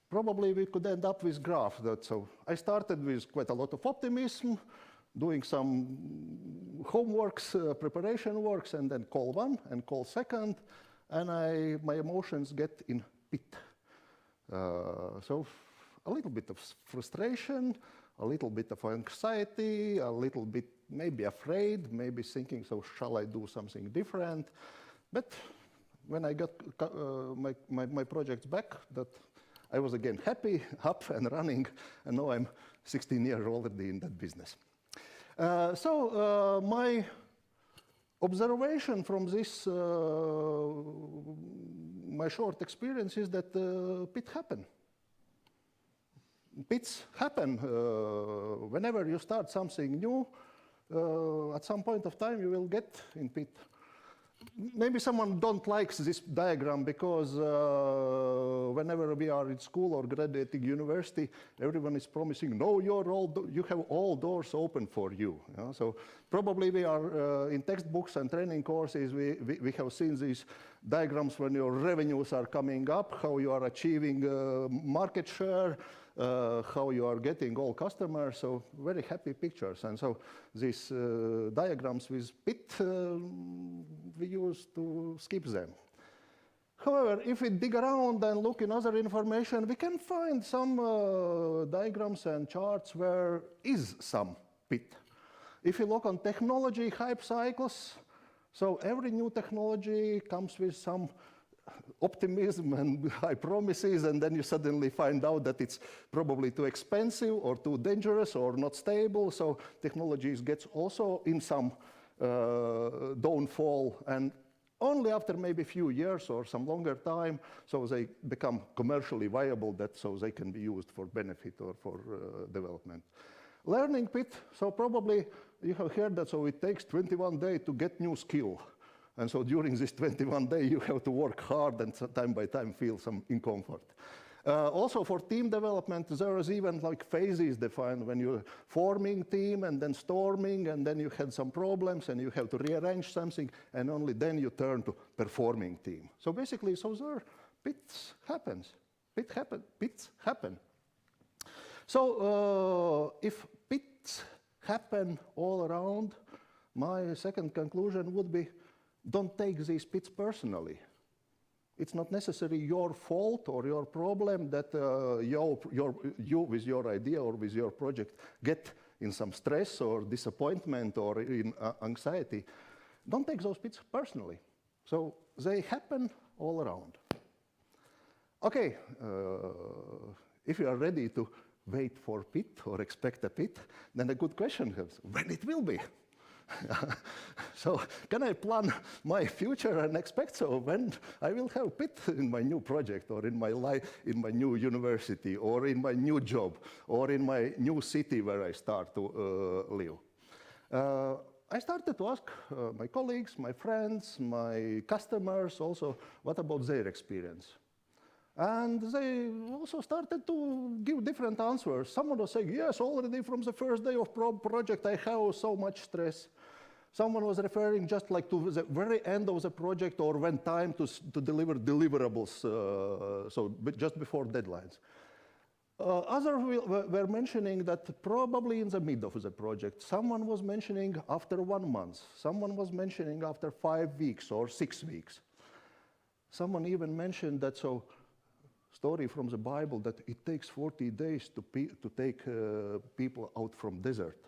probably we could end up with graph. So I started with quite a lot of optimism, doing some homeworks, preparation works, and then call 1 and call 2nd, and my emotions get in pit. So a little bit of frustration, a little bit of anxiety, a little bit maybe afraid, maybe thinking, so shall I do something different? But when I got my projects back, that I was again happy, up and running, and now I'm 16 years already in that business. So my observation from this, my short experience is that pit happen. Pits happen whenever you start something new. At some point of time, you will get in pit. Maybe someone don't like this diagram because whenever we are in school or graduating university, everyone is promising, "No, you have all doors open for you." You know? So probably we are in textbooks and training courses, we have seen these diagrams when your revenues are coming up, how you are achieving market share, how you are getting all customers, so very happy pictures. And so these diagrams with pit, we used to skip them. However, if we dig around and look in other information, we can find some diagrams and charts where is some pit. If you look on technology hype cycles, so every new technology comes with some optimism and high promises, and then you suddenly find out that it's probably too expensive or too dangerous or not stable. So technologies gets also in some downfall, and only after maybe a few years or some longer time, so they become commercially viable, that so they can be used for benefit or for development. Learning pit, so probably you have heard that, so it takes 21 days to get new skill. And so during this 21 days, you have to work hard and time by time feel some discomfort. Also for team development, there is even like phases defined when you're forming team and then storming, and then you had some problems and you have to rearrange something, and only then you turn to performing team. So basically, so there pits happens. Pits happen. So if pits happen all around, my second conclusion would be, don't take these pits personally. It's not necessarily your fault or your problem that you with your idea or with your project get in some stress or disappointment or in anxiety. Don't take those pits personally. So they happen all around. Okay, if you are ready to wait for pit or expect a pit, then a good question is when it will be. So can I plan my future and expect so when I will have pit in my new project or in my life, in my new university or in my new job or in my new city where I start to live? I started to ask my colleagues, my friends, my customers also, what about their experience? And they also started to give different answers. Someone was saying, yes, already from the first day of project, I have so much stress. Someone was referring just like to the very end of the project or when time to deliver deliverables, so just before deadlines. Others were mentioning that probably in the mid of the project. Someone was mentioning after 1 month. Someone was mentioning after 5 weeks or 6 weeks. Someone even mentioned that story from the Bible that it takes 40 days to take people out from desert.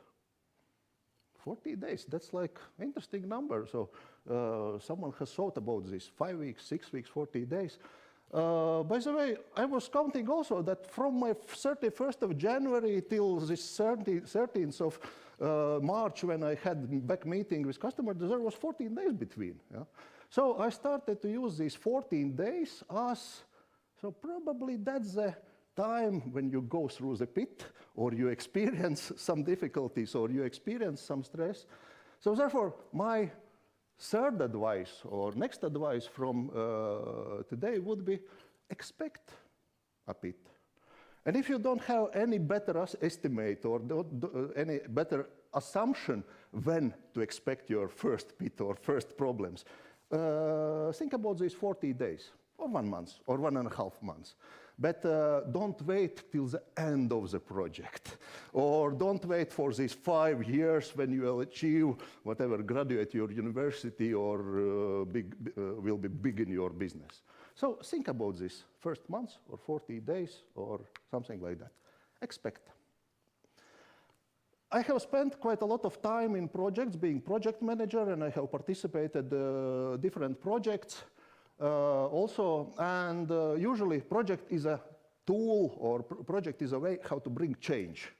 40 days, that's like an interesting number. So someone has thought about this, 5 weeks, 6 weeks, 40 days. By the way, I was counting also that from my 31st of January till this 13th of March when I had back meeting with customers, there was 14 days between. Yeah? So I started to use these 14 days as so probably that's the time when you go through the pit or you experience some difficulties or you experience some stress. So therefore, my third advice or next advice from today would be expect a pit. And if you don't have any better estimate or any better assumption when to expect your first pit or first problems, think about these 40 days. Or 1 month, or 1.5 months. But don't wait till the end of the project. Or don't wait for these 5 years when you will achieve whatever, graduate your university or will be big in your business. So think about this first month or 40 days or something like that. Expect. I have spent quite a lot of time in projects, being project manager, and I have participated in different projects. And usually project is a tool or project is a way how to bring change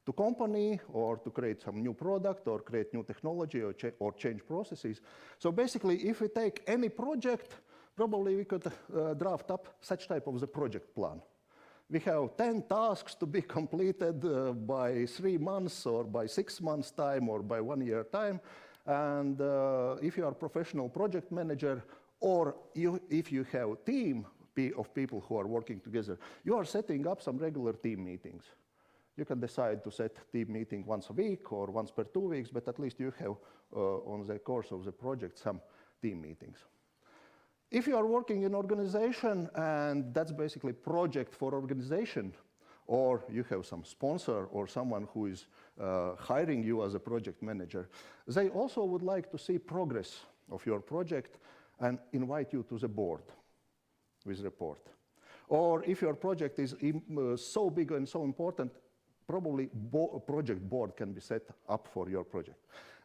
to company or to create some new product or create new technology or change processes. So basically, if we take any project, probably we could draft up such type of the project plan. We have 10 tasks to be completed by 3 months or by 6 months time or by 1 year time. And if you are a professional project manager, or if you have a team of people who are working together, you are setting up some regular team meetings. You can decide to set team meeting once a week or once per 2 weeks, but at least you have on the course of the project some team meetings. If you are working in organization and that's basically project for organization, or you have some sponsor or someone who is hiring you as a project manager, they also would like to see progress of your project and invite you to the board with report. Or if your project is so big and so important, probably a project board can be set up for your project.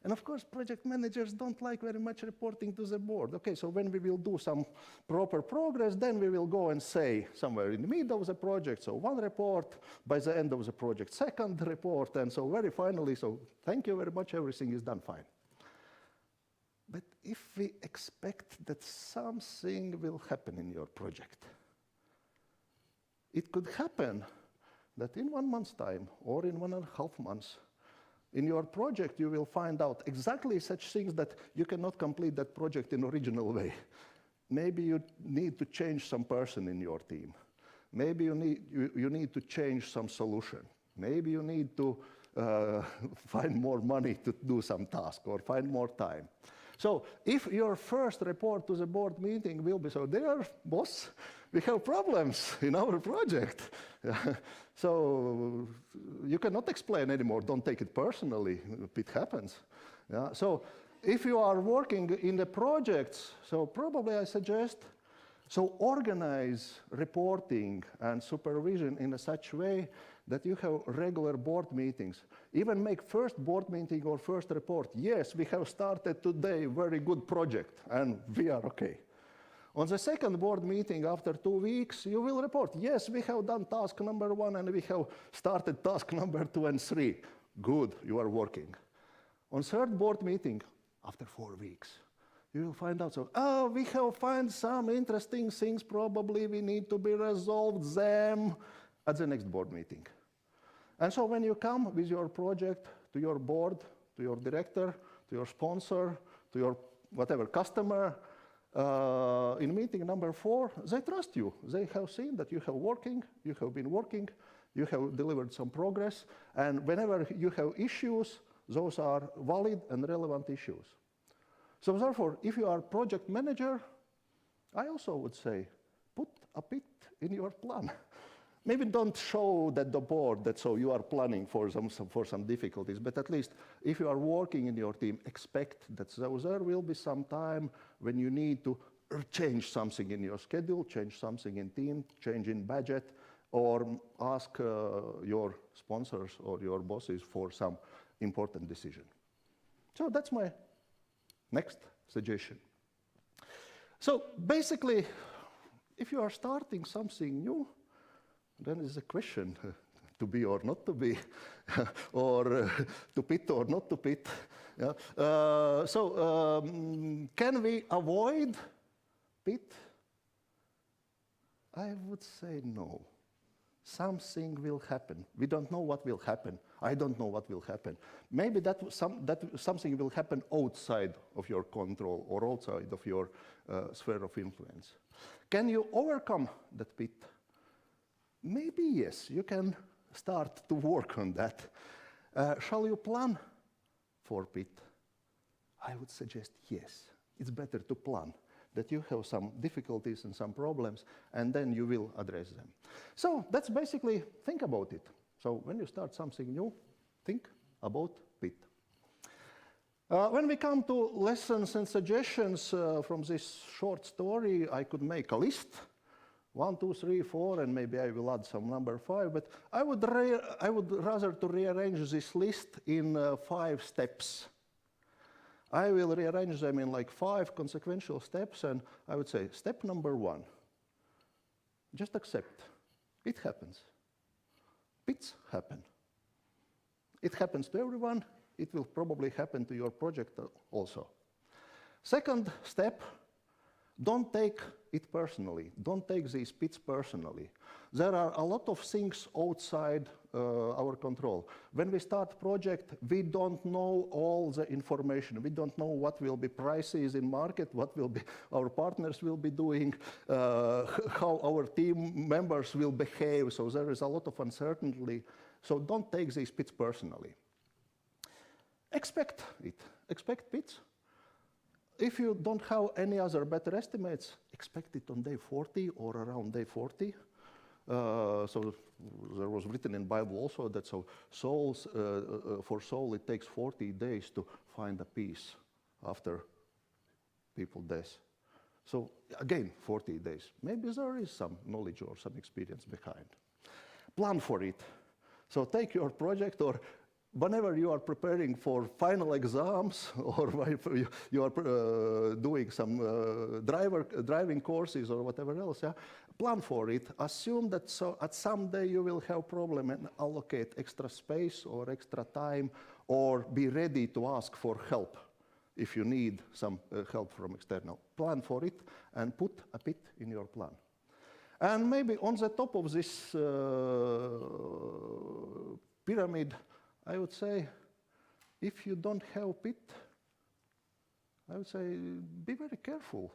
And of course, project managers don't like very much reporting to the board. Okay, so when we will do some proper progress, then we will go and say somewhere in the middle of the project, so 1 report, by the end of the project, 2nd report, and so very finally, so thank you very much, everything is done fine. But if we expect that something will happen in your project, it could happen that in 1 month's time or in 1.5 months, in your project you will find out exactly such things that you cannot complete that project in original way. Maybe you need to change some person in your team. Maybe you need to change some solution. Maybe you need to find more money to do some task or find more time. So if your first report to the board meeting will be, so dear boss, we have problems in our project. So you cannot explain anymore, don't take it personally, it happens. Yeah? So if you are working in the projects, so probably I suggest, so organize reporting and supervision in a such way that you have regular board meetings. Even make first board meeting or first report. Yes, we have started today very good project and we are okay. On the second board meeting after 2 weeks, you will report, yes, we have done task number 1 and we have started task number 2 and 3. Good, you are working. On third board meeting, after 4 weeks, you will find out, so, oh, we have found some interesting things, probably we need to be resolved them at the next board meeting. And so when you come with your project to your board, to your director, to your sponsor, to your whatever customer, in meeting number 4, they trust you. They have seen that you have been working, you have delivered some progress, and whenever you have issues, those are valid and relevant issues. So therefore, if you are project manager, I also would say, put a bit in your plan. Maybe don't show that the board that so you are planning for some difficulties, but at least if you are working in your team, expect that there will be some time when you need to change something in your schedule, change something in team, change in budget, or ask your sponsors or your bosses for some important decision. So that's my next suggestion. So basically, if you are starting something new, then there's a question to be or not to be, or to pit or not to pit. Yeah. Can we avoid pit? I would say no. Something will happen. We don't know what will happen. I don't know what will happen. Maybe that something will happen outside of your control or outside of your sphere of influence. Can you overcome that pit? Maybe yes, you can start to work on that. Shall you plan for pit? I would suggest yes. It's better to plan, that you have some difficulties and some problems, and then you will address them. So that's basically, think about it. So when you start something new, think about pit. When we come to lessons and suggestions from this short story, I could make a list. 1, 2, 3, 4, and maybe I will add some number 5, but I would rather to rearrange this list in 5 steps. I will rearrange them in like 5 consequential steps, and I would say, step number 1, just accept. It happens. Pits happen. It happens to everyone. It will probably happen to your project also. Second step, don't take it personally. Don't take these pits personally. There are a lot of things outside our control. When we start project, we don't know all the information. We don't know what will be prices in market, what will be our partners will be doing, how our team members will behave. So there is a lot of uncertainty. So don't take these pits personally. Expect it. Expect pits. If you don't have any other better estimates, expect it on day 40 or around day 40. So there was written in Bible also that for Saul it takes 40 days to find a peace after people's death. So again, 40 days. Maybe there is some knowledge or some experience behind. Plan for it. So take your project, or whenever you are preparing for final exams, or you are doing some driving courses or whatever else, yeah, plan for it. Assume that at some day you will have problem and allocate extra space or extra time, or be ready to ask for help if you need some help from external. Plan for it and put a pit in your plan. And maybe on the top of this pyramid, I would say, if you don't have pit, I would say, be very careful.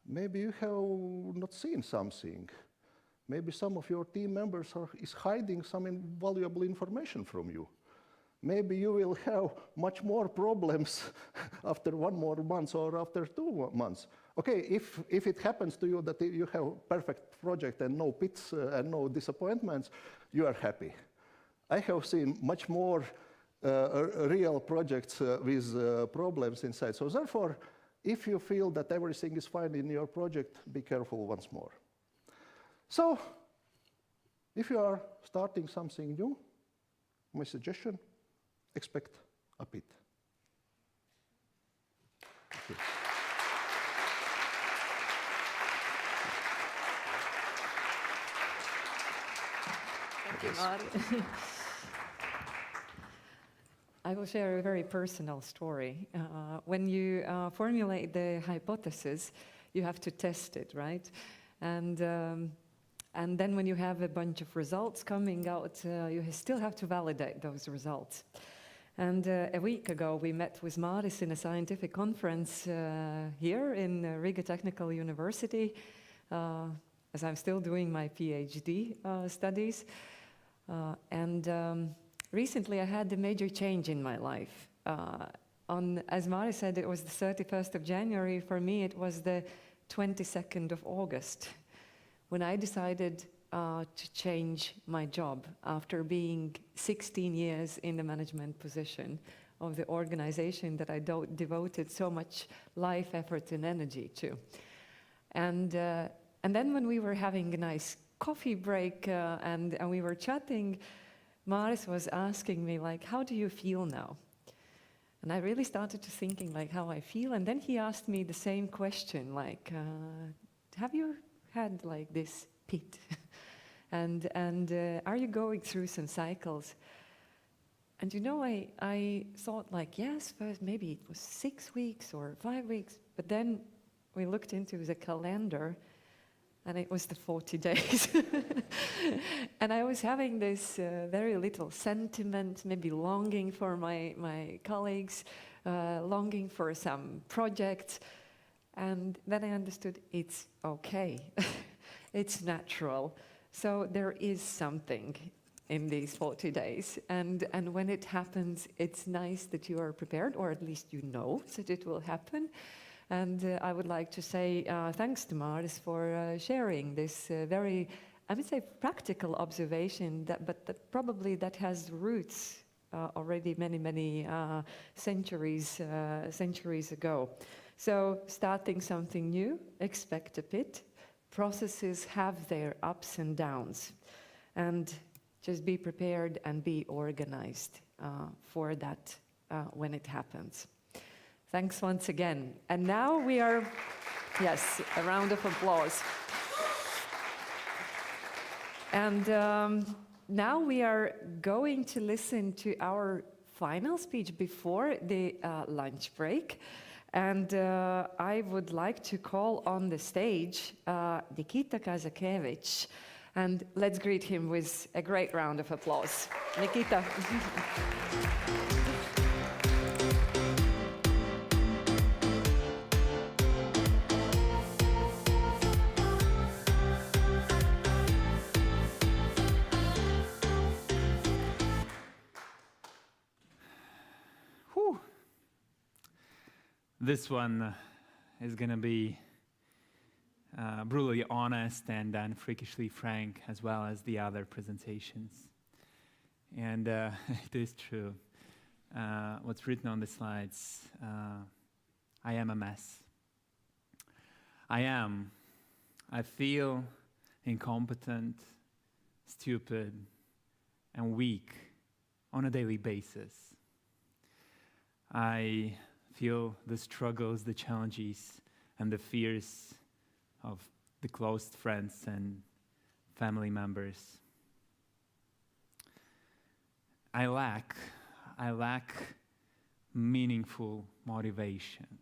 Maybe you have not seen something. Maybe some of your team members is hiding some invaluable information from you. maybe you will have much more problems after 1 more month or after 2 months. Okay, if it happens to you that you have a perfect project and no pits and no disappointments, you are happy. I have seen much more real projects with problems inside. So therefore, if you feel that everything is fine in your project, be careful once more. So, if you are starting something new, my suggestion, expect a pit. Okay. Thank you, Mari. I will share a very personal story. When you formulate the hypothesis, you have to test it, right? And then when you have a bunch of results coming out, you still have to validate those results. And a week ago, we met with Maris in a scientific conference here in Riga Technical University, as I'm still doing my PhD studies. Recently, I had a major change in my life. As Mari said, it was the 31st of January. For me, it was the 22nd of August, when I decided to change my job after being 16 years in the management position of the organization that I devoted so much life, effort, and energy to. And then when we were having a nice coffee break and we were chatting, Maris was asking me, like, how do you feel now? And I really started to thinking, like, how I feel. And then he asked me the same question, like, have you had, like, this pit? and are you going through some cycles? And you know, I thought, like, yes, first maybe it was 6 weeks or 5 weeks. But then we looked into the calendar, and it was the 40 days. And I was having this very little sentiment, maybe longing for my colleagues, longing for some projects. And then I understood it's okay. It's natural. So there is something in these 40 days. And when it happens, it's nice that you are prepared, or at least you know that it will happen. And I would like to say thanks to Maris for sharing this very, I would say, practical observation, but that probably that has roots already many centuries ago. So starting something new, expect a pit. Processes have their ups and downs. And just be prepared and be organized for that when it happens. Thanks once again. And now we are, yes, a round of applause. And now we are going to listen to our final speech before the lunch break. And I would like to call on the stage Nikita Kazakevich. And let's greet him with a great round of applause. Nikita. This one is going to be brutally honest and then freakishly frank, as well as the other presentations. And it is true. What's written on the slides, I am a mess. I feel incompetent, stupid, and weak on a daily basis. I feel the struggles, the challenges, and the fears of the close friends and family members. I lack meaningful motivation.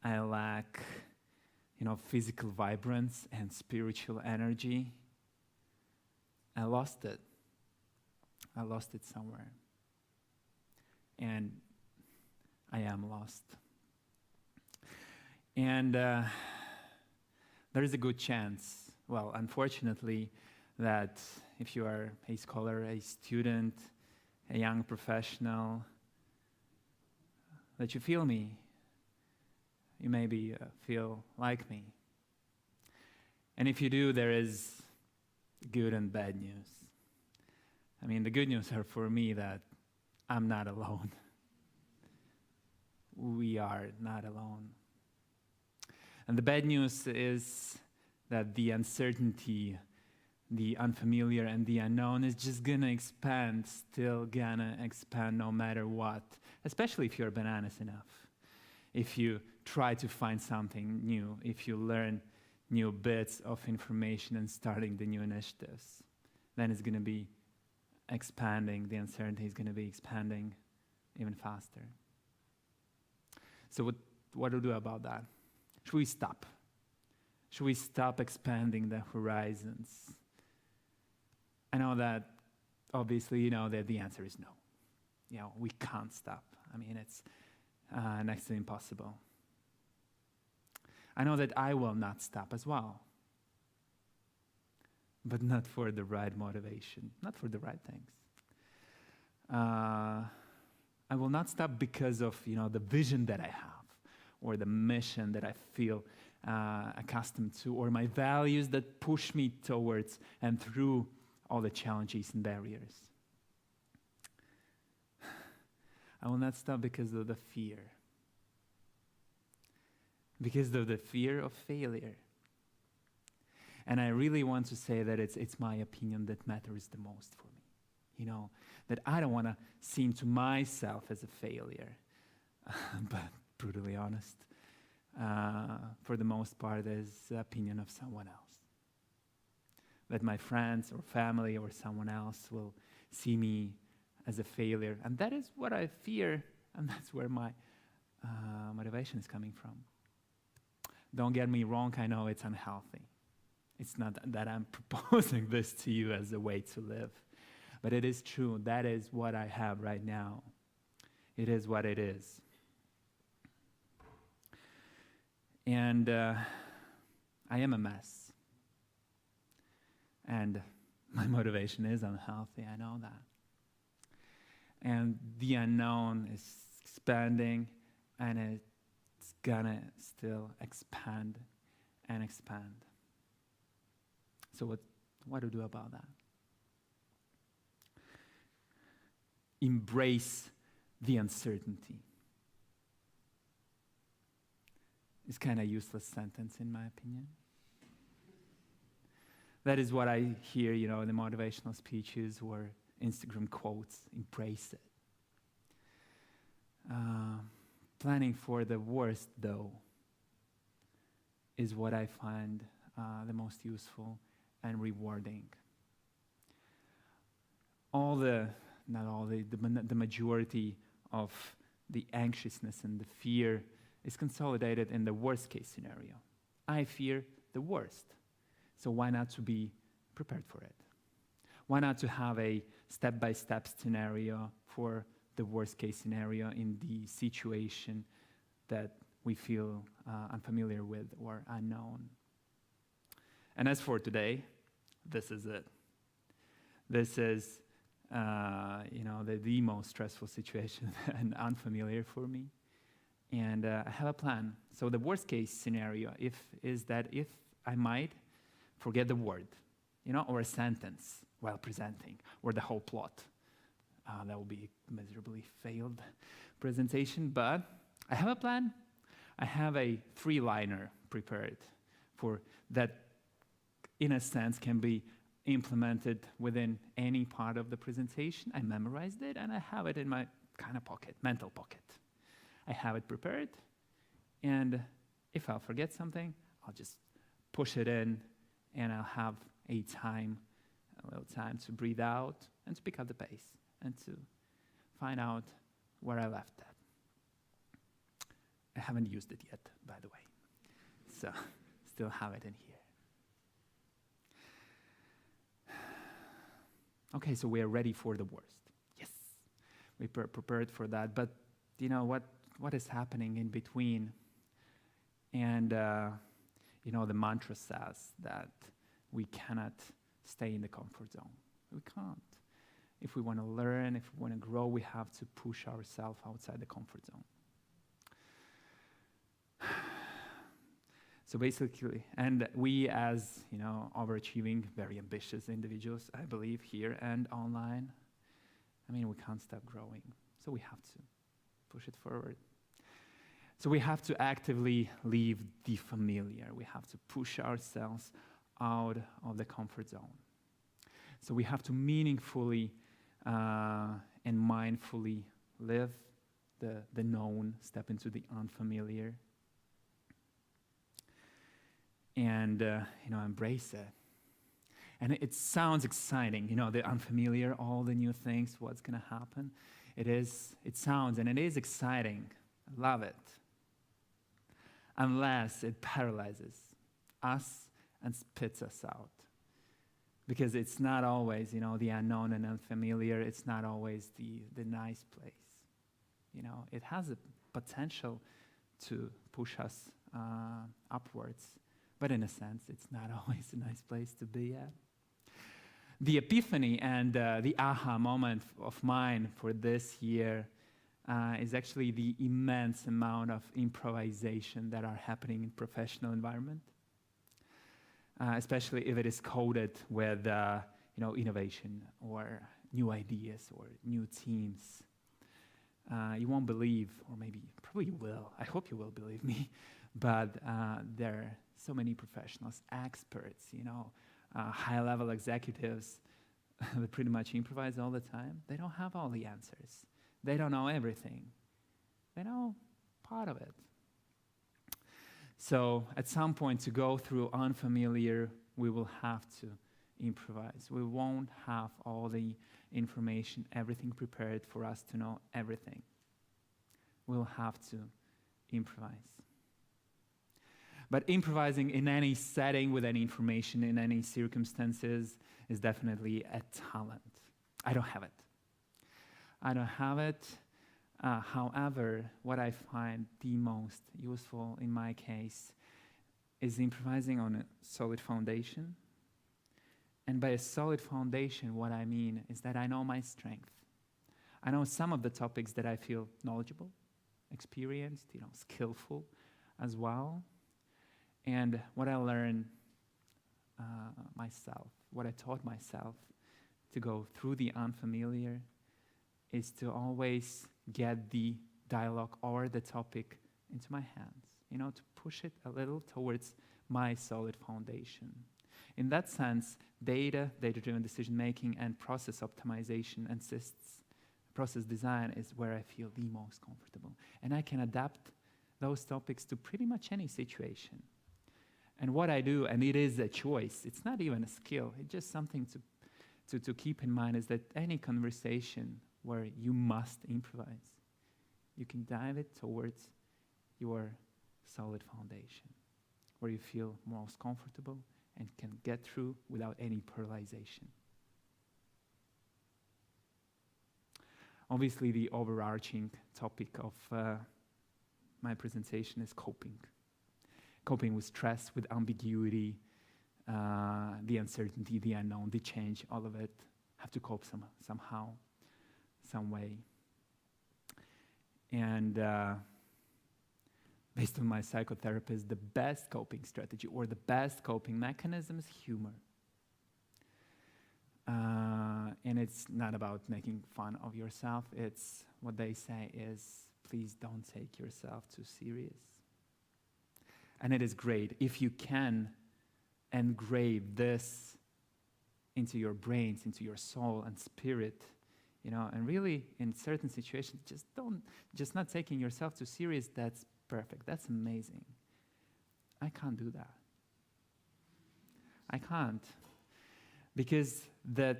I lack, physical vibrance and spiritual energy. I lost it. I lost it somewhere. And I am lost. And there is a good chance, well, unfortunately, that if you are a scholar, a student, a young professional, that you feel me. You maybe feel like me. And if you do, there is good and bad news. I mean, the good news are for me that I'm not alone. We are not alone. And the bad news is that the uncertainty, the unfamiliar and the unknown is just gonna expand, still gonna expand no matter what, especially if you're bananas enough. If you try to find something new, if you learn new bits of information and starting the new initiatives, then it's gonna be expanding, the uncertainty is gonna be expanding even faster. So what do we do about that? Should we stop? Should we stop expanding the horizons? I know that obviously you know that the answer is no. You know, we can't stop. I mean, it's next to impossible. I know that I will not stop as well, but not for the right motivation, not for the right things. I will not stop because of, you know, the vision that I have, or the mission that I feel accustomed to, or my values that push me towards and through all the challenges and barriers. I will not stop because of the fear. Because of the fear of failure. And I really want to say that it's my opinion that matters the most for me. You know, that I don't want to seem to myself as a failure. But brutally honest, for the most part, is the opinion of someone else. That my friends or family or someone else will see me as a failure. And that is what I fear, and that's where my motivation is coming from. Don't get me wrong, I know it's unhealthy. It's not that I'm proposing this to you as a way to live. But it is true, that is what I have right now. It is what it is. And I am a mess. And my motivation is unhealthy, I know that. And the unknown is expanding, and it's gonna still expand and expand. So what do we do about that? Embrace the uncertainty. It's kind of a useless sentence in my opinion. That is what I hear, you know, in the motivational speeches or Instagram quotes. Embrace it. Planning for the worst, though, is what I find the most useful and rewarding. The majority of the anxiousness and the fear is consolidated in the worst case scenario. I fear the worst. So why not to be prepared for it? Why not to have a step-by-step scenario for the worst case scenario in the situation that we feel unfamiliar with or unknown? And as for today, this is it. This is the most stressful situation and unfamiliar for me. And I have a plan. So the worst case scenario is that if I might forget the word, or a sentence while presenting, or the whole plot. That will be a miserably failed presentation, but I have a plan. I have a three-liner prepared for that, in a sense, can be implemented within any part of the presentation. I memorized it, and I have it in my kind of pocket, mental pocket. I have it prepared, and if I'll forget something, I'll just push it in, and I'll have a little time to breathe out and to pick up the pace and to find out where I left that. I haven't used it yet, by the way, so still have it in here. Okay, so we are ready for the worst. Yes, we prepared for that, but what is happening in between? And the mantra says that we cannot stay in the comfort zone. We can't. if we want to learn, if we want to grow, we have to push ourselves outside the comfort zone. So basically, and we as, overachieving, very ambitious individuals, I believe, here and online, we can't stop growing. So we have to push it forward. So we have to actively leave the familiar. We have to push ourselves out of the comfort zone. So we have to meaningfully and mindfully live the known, step into the unfamiliar, and embrace it. And it sounds exciting, the unfamiliar, all the new things, what's going to happen. It sounds and it is exciting. I love it. Unless it paralyzes us and spits us out. Because it's not always, the unknown and unfamiliar, it's not always the nice place. It has a potential to push us upwards, but in a sense, it's not always a nice place to be at. The epiphany and the aha moment of mine for this year is actually the immense amount of improvisation that are happening in professional environment, especially if it is coded with innovation or new ideas or new teams. You won't believe, or probably you will, I hope you will believe me, but there are so many professionals, experts, high-level executives that pretty much improvise all the time. They don't have all the answers. They don't know everything. They know part of it. So at some point, to go through unfamiliar, we will have to improvise. We won't have all the information, everything prepared for us to know everything. We'll have to improvise. But improvising in any setting, with any information, in any circumstances, is definitely a talent. I don't have it. However, what I find the most useful in my case is improvising on a solid foundation. And by a solid foundation, what I mean is that I know my strength. I know some of the topics that I feel knowledgeable, experienced, skillful as well. And what I learned myself, what I taught myself to go through the unfamiliar, is to always get the dialogue or the topic into my hands, to push it a little towards my solid foundation. In that sense, data-driven decision-making and process optimization and process design is where I feel the most comfortable. And I can adapt those topics to pretty much any situation. And what I do, and it is a choice, it's not even a skill, it's just something to keep in mind, is that any conversation where you must improvise, you can dive it towards your solid foundation, where you feel most comfortable and can get through without any paralyzation. Obviously, the overarching topic of my presentation is coping. Coping with stress, with ambiguity, the uncertainty, the unknown, the change, all of it. Have to cope somehow, some way. And based on my psychotherapist, the best coping strategy or the best coping mechanism is humor. And it's not about making fun of yourself. It's what they say is, please don't take yourself too serious. And it is great if you can engrave this into your brains, into your soul and spirit, and really in certain situations, just not taking yourself too serious, that's perfect, that's amazing. I can't do that. I can't. Because the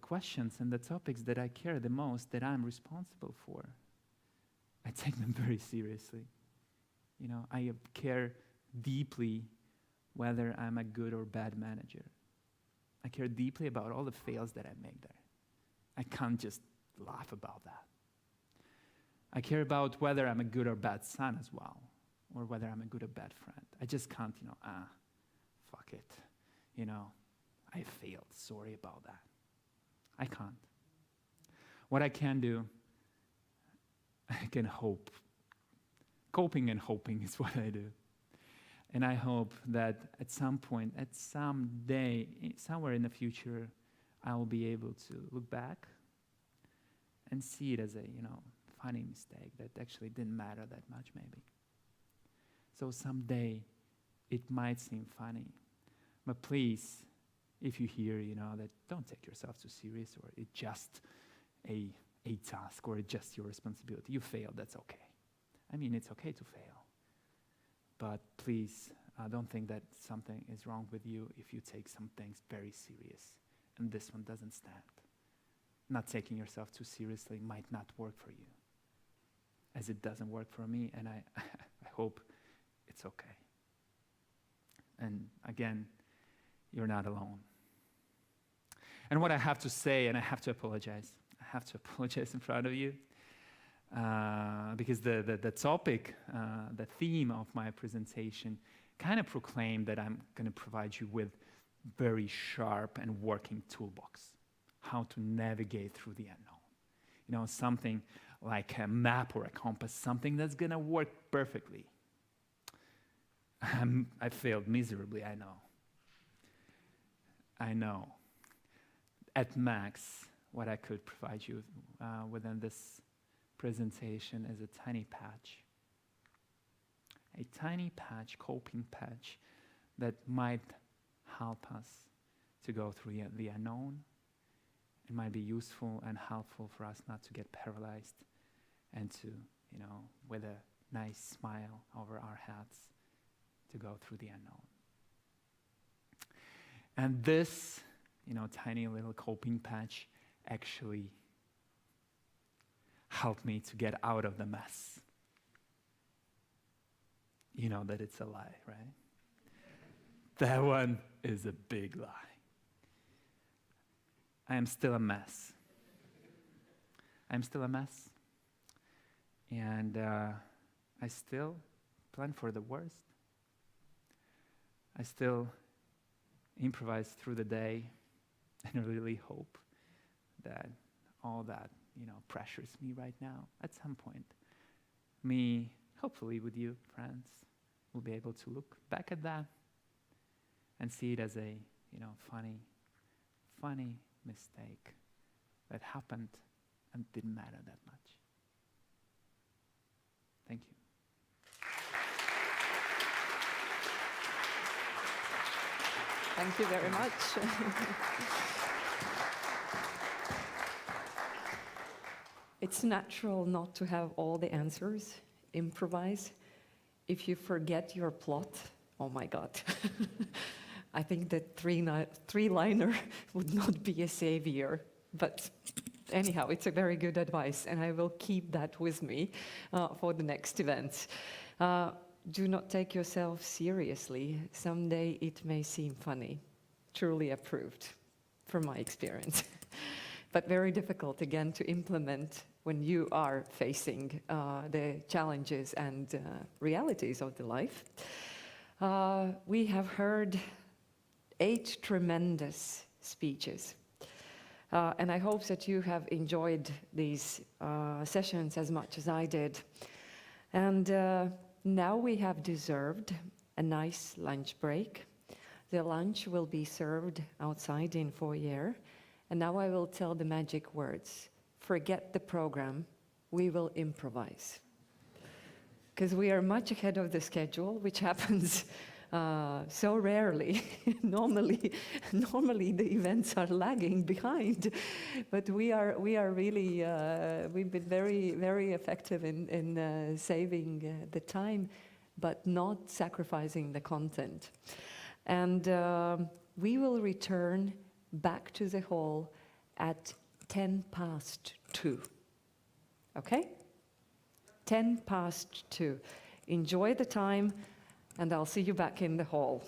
questions and the topics that I care the most, that I'm responsible for, I take them very seriously. I care deeply whether I'm a good or bad manager. I care deeply about all the fails that I make there. I can't just laugh about that. I care about whether I'm a good or bad son as well, or whether I'm a good or bad friend. I just can't, fuck it. I failed, sorry about that. I can't. What I can do, I can hope. Coping and hoping is what I do. And I hope that at some point, at some day, somewhere in the future, I will be able to look back and see it as a, funny mistake that actually didn't matter that much, maybe. So someday, it might seem funny. But please, if you hear, that don't take yourself too serious, or it's just a task, or it's just your responsibility. You failed, that's okay. I mean, it's okay to fail. But please, don't think that something is wrong with you if you take some things very serious, and this one doesn't stand. Not taking yourself too seriously might not work for you, as it doesn't work for me, and I hope it's okay. And again, you're not alone. And what I have to say, and I have to apologize in front of you, because the topic, the theme of my presentation kind of proclaimed that I'm going to provide you with very sharp and working toolbox, how to navigate through the unknown. Something like a map or a compass, something that's going to work perfectly. I failed miserably, I know. At max, what I could provide you within this presentation is a tiny patch, coping patch that might help us to go through the unknown. It might be useful and helpful for us not to get paralyzed and to, with a nice smile over our heads, to go through the unknown. And this, tiny little coping patch actually helped me to get out of the mess. You know that it's a lie, right? That one is a big lie. I am still a mess. I'm still a mess. And I still plan for the worst. I still improvise through the day and really hope that all that, pressures me right now, at some point, me, hopefully with you, friends, will be able to look back at that and see it as a, funny mistake that happened and didn't matter that much. Thank you. Thank you very much. It's natural not to have all the answers, improvise. If you forget your plot, oh my God. I think that three-liner would not be a savior. But anyhow, it's a very good advice, and I will keep that with me for the next event. Do not take yourself seriously. Someday it may seem funny. Truly approved, from my experience. But very difficult, again, to implement when you are facing the challenges and realities of the life. We have heard 8 tremendous speeches. And I hope that you have enjoyed these sessions as much as I did. And now we have deserved a nice lunch break. The lunch will be served outside in foyer. And now I will tell the magic words. Forget the program, we will improvise. Because we are much ahead of the schedule, which happens so rarely. Normally the events are lagging behind, but we are really, we've been very, very effective in saving the time, but not sacrificing the content. And we will return back to the hall at 2:10. Okay? 2:10. Enjoy the time, and I'll see you back in the hall.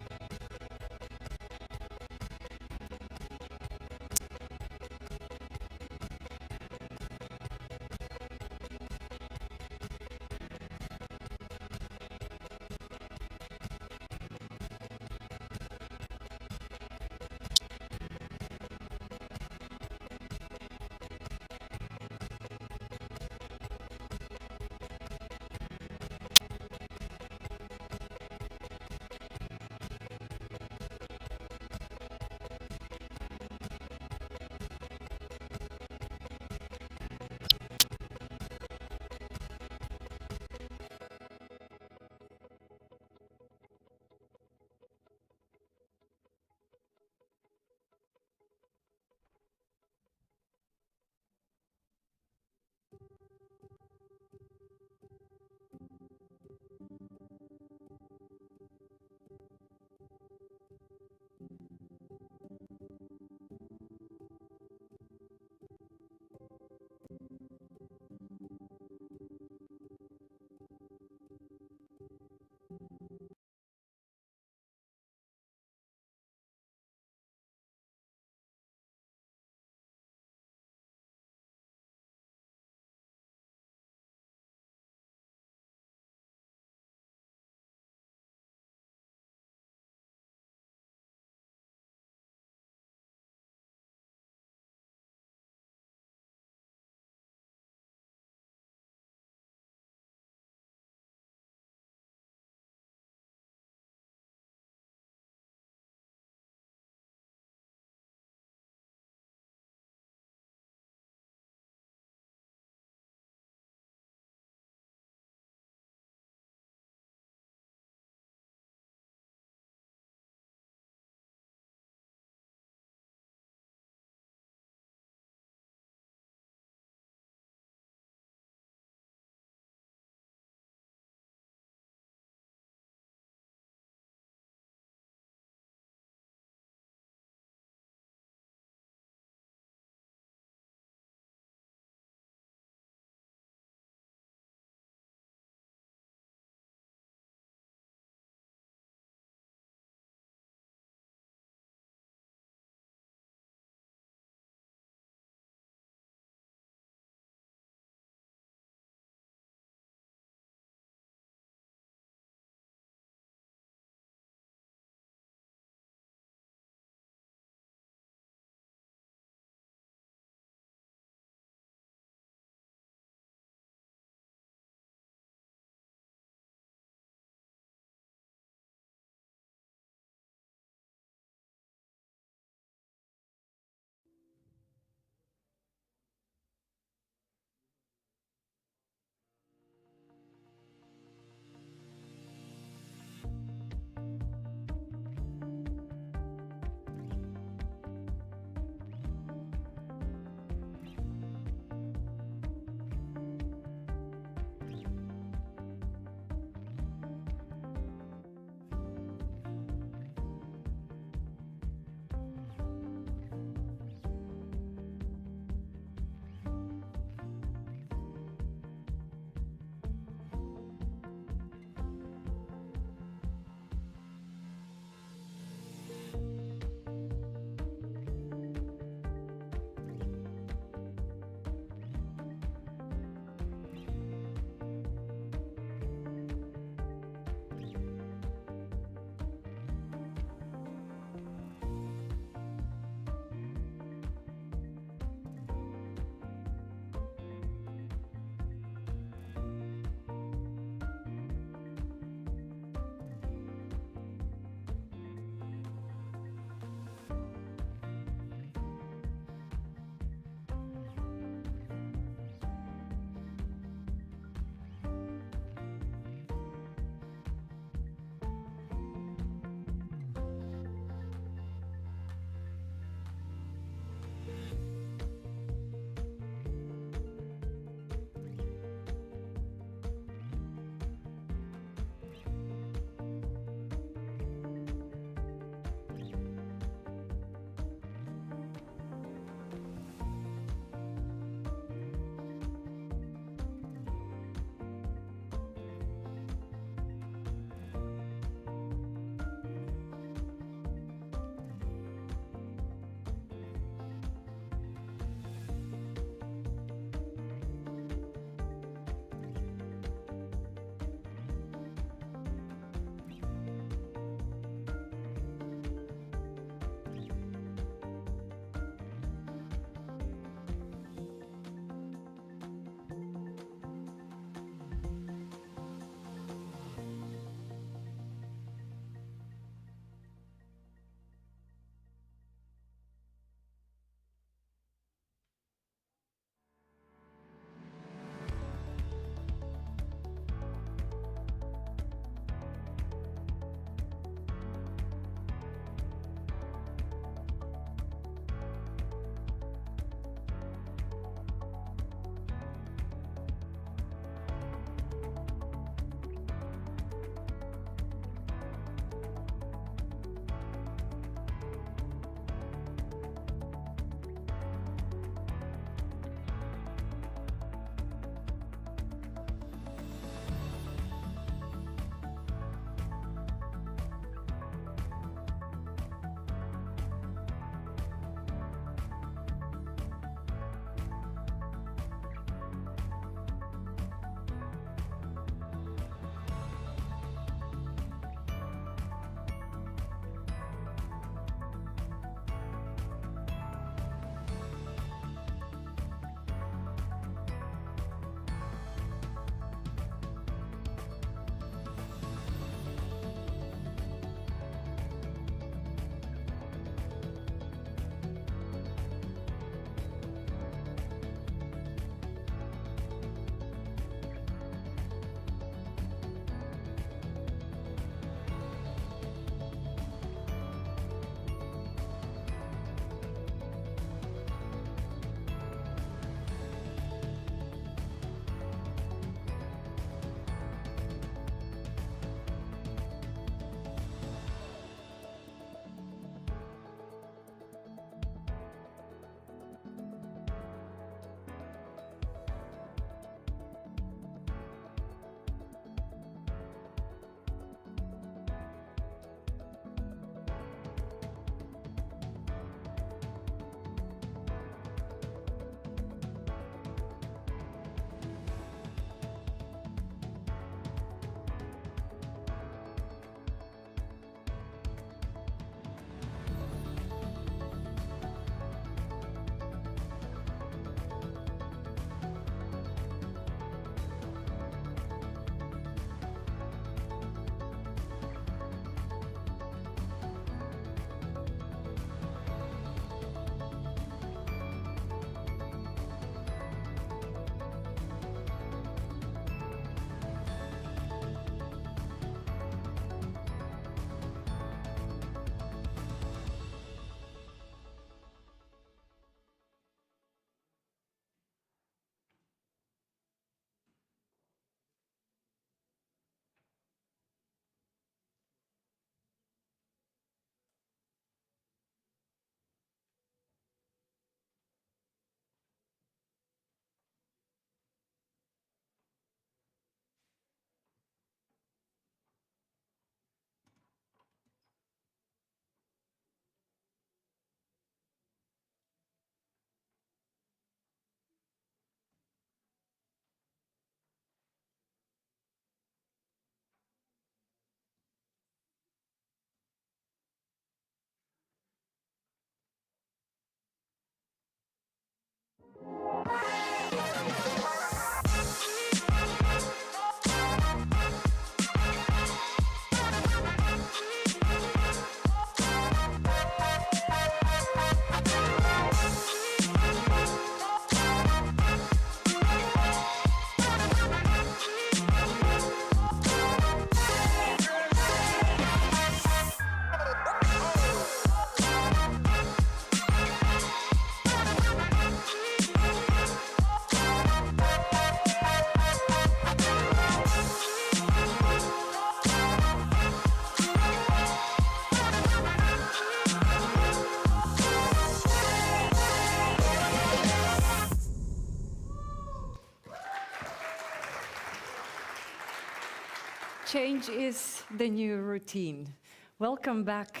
Change is the new routine. Welcome back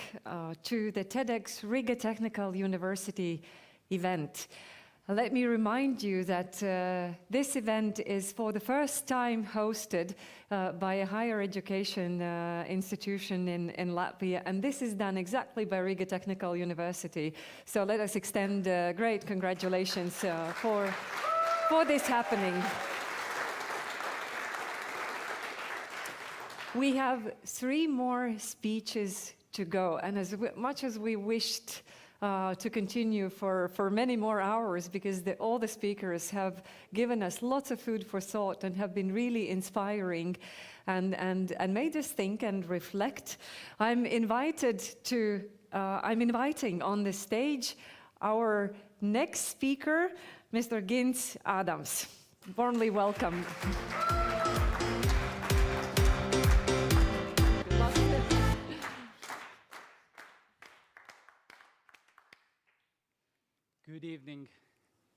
to the TEDx Riga Technical University event. Let me remind you that this event is for the first time hosted by a higher education institution in Latvia, and this is done exactly by Riga Technical University. So let us extend great congratulations for this happening. We have 3 more speeches to go, and as much as we wished to continue for many more hours, because all the speakers have given us lots of food for thought and have been really inspiring and made us think and reflect. I'm inviting on the stage our next speaker, Mr. Gins Adams. Warmly welcome. Good evening,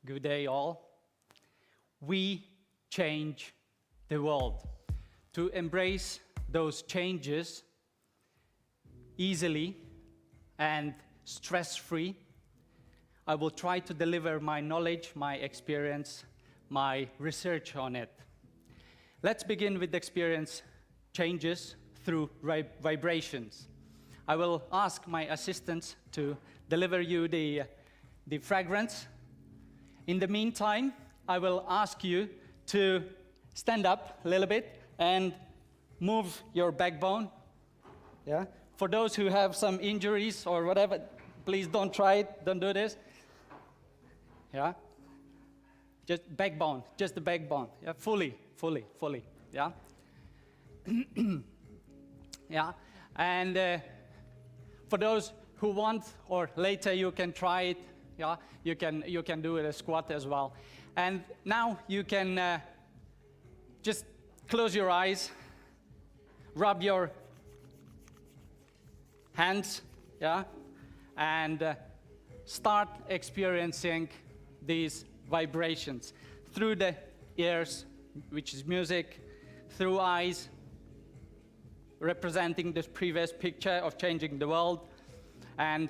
good day all. We change the world. To embrace those changes easily and stress-free, I will try to deliver my knowledge, my experience, my research on it. Let's begin with experience changes through vibrations. I will ask my assistants to deliver you the fragrance. In the meantime, I will ask you to stand up a little bit and move your backbone. Yeah? For those who have some injuries or whatever, please don't try it, don't do this. Yeah? Just backbone, just the backbone. Yeah? Fully. Yeah? Yeah? And for those who want, or later you can try it, yeah, you can do it a squat as well. And now you can just close your eyes, rub your hands, yeah, and start experiencing these vibrations through the ears, which is music, through eyes, representing this previous picture of changing the world, and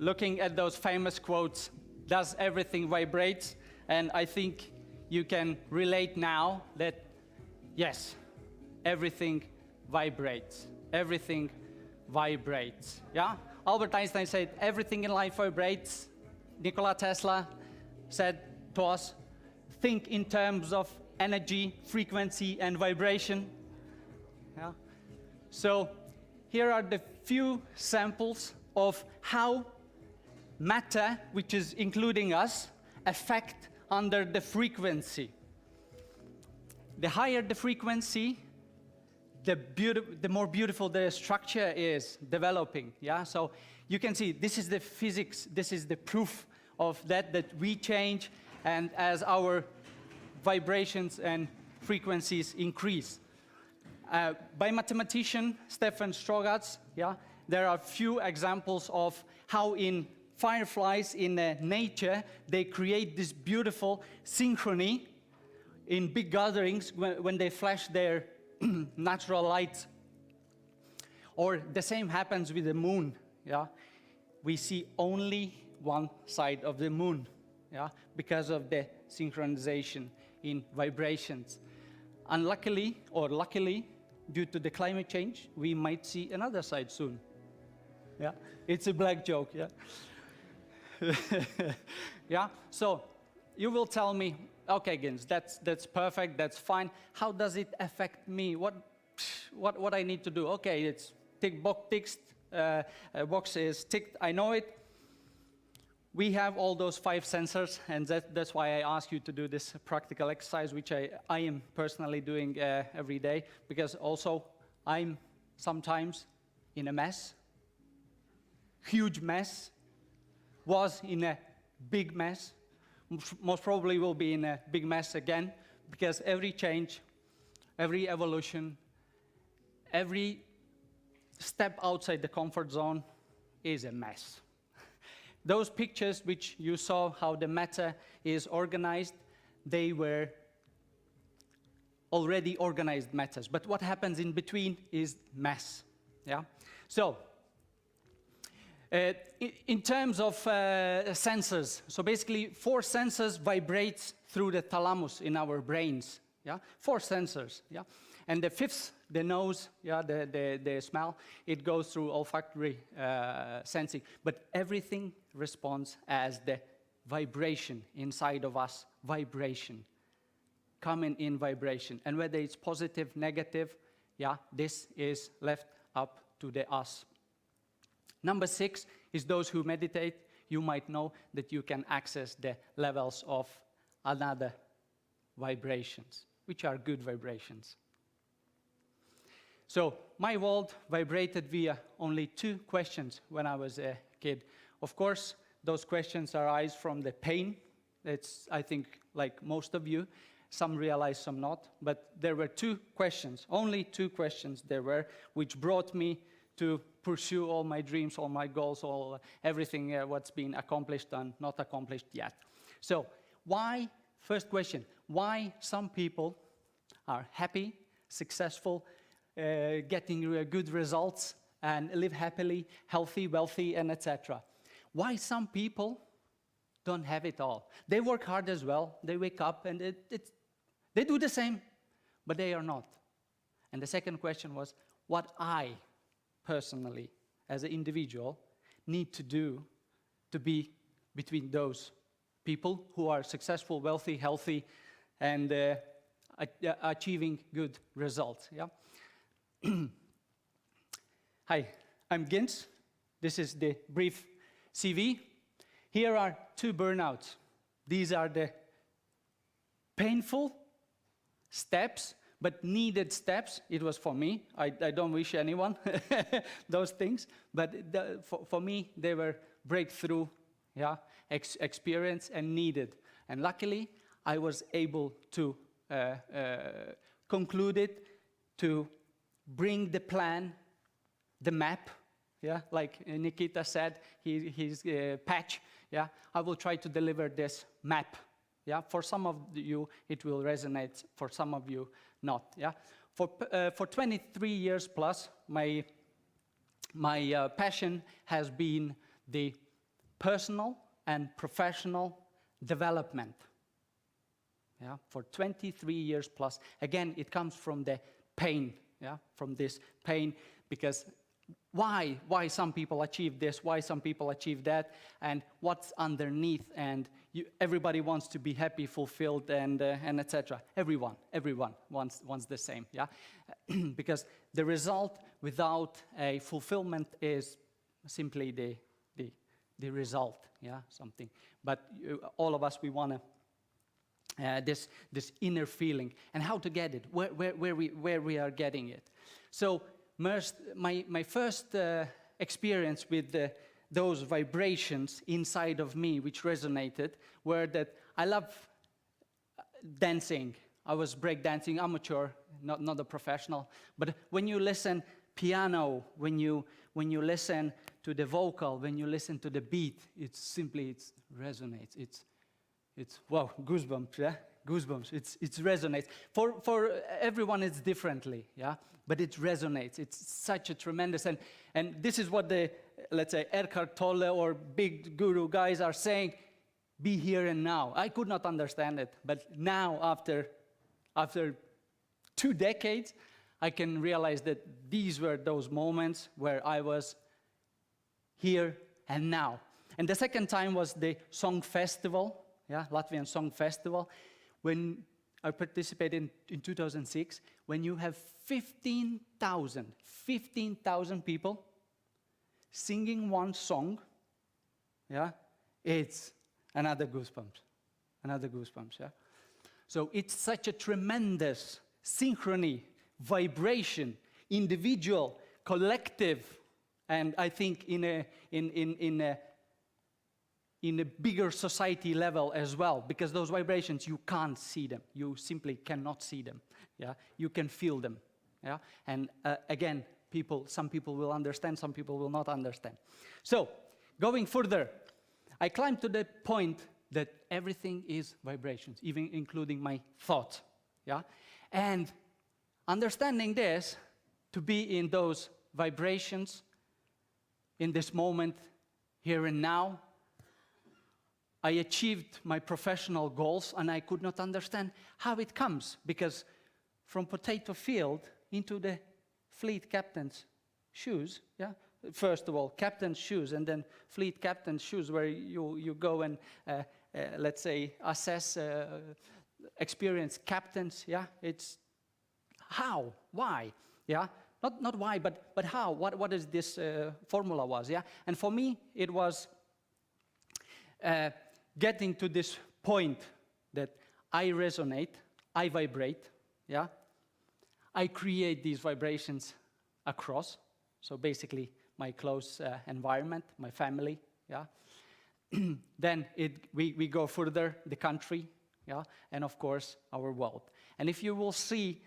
looking at those famous quotes, does everything vibrate? And I think you can relate now that, yes, everything vibrates. Everything vibrates, yeah? Albert Einstein said, everything in life vibrates. Nikola Tesla said to us, think in terms of energy, frequency, and vibration. Yeah? So here are the few samples of how matter, which is including us, affect under the frequency. The higher the frequency, the more beautiful the structure is developing. Yeah, so you can see this is the physics, this is the proof of that we change, and as our vibrations and frequencies increase. By mathematician Stefan Strogatz, yeah, there are few examples of how in fireflies in nature, they create this beautiful synchrony in big gatherings when they flash their natural light. Or the same happens with the moon. Yeah? We see only one side of the moon, yeah? Because of the synchronization in vibrations. Unluckily, or luckily, due to the climate change, we might see another side soon. Yeah? It's a black joke, yeah? Yeah, so you will tell me, okay, Gins, that's perfect, that's fine. How does it affect me? What I need to do? Okay, it's box is ticked, I know it. We have all those 5 sensors, and that's why I ask you to do this practical exercise, which I am personally doing every day, because also I'm sometimes in a mess, huge mess, was in a big mess, most probably will be in a big mess again, because every change, every evolution, every step outside the comfort zone is a mess. Those pictures which you saw how the matter is organized, they were already organized matters. But what happens in between is mess. Yeah? So, in terms of sensors, so basically 4 sensors vibrate through the thalamus in our brains. Yeah? 4 sensors. Yeah? And the 5th, the nose, yeah, the smell, it goes through olfactory sensing. But everything responds as the vibration inside of us, vibration, coming in vibration. And whether it's positive, negative, yeah, this is left up to the us. Number 6 is those who meditate. You might know that you can access the levels of another vibrations, which are good vibrations. So my world vibrated via only 2 questions when I was a kid. Of course, those questions arise from the pain. It's, I think, like most of you. Some realize, some not. But there were 2 questions, only 2 questions there were, which brought me to pursue all my dreams, all my goals, everything what's been accomplished and not accomplished yet. So why, first question, why some people are happy, successful, getting good results, and live happily, healthy, wealthy, and etc. Why some people don't have it all? They work hard as well. They wake up and they do the same, but they are not. And the second question was, what I personally, as an individual, need to do to be between those people who are successful, wealthy, healthy, and achieving good results. Yeah? Hi, I'm Gintz. This is the brief CV. Here are 2 burnouts. These are the painful steps, but needed steps. It was for me. I don't wish anyone those things, but for me, they were breakthrough, yeah, experience and needed. And luckily, I was able to conclude it, to bring the plan, the map, yeah, like Nikita said, his patch, yeah, I will try to deliver this map, yeah. For some of you, it will resonate, for some of you, not, yeah. For 23 years plus, my passion has been the personal and professional development, yeah, for 23 years plus. Again, it comes from the pain, yeah, from this pain, because why some people achieve this, why some people achieve that, and what's underneath, and everybody wants to be happy, fulfilled, and etc. Everyone wants the same, yeah, because the result without a fulfillment is simply the result, yeah, something. But all of us, we want to this inner feeling, and how to get it, where we are getting it. So my first experience with those vibrations inside of me, which resonated, were that I love dancing. I was breakdancing amateur, not a professional. But when you listen piano, when you listen to the vocal, when you listen to the beat, it resonates. It's wow, goosebumps, yeah? Goosebumps, it resonates. For everyone it's differently, yeah? But it resonates, it's such a tremendous, and this is what the, let's say, Eckhart Tolle or big guru guys are saying, be here and now. I could not understand it, but now after 2 decades, I can realize that these were those moments where I was here and now. And the second time was the Song Festival, yeah, Latvian Song Festival, when I participated in 2006, when you have 15,000 people singing one song, yeah, it's another goosebumps, yeah. So it's such a tremendous synchrony, vibration, individual, collective, and I think in a bigger society level as well, because those vibrations, you can't see them. You simply cannot see them, yeah? You can feel them, yeah? And again, some people will understand, some people will not understand. So, going further, I climbed to the point that everything is vibrations, even including my thought, yeah? And understanding this, to be in those vibrations, in this moment, here and now, I achieved my professional goals, and I could not understand how it comes, because from potato field into the fleet captain's shoes, yeah? First of all, captain's shoes, and then fleet captain's shoes, where you go and, let's say, assess experienced captains, yeah? It's how, why, yeah? Not why, but how, what is this formula was, yeah? And for me, it was getting to this point that I resonate, I vibrate, yeah? I create these vibrations across, so basically my close environment, my family, yeah? Then we go further, the country, yeah? And of course, our world. And if you will see,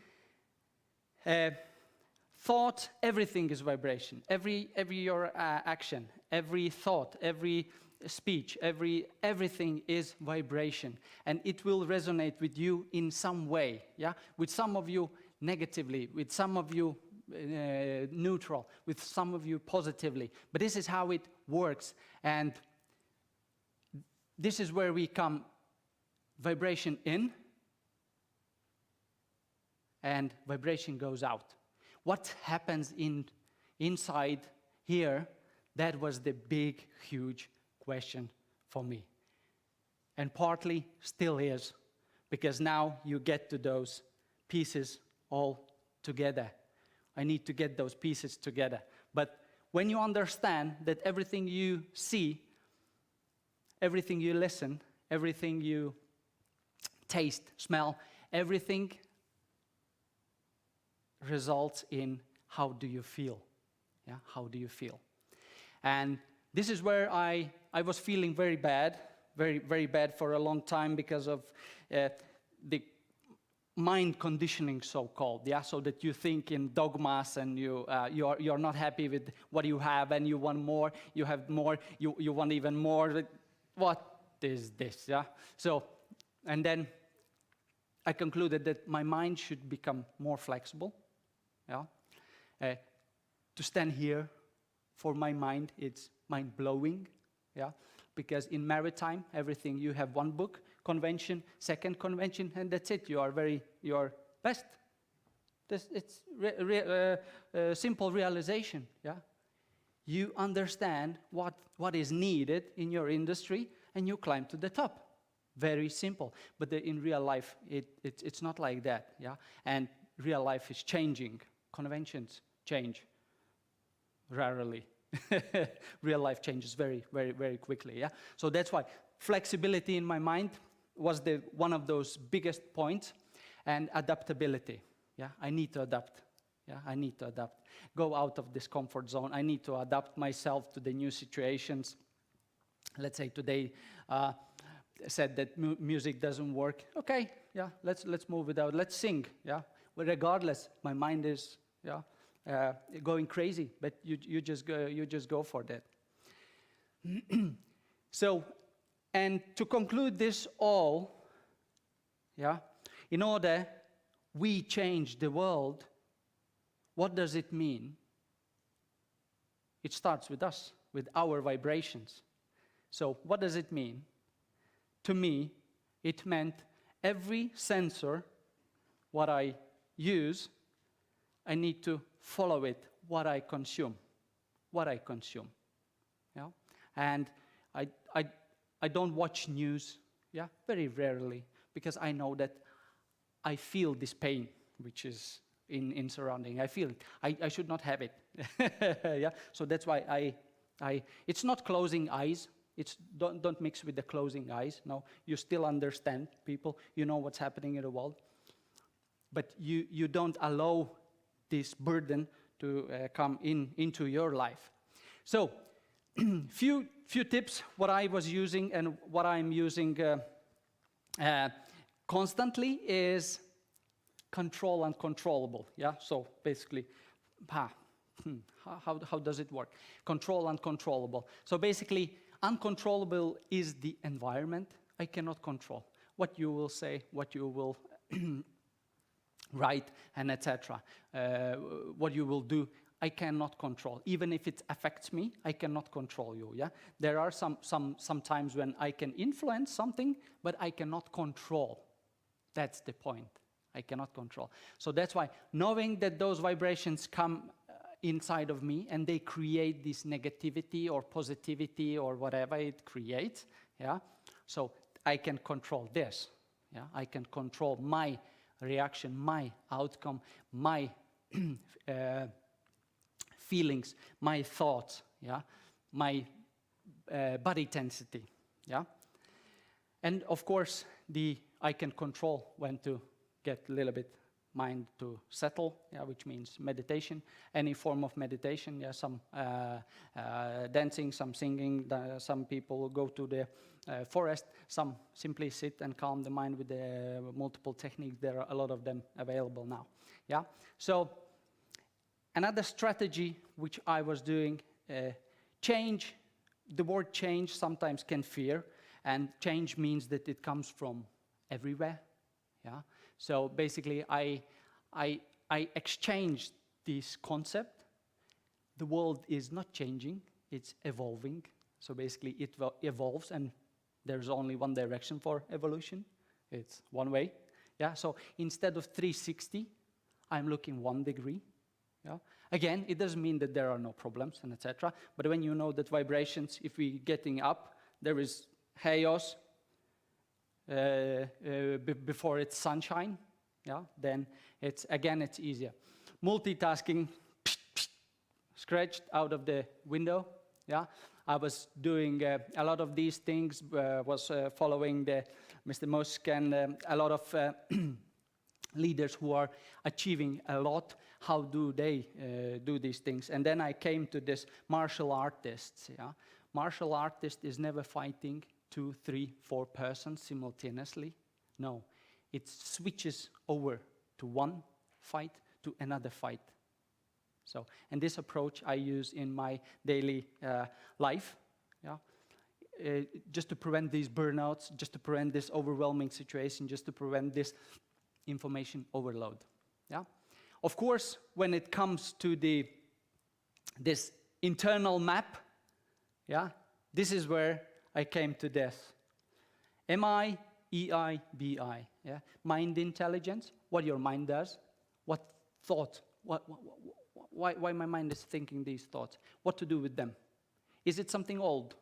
thought, everything is vibration. Every your action, every thought, every speech, everything is vibration. And it will resonate with you in some way, yeah? With some of you negatively, with some of you neutral, with some of you positively. But this is how it works. And this is where we come vibration in, and vibration goes out. What happens inside here, that was the big, huge question for me. And partly still is, because now you get to those pieces all together. I need to get those pieces together. But when you understand that everything you see, everything you listen, everything you taste, smell, everything results in how do you feel, yeah? How do you feel? And this is where I was feeling very bad, very, very bad for a long time because of the mind conditioning, so-called, yeah, so that you think in dogmas and you're not happy with what you have and you want more, you have more, you want even more. What is this, yeah? So, and then I concluded that my mind should become more flexible, yeah? To stand here, for my mind, it's mind-blowing, yeah? Because in maritime, everything, you have one book, convention, second convention, and that's it. You are best. It's simple realization, yeah? You understand what is needed in your industry, and you climb to the top. Very simple. But in real life, it's not like that, yeah? And real life is changing. Conventions change rarely. Real life changes very, very, very quickly, yeah? So that's why flexibility in my mind was one of those biggest points, and adaptability, yeah? I need to adapt, yeah? I need to adapt. Go out of this comfort zone. I need to adapt myself to the new situations. Let's say today said that music doesn't work. Okay, yeah, let's move it out. Let's sing, yeah? But regardless, my mind is, yeah, going crazy, but you just go for that. So, and to conclude this all, yeah, in order we change the world, what does it mean? It starts with us, with our vibrations. So what does it mean? To me, it meant every sensor, what I use, I need to follow it, what I consume, yeah? And I don't watch news, yeah, very rarely, because I know that I feel this pain, which is in surrounding. I feel it. I should not have it, yeah? So that's why it's not closing eyes. It's don't mix with the closing eyes. No, you still understand people. You know what's happening in the world. But you don't allow this burden to come into your life. So, few tips, what I was using and what I'm using constantly is control uncontrollable, yeah? So basically, how does it work? Control uncontrollable. So basically, uncontrollable is the environment I cannot control. What you will say, what you will right, and etc. What you will do, I cannot control. Even if it affects me, I cannot control you, yeah? There are some times when I can influence something, but I cannot control. That's the point. I cannot control. So that's why knowing that those vibrations come inside of me and they create this negativity or positivity or whatever it creates, yeah? So I can control this, yeah? I can control my reaction, my outcome, my feelings, my thoughts, yeah? My body intensity, yeah? And of course, I can control when to get a little bit mind to settle, yeah, which means meditation, any form of meditation, yeah, some dancing, some singing, some people go to the forest, some simply sit and calm the mind with the multiple techniques. There are a lot of them available now, yeah. So another strategy which I was doing, change, the word change sometimes can fear, and change means that it comes from everywhere, yeah. So basically, I exchanged this concept. The world is not changing, it's evolving. So basically, it evolves, and there's only one direction for evolution. It's one way. Yeah. So instead of 360, I'm looking 1 degree. Yeah. Again, it doesn't mean that there are no problems and etc. But when you know that vibrations, if we're getting up, there is chaos. Before it's sunshine, yeah, then it's easier. Multitasking, scratched out of the window, yeah. I was doing a lot of these things, was following Mr. Musk and a lot of leaders who are achieving a lot. How do they do these things? And then I came to this martial artists, yeah. Martial artist is never fighting 2, 3, 4 persons simultaneously. No, it switches over to one fight to another fight. So, and this approach I use in my daily life, yeah, just to prevent these burnouts, just to prevent this overwhelming situation, just to prevent this information overload. Yeah, of course, when it comes to this internal map, yeah, this is where I came to this. M-I-E-I-B-I, yeah? Mind intelligence, what your mind does, what thought, why my mind is thinking these thoughts, what to do with them. Is it something old?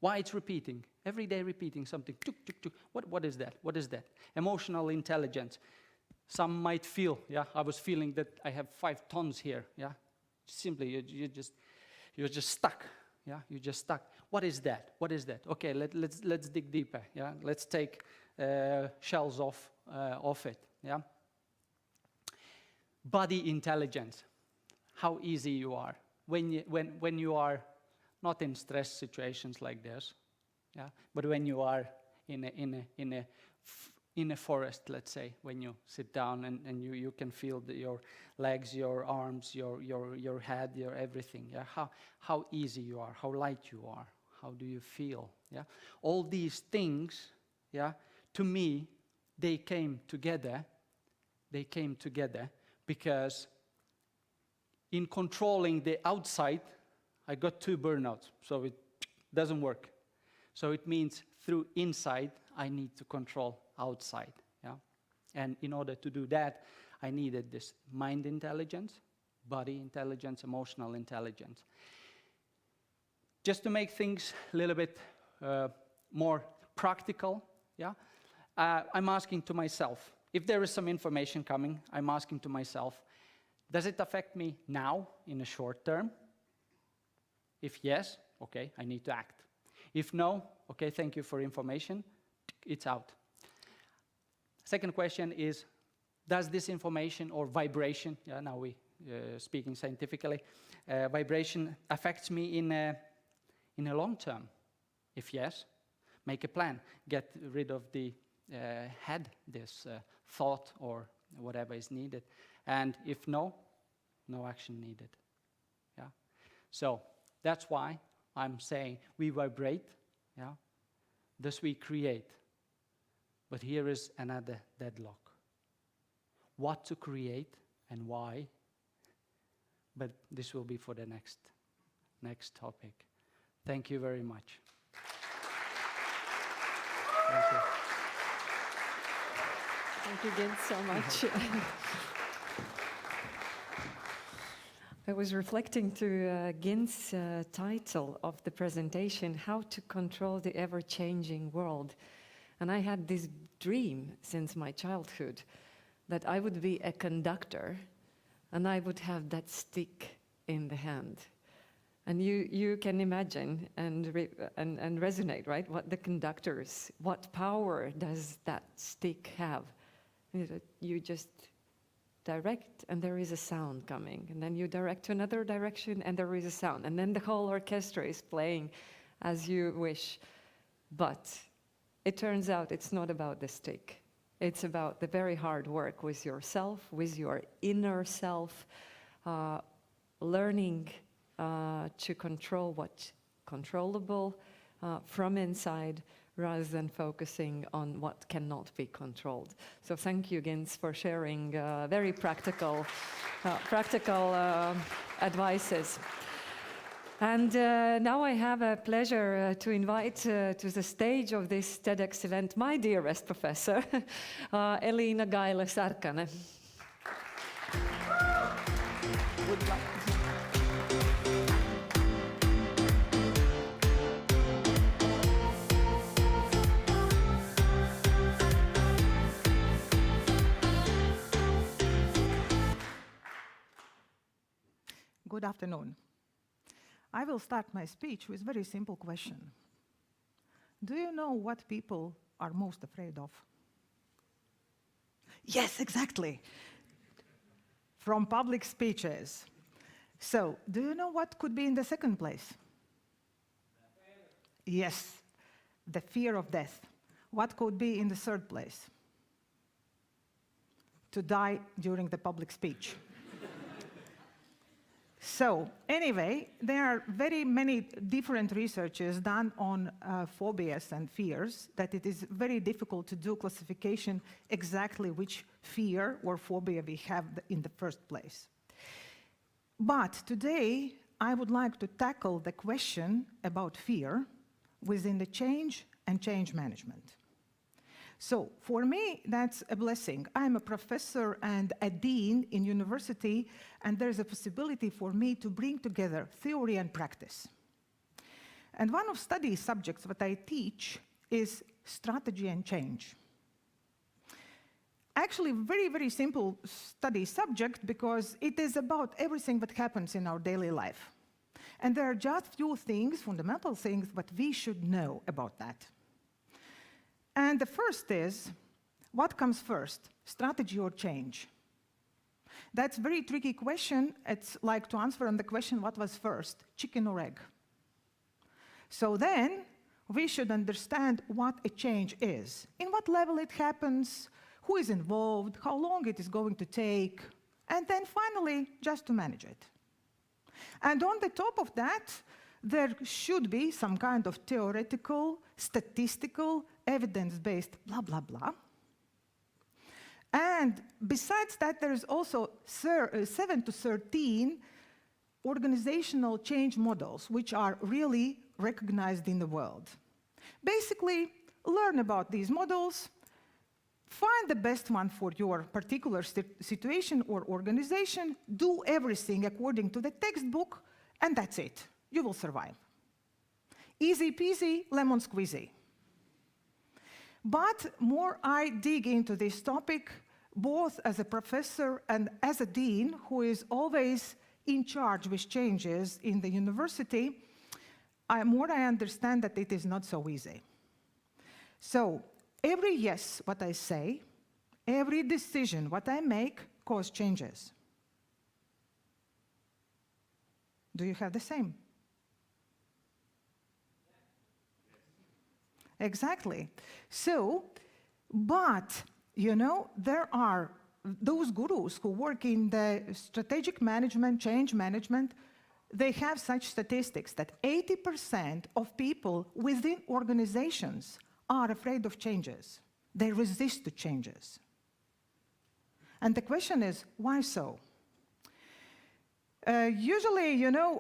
Why it's repeating, every day repeating something, tuk, tuk, tuk. What is that, what is that? Emotional intelligence, some might feel, yeah, I was feeling that I have 5 tons here, yeah? Simply, you're just stuck. Yeah, you're just stuck. What is that? What is that? Okay, let's dig deeper. Yeah, let's take shells off it. Yeah. Body intelligence. How easy you are when you are not in stress situations like this. Yeah, but when you are in a forest, let's say, when you sit down and you can feel your legs, your arms, your head, your everything, yeah? How easy you are, how light you are, how do you feel, yeah? All these things, yeah, to me, they came together because in controlling the outside, I got 2 burnouts, so it doesn't work. So it means through inside, I need to control outside, yeah? And in order to do that, I needed this mind intelligence, body intelligence, emotional intelligence. Just to make things a little bit more practical, yeah? I'm asking to myself, if there is some information coming, I'm asking to myself, does it affect me now in the short term? If yes, okay, I need to act. If no, okay, thank you for information, it's out. Second question is, does this information or vibration, yeah, now we speaking scientifically, vibration affects me in a long term? If yes, make a plan. Get rid of the this thought or whatever is needed. And if no, no action needed. Yeah. So that's why I'm saying we vibrate, yeah, thus we create. But here is another deadlock. what to create and why. But this will be for the next topic. Thank you very much. Thank you. Thank you again so much. I was reflecting to Gin's title of the presentation, How to Control the Ever-Changing World. And I had this dream since my childhood that I would be a conductor and I would have that stick in the hand. And you can imagine and resonate, right? What the conductors, what power does that stick have? You just direct and there is a sound coming. And then you direct to another direction and there is a sound. And then the whole orchestra is playing as you wish. But it turns out it's not about the stick. It's about the very hard work with yourself, with your inner self, learning to control what's controllable from inside, rather than focusing on what cannot be controlled. So thank you, Gins, for sharing very practical advices. And now I have a pleasure to invite to the stage of this TEDx event my dearest professor, Elina Gaila-Särkkänen. Good afternoon. I will start my speech with a very simple question. Do you know what people are most afraid of? Yes, exactly. From public speeches. So, do you know what could be in the second place? Yes, the fear of death. What could be in the third place? To die during the public speech. So, anyway, there are very many different researches done on phobias and fears that it is very difficult to do classification exactly which fear or phobia we have in the first place. But today, I would like to tackle the question about fear within the change and change management. So for me, that's a blessing. I'm a professor and a dean in university, and there's a possibility for me to bring together theory and practice. And one of study subjects that I teach is strategy and change. Actually, very, very simple study subject because it is about everything that happens in our daily life. And there are just few things, fundamental things, that we should know about that. And the first is, what comes first, strategy or change? That's a very tricky question. It's like to answer on the question, what was first, chicken or egg? So then, we should understand what a change is, in what level it happens, who is involved, how long it is going to take, and then finally, just to manage it. And on the top of that, there should be some kind of theoretical, statistical, evidence-based blah, blah, blah. And besides that, there is also 7 to 13 organizational change models, which are really recognized in the world. Basically, learn about these models, find the best one for your particular situation or organization, do everything according to the textbook, and that's it. You will survive. Easy peasy, lemon squeezy. But more I dig into this topic, both as a professor and as a dean who is always in charge with changes in the university, more I understand that it is not so easy. So every yes, what I say, every decision, what I make, cause changes. Do you have the same? Exactly. So, but, you know, there are those gurus who work in the strategic management, change management, they have such statistics that 80% of people within organizations are afraid of changes. They resist to changes. And the question is, why so? Usually, you know,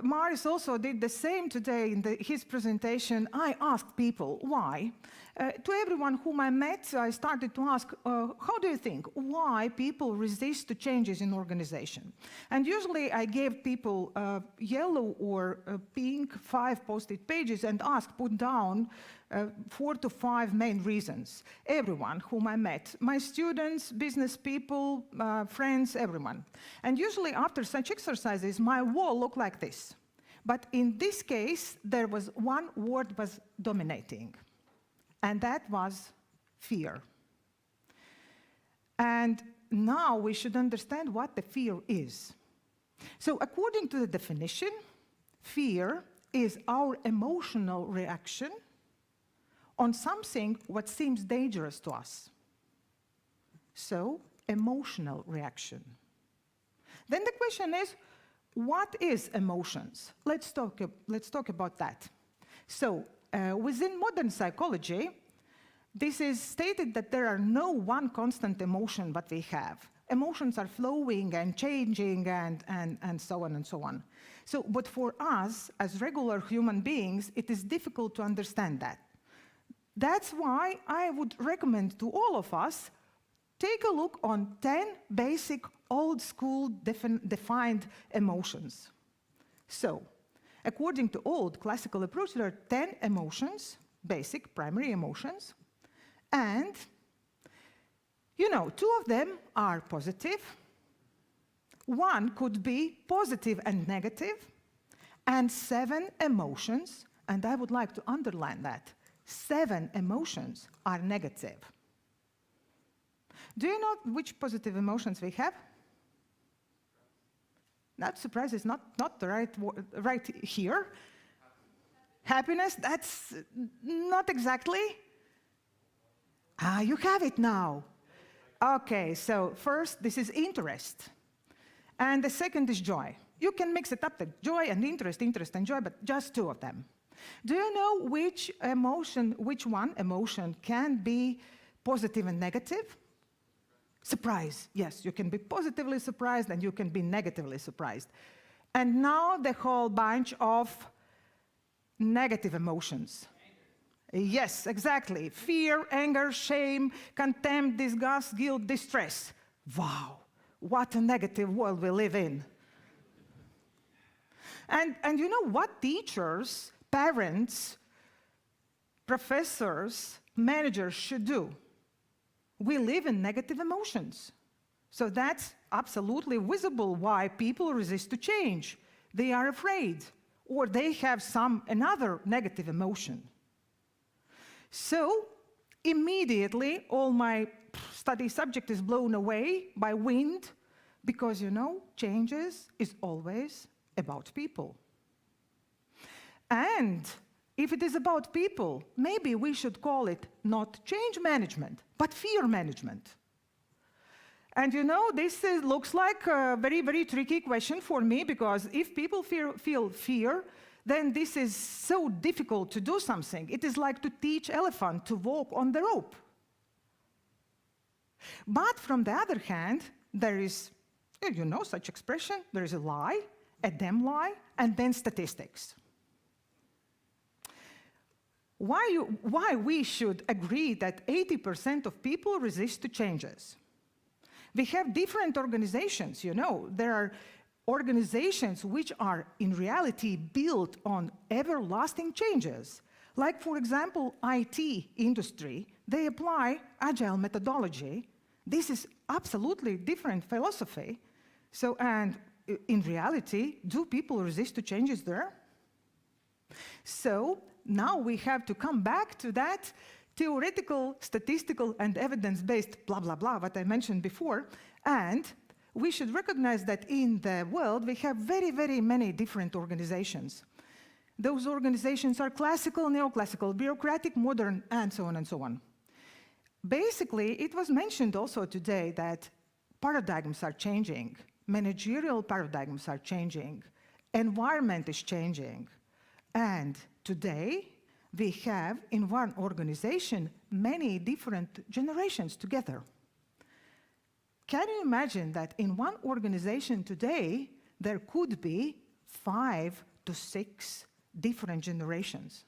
Maris also did the same today in his presentation. I asked people why. To everyone whom I met, I started to ask, how do you think? Why people resist to changes in organization? And usually I gave people yellow or pink 5 post-it pages and asked, put down 4 to 5 main reasons. Everyone whom I met, my students, business people, friends, everyone. And usually after such exercises, my wall looked like this. But in this case, there was one word was dominating, and that was fear. And now we should understand what the fear is. So according to the definition, fear is our emotional reaction on something what seems dangerous to us. So, emotional reaction. Then the question is, what is emotions? Let's talk about that. So, within modern psychology, this is stated that there are no one constant emotion that we have. Emotions are flowing and changing and so on and so on. So, but for us, as regular human beings, it is difficult to understand that. That's why I would recommend to all of us, take a look on 10 basic old school defined emotions. So, according to old classical approach, there are 10 emotions, basic primary emotions, and you know, 2 of them are positive, 1 could be positive and negative, and 7 emotions, and I would like to underline that, 7 emotions are negative. Do you know which positive emotions we have? Not surprise is not the right here. Happiness, that's not exactly. You have it now. Okay, so first, this is interest. And the second is joy. You can mix it up, the joy and interest and joy, but just 2 of them. Do you know which one emotion can be positive and negative? Surprise, yes, you can be positively surprised and you can be negatively surprised. And now the whole bunch of negative emotions. Yes, exactly. Fear, anger, shame, contempt, disgust, guilt, distress. Wow, what a negative world we live in. And you know what teachers, parents, professors, managers should do? We live in negative emotions. So that's absolutely visible why people resist to change. They are afraid, or they have another negative emotion. So immediately, all my study subject is blown away by wind, because you know, changes is always about people. And if it is about people, maybe we should call it not change management, but fear management. And you know, this looks like a very, very tricky question for me, because if people feel fear, then this is so difficult to do something. It is like to teach elephant to walk on the rope. But from the other hand, there is, you know, such expression, there is a lie, a damn lie, and then statistics. Why we should agree that 80% of people resist to changes? We have different organizations, you know. There are organizations which are in reality built on everlasting changes. Like, for example, IT industry, they apply agile methodology. This is absolutely different philosophy. So, and in reality, do people resist to changes there? So, now we have to come back to that theoretical, statistical, and evidence-based blah, blah, blah, what I mentioned before, and we should recognize that in the world we have very, very many different organizations. Those organizations are classical, neoclassical, bureaucratic, modern, and so on and so on. Basically, it was mentioned also today that paradigms are changing, managerial paradigms are changing, environment is changing, and today we have in one organization many different generations together. can you imagine that in one organization today, there could be 5 to 6 different generations?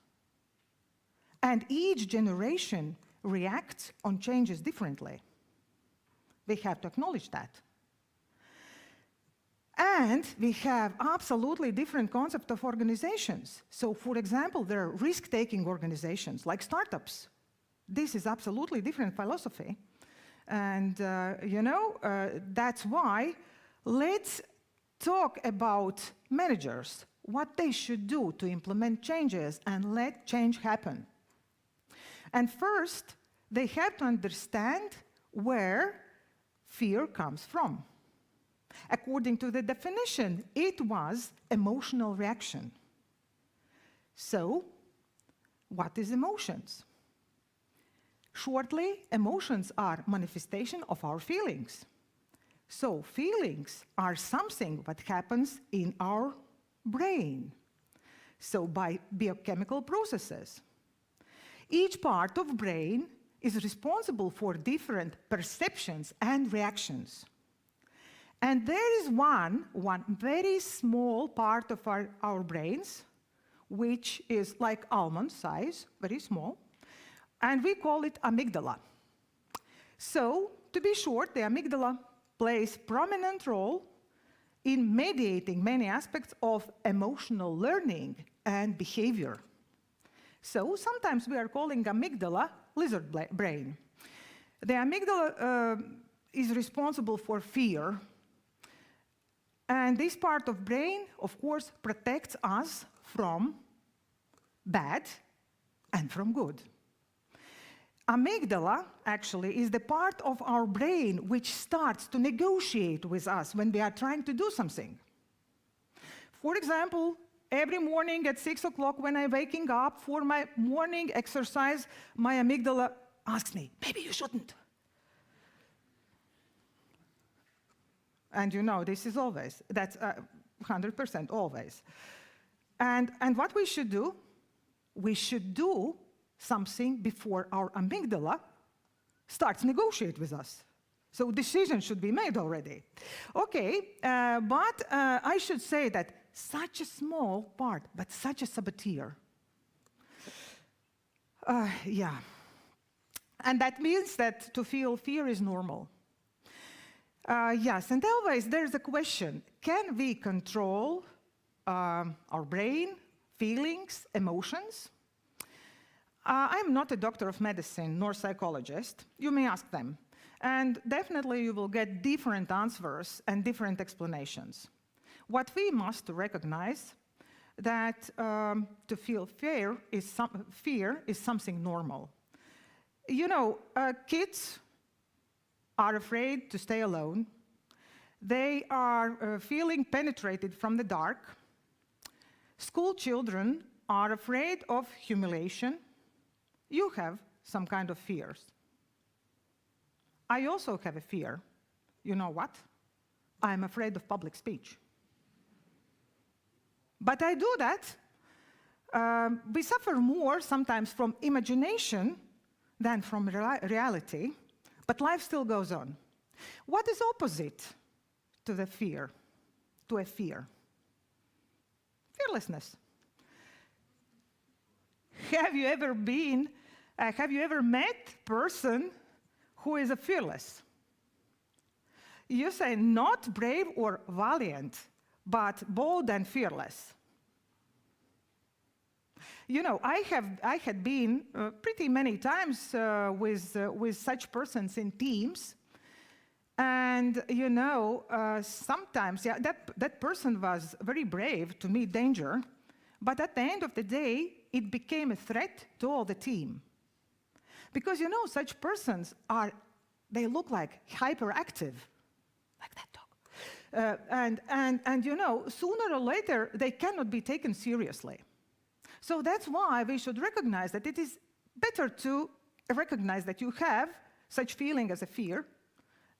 And each generation reacts on changes differently. We have to acknowledge that. And we have absolutely different concept of organizations. So, for example, there are risk-taking organizations like startups. This is absolutely different philosophy. And, that's why let's talk about managers, what they should do to implement changes and let change happen. And first, they have to understand where fear comes from. According to the definition, it was emotional reaction. So, what is emotions? Shortly, emotions are manifestation of our feelings. So, feelings are something that happens in our brain. So, by biochemical processes. Each part of brain is responsible for different perceptions and reactions. And there is one very small part of our brains, which is like almond size, very small, and we call it amygdala. So, to be short, the amygdala plays prominent role in mediating many aspects of emotional learning and behavior. So, sometimes we are calling amygdala lizard brain. The amygdala is responsible for fear. And this part of brain, of course, protects us from bad and from good. Amygdala, actually, is the part of our brain which starts to negotiate with us when we are trying to do something. For example, every morning at 6 o'clock when I'm waking up for my morning exercise, my amygdala asks me, maybe you shouldn't. And this is always, that's 100% always. And what we should do? We should do something before our amygdala starts negotiate with us. So decisions should be made already. Okay, but I should say that such a small part, but such a saboteur. Yeah. And that means that to feel fear is normal. Yes, and always there's a question, can we control our brain, feelings, emotions? I'm not a doctor of medicine nor psychologist. You may ask them. And definitely you will get different answers and different explanations. What we must recognize that to feel fear is something normal. Kids are afraid to stay alone. They are feeling penetrated from the dark. School children are afraid of humiliation. You have some kind of fears. I also have a fear. You know what? I'm afraid of public speech. But I do that. We suffer more sometimes from imagination than from reality, but life still goes on. What is opposite to the fear, to a fear? Fearlessness. Have you ever met a person who is fearless? You say not brave or valiant, but bold and fearless. I had been pretty many times with such persons in teams, and sometimes that person was very brave to meet danger, but at the end of the day, it became a threat to all the team. Because such persons they look like hyperactive, like that dog. And sooner or later, they cannot be taken seriously. So that's why we should recognize that it is better to recognize that you have such feeling as a fear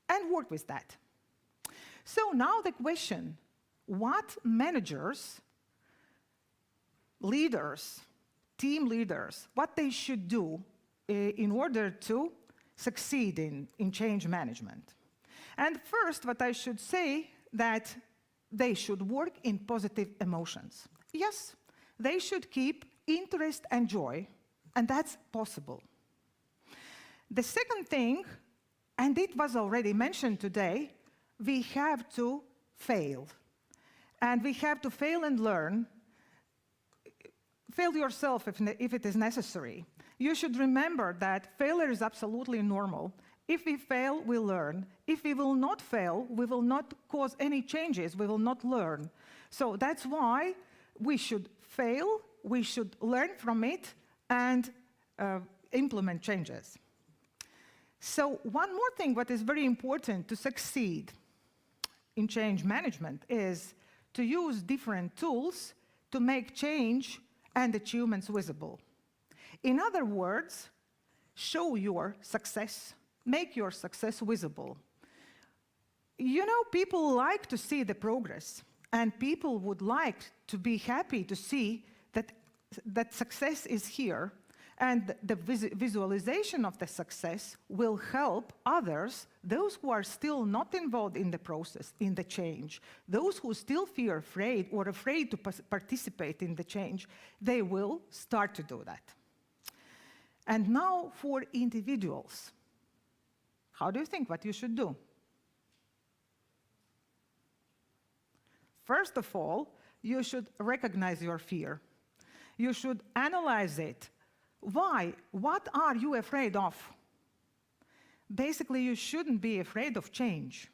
and work with that. So now the question, what managers, leaders, team leaders, what they should do in order to succeed in change management? And first, what I should say, that they should work in positive emotions. Yes, they should keep interest and joy, and that's possible. The second thing, and it was already mentioned today, we have to fail. And we have to fail and learn. Fail yourself if it is necessary. You should remember that failure is absolutely normal. If we fail, we learn. If we will not fail, we will not cause any changes, we will not learn. So that's why we should fail, we should learn from it, and implement changes. So one more thing what is very important to succeed in change management is to use different tools to make change and achievements visible. In other words, show your success, make your success visible. You know, people like to see the progress, and people would like to be happy to see that success is here, and the visualization of the success will help others, those who are still not involved in the process, in the change, those who still feel afraid or afraid to participate in the change, they will start to do that. And now for individuals. How do you think what you should do? First of all, you should recognize your fear. You should analyze it. Why? What are you afraid of? Basically, you shouldn't be afraid of change.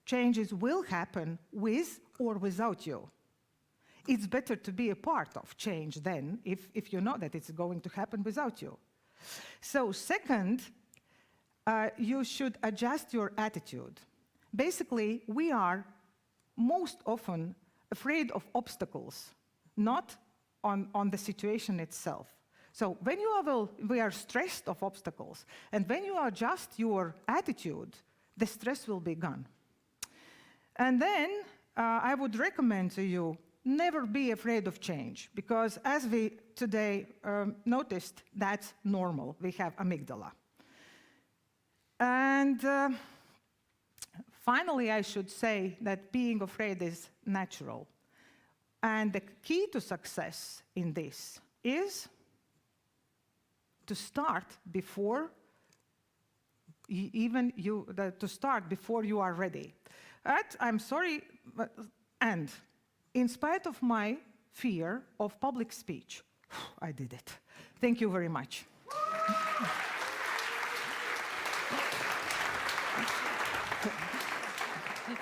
Changes will happen with or without you. It's better to be a part of change then, if you know that it's going to happen without you. So second, you should adjust your attitude. Basically, we are most often afraid of obstacles, not on the situation itself. So when we are stressed of obstacles, and when you adjust your attitude, the stress will be gone. And then I would recommend to you, never be afraid of change, because as we today noticed, that's normal. We have amygdala. And finally, I should say that being afraid is natural. And the key to success in this is to start before before you are ready. But I'm sorry, and in spite of my fear of public speech, I did it. Thank you very much.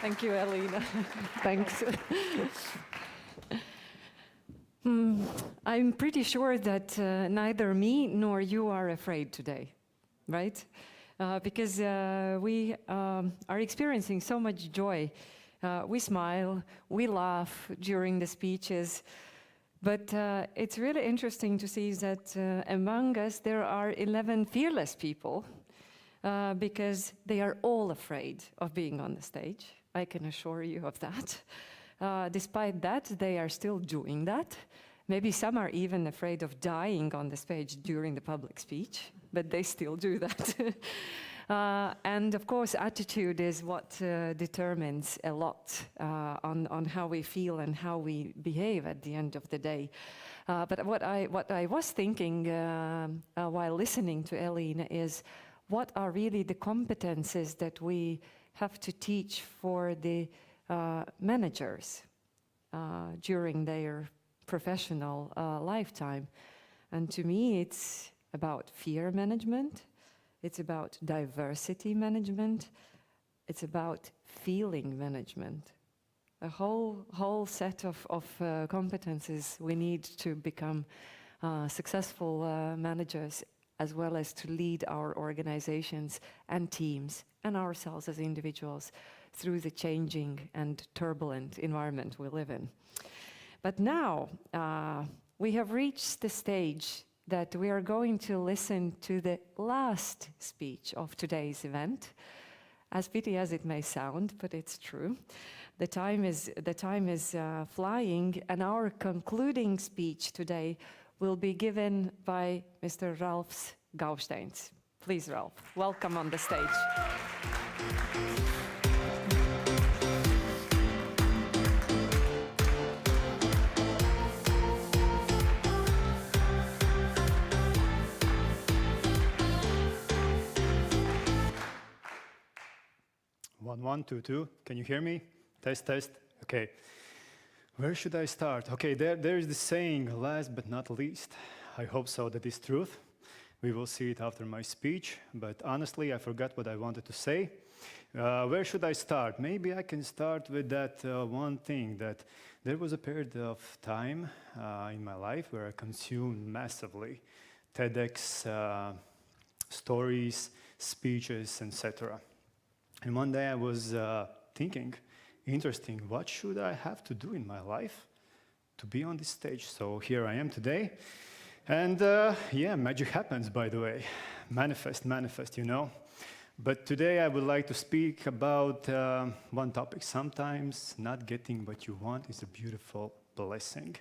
Thank you, Elina. Thanks. I'm pretty sure that neither me nor you are afraid today, right? Because we are experiencing so much joy. We smile, we laugh during the speeches, but it's really interesting to see that among us there are 11 fearless people, because they are all afraid of being on the stage. I can assure you of that. Despite that, they are still doing that. Maybe some are even afraid of dying on the stage during the public speech, but they still do that. And of course, attitude is what determines a lot on how we feel and how we behave at the end of the day. But what I was thinking while listening to Elina is, what are really the competences that we have to teach for the managers during their professional lifetime? And to me, it's about fear management, it's about diversity management, it's about feeling management. A whole set of competences we need to become successful managers, as well as to lead our organizations and teams and ourselves as individuals through the changing and turbulent environment we live in. But now we have reached the stage that we are going to listen to the last speech of today's event. As pity as it may sound, but it's true. The time is flying, and our concluding speech today will be given by Mr. Ralf Gausteins. Please, Ralf, welcome on the stage. 1, 1, 2, 2. Can you hear me? Test, test. Okay. Where should I start? Okay, there is the saying, last but not least. I hope so, that is truth. We will see it after my speech, but honestly, I forgot what I wanted to say. Where should I start? Maybe I can start with that one thing, that there was a period of time in my life where I consumed massively TEDx stories, speeches, etc. And one day I was thinking, interesting, what should I have to do in my life to be on this stage? So here I am today. And yeah, magic happens, by the way. Manifest, you know. But today I would like to speak about one topic. Sometimes not getting what you want is a beautiful blessing.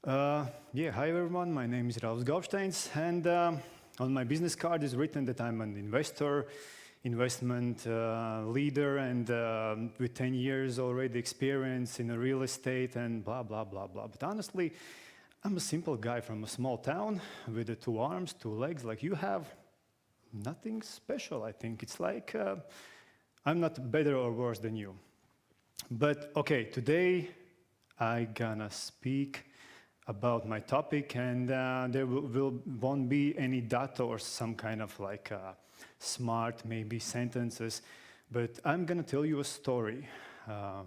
Yeah, hi everyone, my name is Ralf Goldsteins, and on my business card is written that I'm an investor, investment leader, and with 10 years already experience in real estate and blah, blah, blah, blah. But honestly, I'm a simple guy from a small town with 2 arms, 2 legs like you have. Nothing special, I think. It's like I'm not better or worse than you. But okay, today I gonna speak about my topic, and there won't be any data or some kind of like smart maybe sentences, but I'm gonna tell you a story.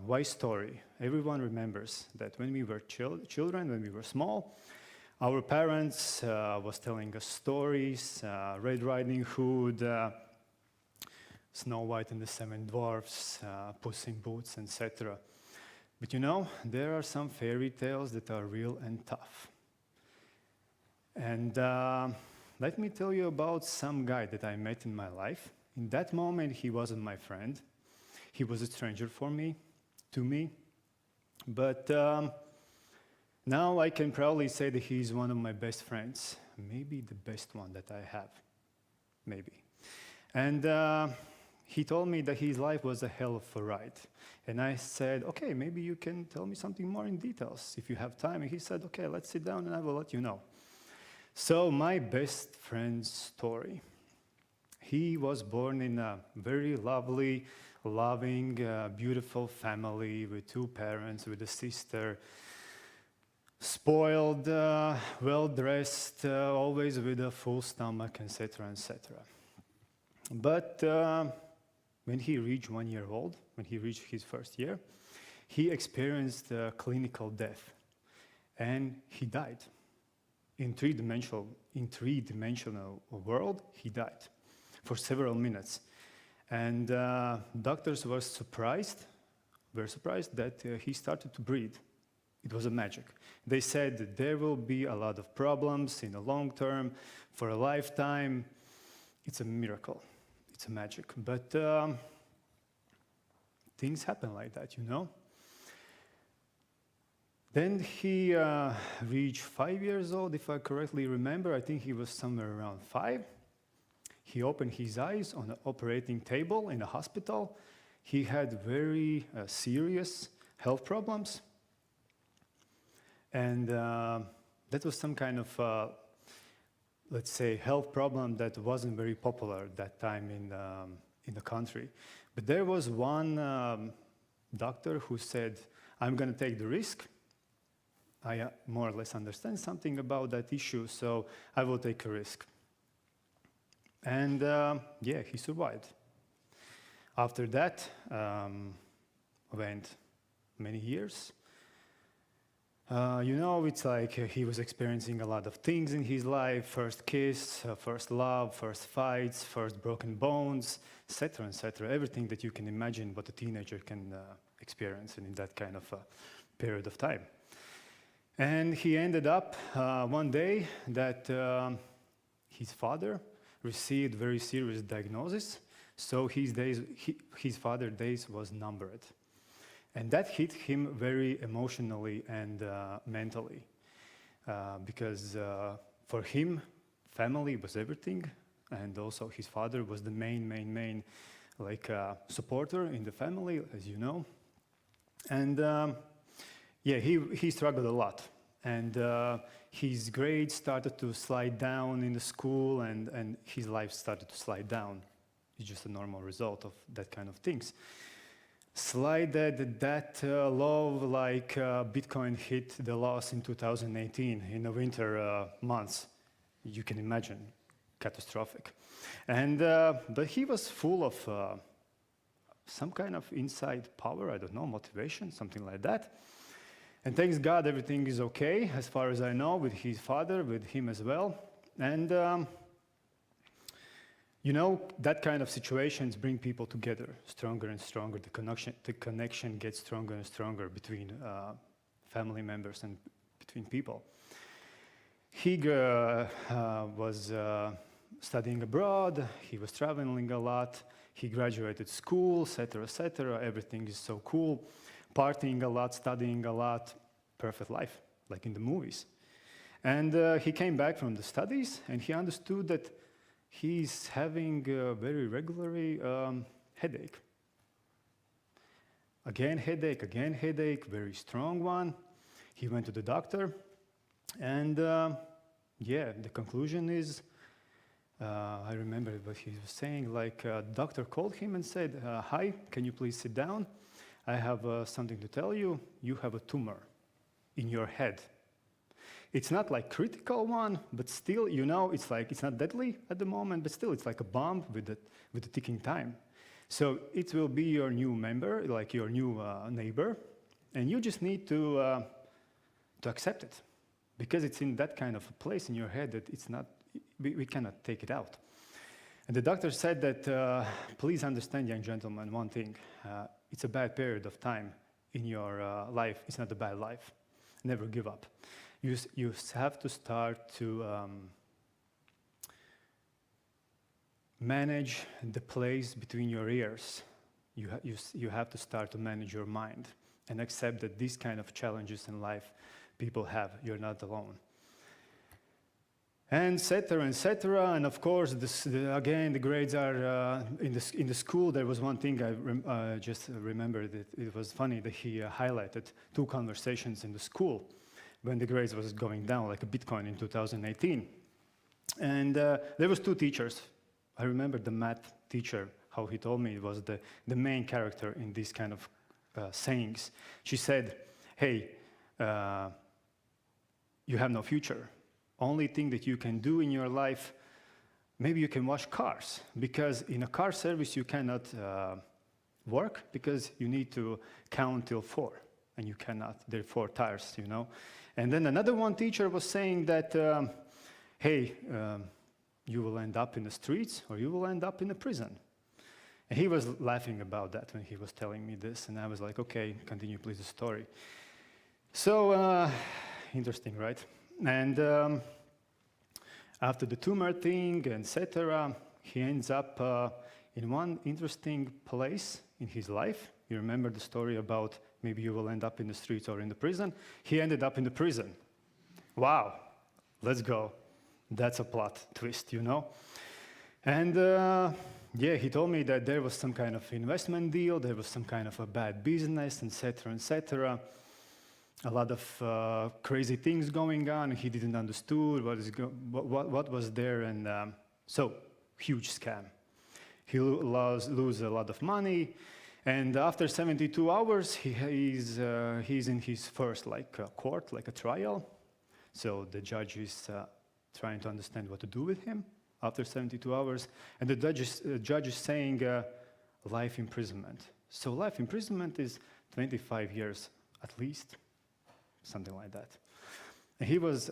Why story? Everyone remembers that when we were children, when we were small, our parents was telling us stories, Red Riding Hood, Snow White and the 7 Dwarfs, Puss in Boots, etc. But you know, there are some fairy tales that are real and tough. And let me tell you about some guy that I met in my life. In that moment, he wasn't my friend. He was a stranger to me. But now I can proudly say that he's one of my best friends. Maybe the best one that I have. Maybe. And he told me that his life was a hell of a ride. And I said, okay, maybe you can tell me something more in details if you have time. And he said, okay, let's sit down and I will let you know. So my best friend's story. He was born in a very lovely, loving, beautiful family with 2 parents, with a sister. Spoiled, well-dressed, always with a full stomach, etc., etc. But when he reached 1 year old, when he reached his first year, he experienced clinical death, and he died. In three-dimensional world, he died for several minutes. And doctors were surprised that he started to breathe. It was a magic. They said that there will be a lot of problems in the long term, for a lifetime. It's a miracle. It's a magic. But things happen like that, you know. Then he reached 5 years old, if I correctly remember. I think he was somewhere around 5. He opened his eyes on an operating table in a hospital. He had very serious health problems. And that was some kind of, let's say, health problem that wasn't very popular at that time in the country. But there was one doctor who said, I'm going to take the risk. I more or less understand something about that issue, so I will take a risk. And yeah, he survived. After that, went many years. You know, it's like he was experiencing a lot of things in his life. First kiss, first love, first fights, first broken bones, etc., etc. Everything that you can imagine what a teenager can experience in that kind of period of time. And he ended up one day that his father received very serious diagnosis, so his father's days was numbered. And that hit him very emotionally and mentally, because for him, family was everything, and also his father was the main like supporter in the family, as you know. And yeah, he struggled a lot, and his grades started to slide down in the school, and his life started to slide down It's just a normal result of that kind of things. Slide that low, like Bitcoin hit the loss in 2018 in the winter months. You can imagine, catastrophic. And but he was full of some kind of inside power, I don't know, motivation, something like that. And thanks God, everything is okay, as far as I know, with his father, with him as well. And you know, that kind of situations bring people together stronger and stronger. The connection gets stronger and stronger between family members and between people. He was studying abroad. He was traveling a lot. He graduated school, etc., etc. Everything is so cool. Partying a lot, studying a lot. Perfect life, like in the movies. And he came back from the studies, and he understood that he's having a very regularly headache. Again headache, very strong one. He went to the doctor, and yeah, the conclusion is, I remember what he was saying, like doctor called him and said, hi, can you please sit down? I have something to tell you. You have a tumor in your head. It's not like critical one, but still, you know, it's like, it's not deadly at the moment, but still it's like a bomb with the ticking time. So it will be your new member, like your new neighbor, and you just need to accept it, because it's in that kind of a place in your head that it's not, we cannot take it out. And the doctor said that, please understand, young gentleman, one thing, it's a bad period of time in your life, it's not a bad life. Never give up. You have to start to manage the place between your ears. You have to start to manage your mind and accept that these kind of challenges in life people have. You're not alone. And et cetera. And of course, again, the grades are in the school. There was one thing I just remembered that it was funny that he highlighted 2 conversations in the school when the grades was going down, like a Bitcoin in 2018. And there was 2 teachers. I remember the math teacher, how he told me it was the main character in these kind of sayings. She said, hey, you have no future. Only thing that you can do in your life, maybe you can wash cars, because in a car service you cannot work because you need to count till 4, and you cannot, there are 4 tires, you know. And then another one teacher was saying that, hey, you will end up in the streets or you will end up in a prison. And he was laughing about that when he was telling me this, and I was like, okay, continue please the story. So, interesting, right? And after the tumor thing, etc., he ends up in one interesting place in his life. You remember the story about maybe you will end up in the streets or in the prison? He ended up in the prison. Wow, let's go. That's a plot twist, you know? And yeah, he told me that there was some kind of investment deal, there was some kind of a bad business, etc., etc. A lot of crazy things going on. He didn't understood what was there, and so huge scam. He lose a lot of money, and after 72 hours, he's in his first court, like a trial. So the judge is trying to understand what to do with him after 72 hours, and the judge is saying life imprisonment. So life imprisonment is 25 years at least. Something like that. And he was,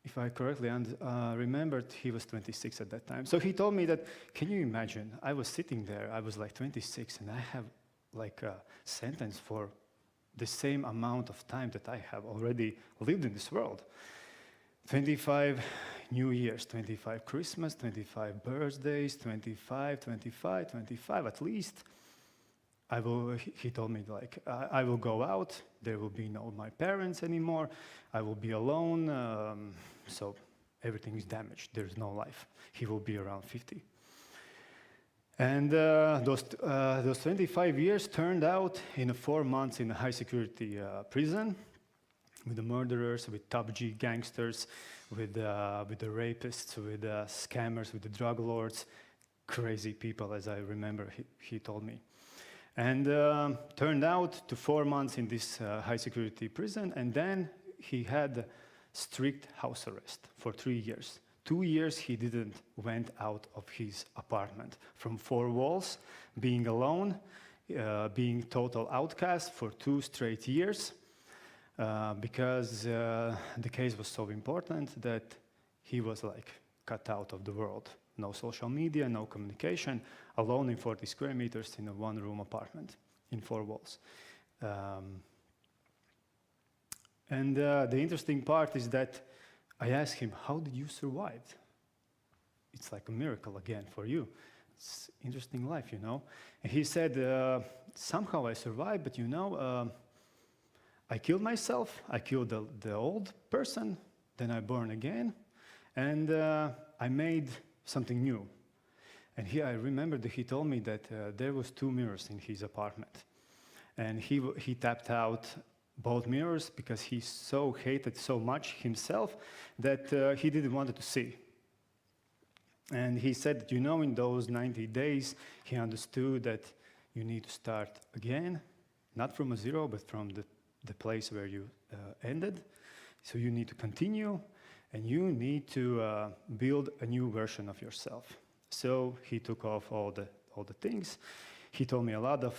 if I correctly remembered, he was 26 at that time. So he told me that, can you imagine, I was sitting there, I was like 26, and I have like a sentence for the same amount of time that I have already lived in this world. 25 New Year's, 25 Christmas, 25 birthdays, 25 at least. He told me, like, I will go out, there will be no my parents anymore, I will be alone, so everything is damaged, there's no life. He will be around 50. And those 25 years turned out in 4 months in a high security prison with the murderers, with top G gangsters, with the rapists, with the scammers, with the drug lords. crazy people, as I remember he told me. And turned out to 4 months in this high security prison, and then he had strict house arrest for 3 years. 2 years he didn't went out of his apartment, from 4 walls, being alone, being total outcast for 2 straight years, because the case was so important that he was like cut out of the world. No social media, no communication, alone in 40 square meters in a 1-room apartment in 4 walls. And the interesting part is that I asked him, how did you survive? It's like a miracle again for you. It's interesting life, you know. And he said, somehow I survived, but you know, I killed myself, I killed the old person, then I born again, and I made something new. And here I remember that he told me that there was 2 mirrors in his apartment. And he tapped out both mirrors because he so hated so much himself that he didn't want to see. And he said that, you know, in those 90 days, he understood that you need to start again, not from a zero, but from the place where you ended. So you need to continue, and you need to build a new version of yourself. So he took off all the things. He told me a lot of,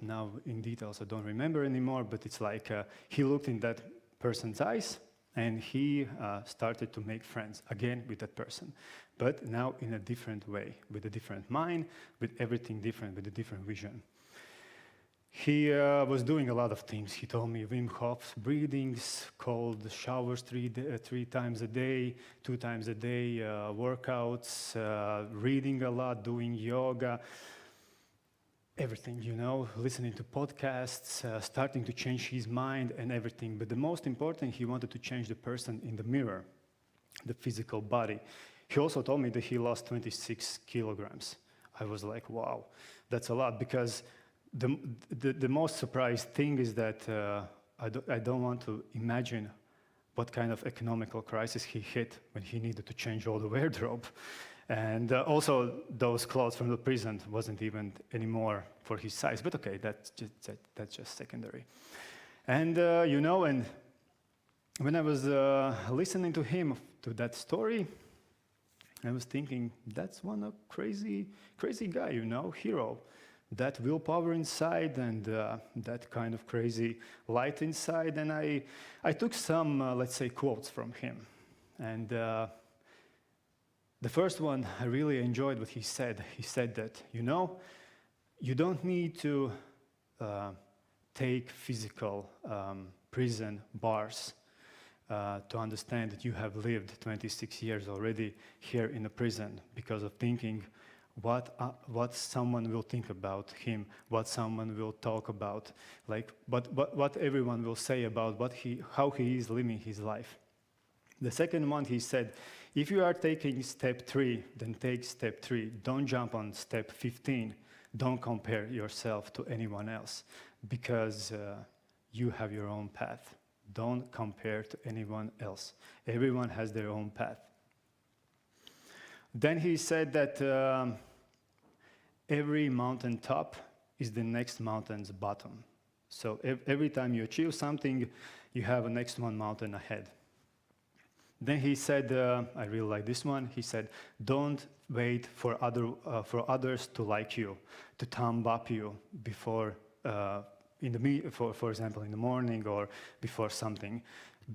now in details I don't remember anymore, but it's like he looked in that person's eyes and he started to make friends again with that person, but now in a different way, with a different mind, with everything different, with a different vision. He was doing a lot of things. He told me Wim Hof's breathings, cold showers 3 times a day, 2 times a day, workouts, reading a lot, doing yoga, everything, you know, listening to podcasts, starting to change his mind and everything. But the most important, he wanted to change the person in the mirror, the physical body. He also told me that he lost 26 kilograms. I was like, wow, that's a lot, because the most surprised thing is that I don't want to imagine what kind of economical crisis he hit when he needed to change all the wardrobe. And also those clothes from the prison wasn't even anymore for his size, but okay, that's just secondary. And you know, and when I was listening to him, to that story, I was thinking, that's one crazy guy, you know, hero. That willpower inside and that kind of crazy light inside. And I took some, let's say, quotes from him. And the first one, I really enjoyed what he said. He said that, you know, you don't need to take physical prison bars to understand that you have lived 26 years already here in a prison because of thinking what someone will think about him, what someone will talk about, like what everyone will say about how he is living his life. The second one, he said, if you are taking step 3, then take step 3. Don't jump on step 15. Don't compare yourself to anyone else because you have your own path. Don't compare to anyone else. Everyone has their own path. Then he said that every mountain top is the next mountain's bottom. So every time you achieve something, you have a next one mountain ahead. Then he said, I really like this one, he said, don't wait for others to like you, to thumb up you before, for example, in the morning or before something.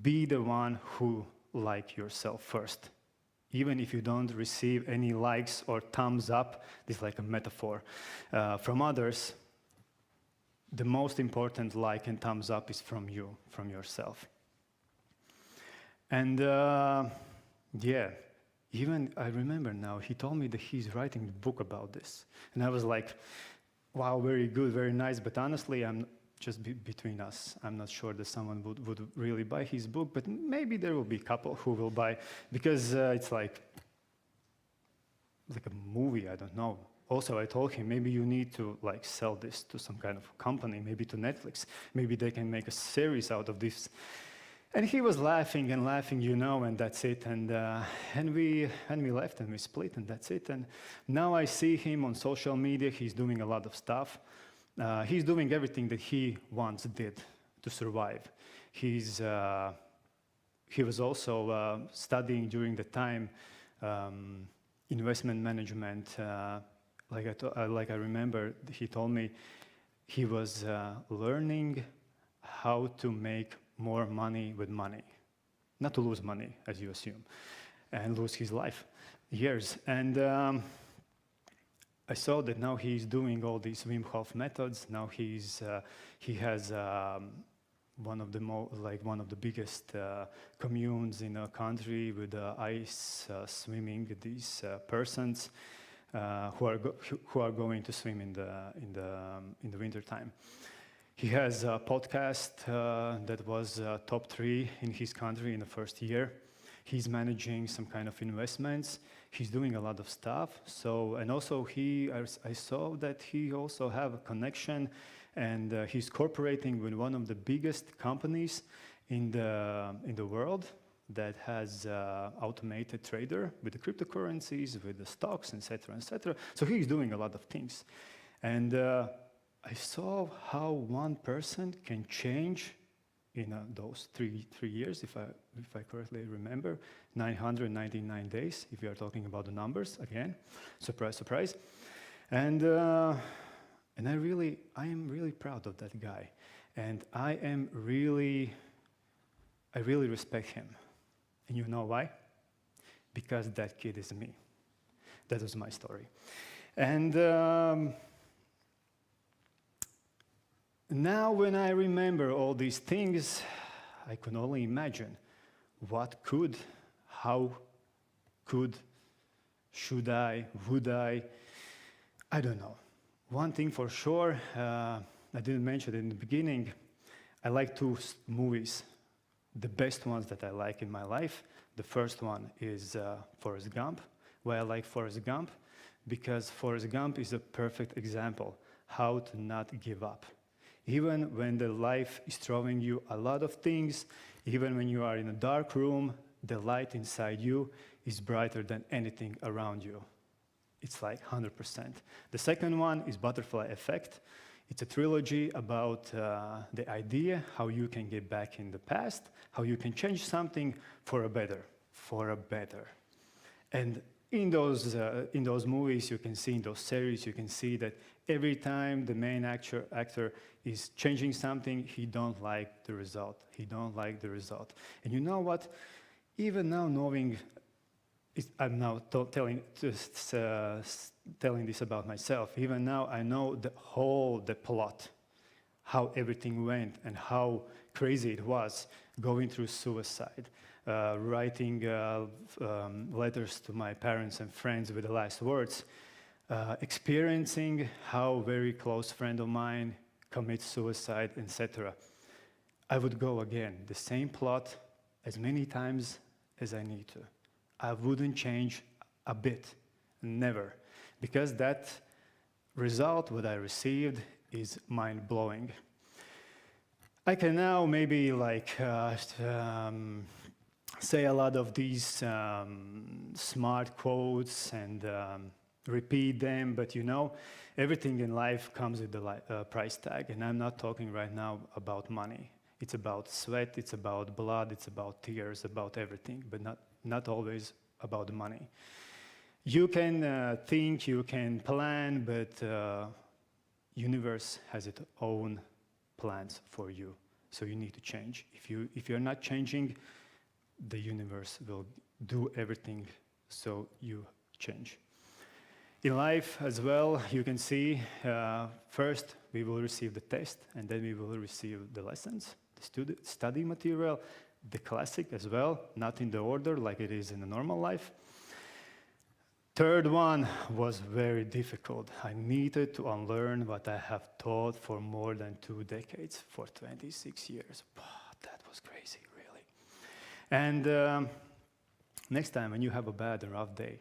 Be the one who like yourself first. Even if you don't receive any likes or thumbs up, this is like a metaphor, from others, the most important like and thumbs up is from you, from yourself. And yeah, even I remember now, he told me that he's writing a book about this. And I was like, wow, very good, very nice. But honestly, I'm just between us. I'm not sure that someone would really buy his book, but maybe there will be a couple who will buy, because it's like a movie, I don't know. Also, I told him, maybe you need to like sell this to some kind of company, maybe to Netflix. Maybe they can make a series out of this. And he was laughing and laughing, you know, and that's it. And we left and we split, and that's it. And now I see him on social media. He's doing a lot of stuff. He's doing everything that he once did to survive. He was also studying during the time investment management. Like I remember, he told me he was learning how to make more money with money, not to lose money, as you assume, and lose his life, years. And I saw that now he's doing all these Wim Hof methods. Now he has one of the biggest communes in a country with ice swimming. These persons who are going to swim in the winter time. He has a podcast that was top 3 in his country in the first year. He's managing some kind of investments. He's doing a lot of stuff. And also I saw that he also have a connection, and he's cooperating with one of the biggest companies in the world that has automated trader with the cryptocurrencies, with the stocks, etc., etc. So he's doing a lot of things. And I saw how one person can change in those three years, if I correctly remember, 999 days, if you are talking about the numbers, again, surprise, surprise. And I am really proud of that guy. And I really respect him. And you know why? Because that kid is me. That was my story. And now when I remember all these things, I can only imagine what could, how could, should I, would I don't know. One thing for sure, I didn't mention it in the beginning, I like 2 movies, the best ones that I like in my life. The first one is Forrest Gump. Why I like Forrest Gump? Because Forrest Gump is a perfect example how to not give up. Even when the life is throwing you a lot of things, even when you are in a dark room, the light inside you is brighter than anything around you. It's like 100%. The second one is Butterfly Effect. It's a trilogy about the idea how you can get back in the past, how you can change something for a better. And in those movies, you can see, in those series, you can see that every time the main actor is changing something, he don't like the result. And you know what? Even now knowing, I'm now telling this about myself. Even now I know the plot, how everything went and how crazy it was going through suicide. Writing letters to my parents and friends with the last words, experiencing how a very close friend of mine commits suicide, etc. I would go again, the same plot as many times as I need to. I wouldn't change a bit, never, because that result, what I received, is mind-blowing. I can now maybe say a lot of these smart quotes and repeat them, but you know, everything in life comes with a price tag, and I'm not talking right now about money. It's about sweat, it's about blood, it's about tears, about everything, but not always about the money. You can think, you can plan, but universe has its own plans for you, so you need to change. If you're not changing, the universe will do everything so you change. In life as well, you can see, first we will receive the test, and then we will receive the lessons, the study material, the classic as well, not in the order like it is in the normal life. Third one was very difficult. I needed to unlearn what I have taught for more than 2 decades, for 26 years. That was crazy, really. And next time when you have a bad and rough day,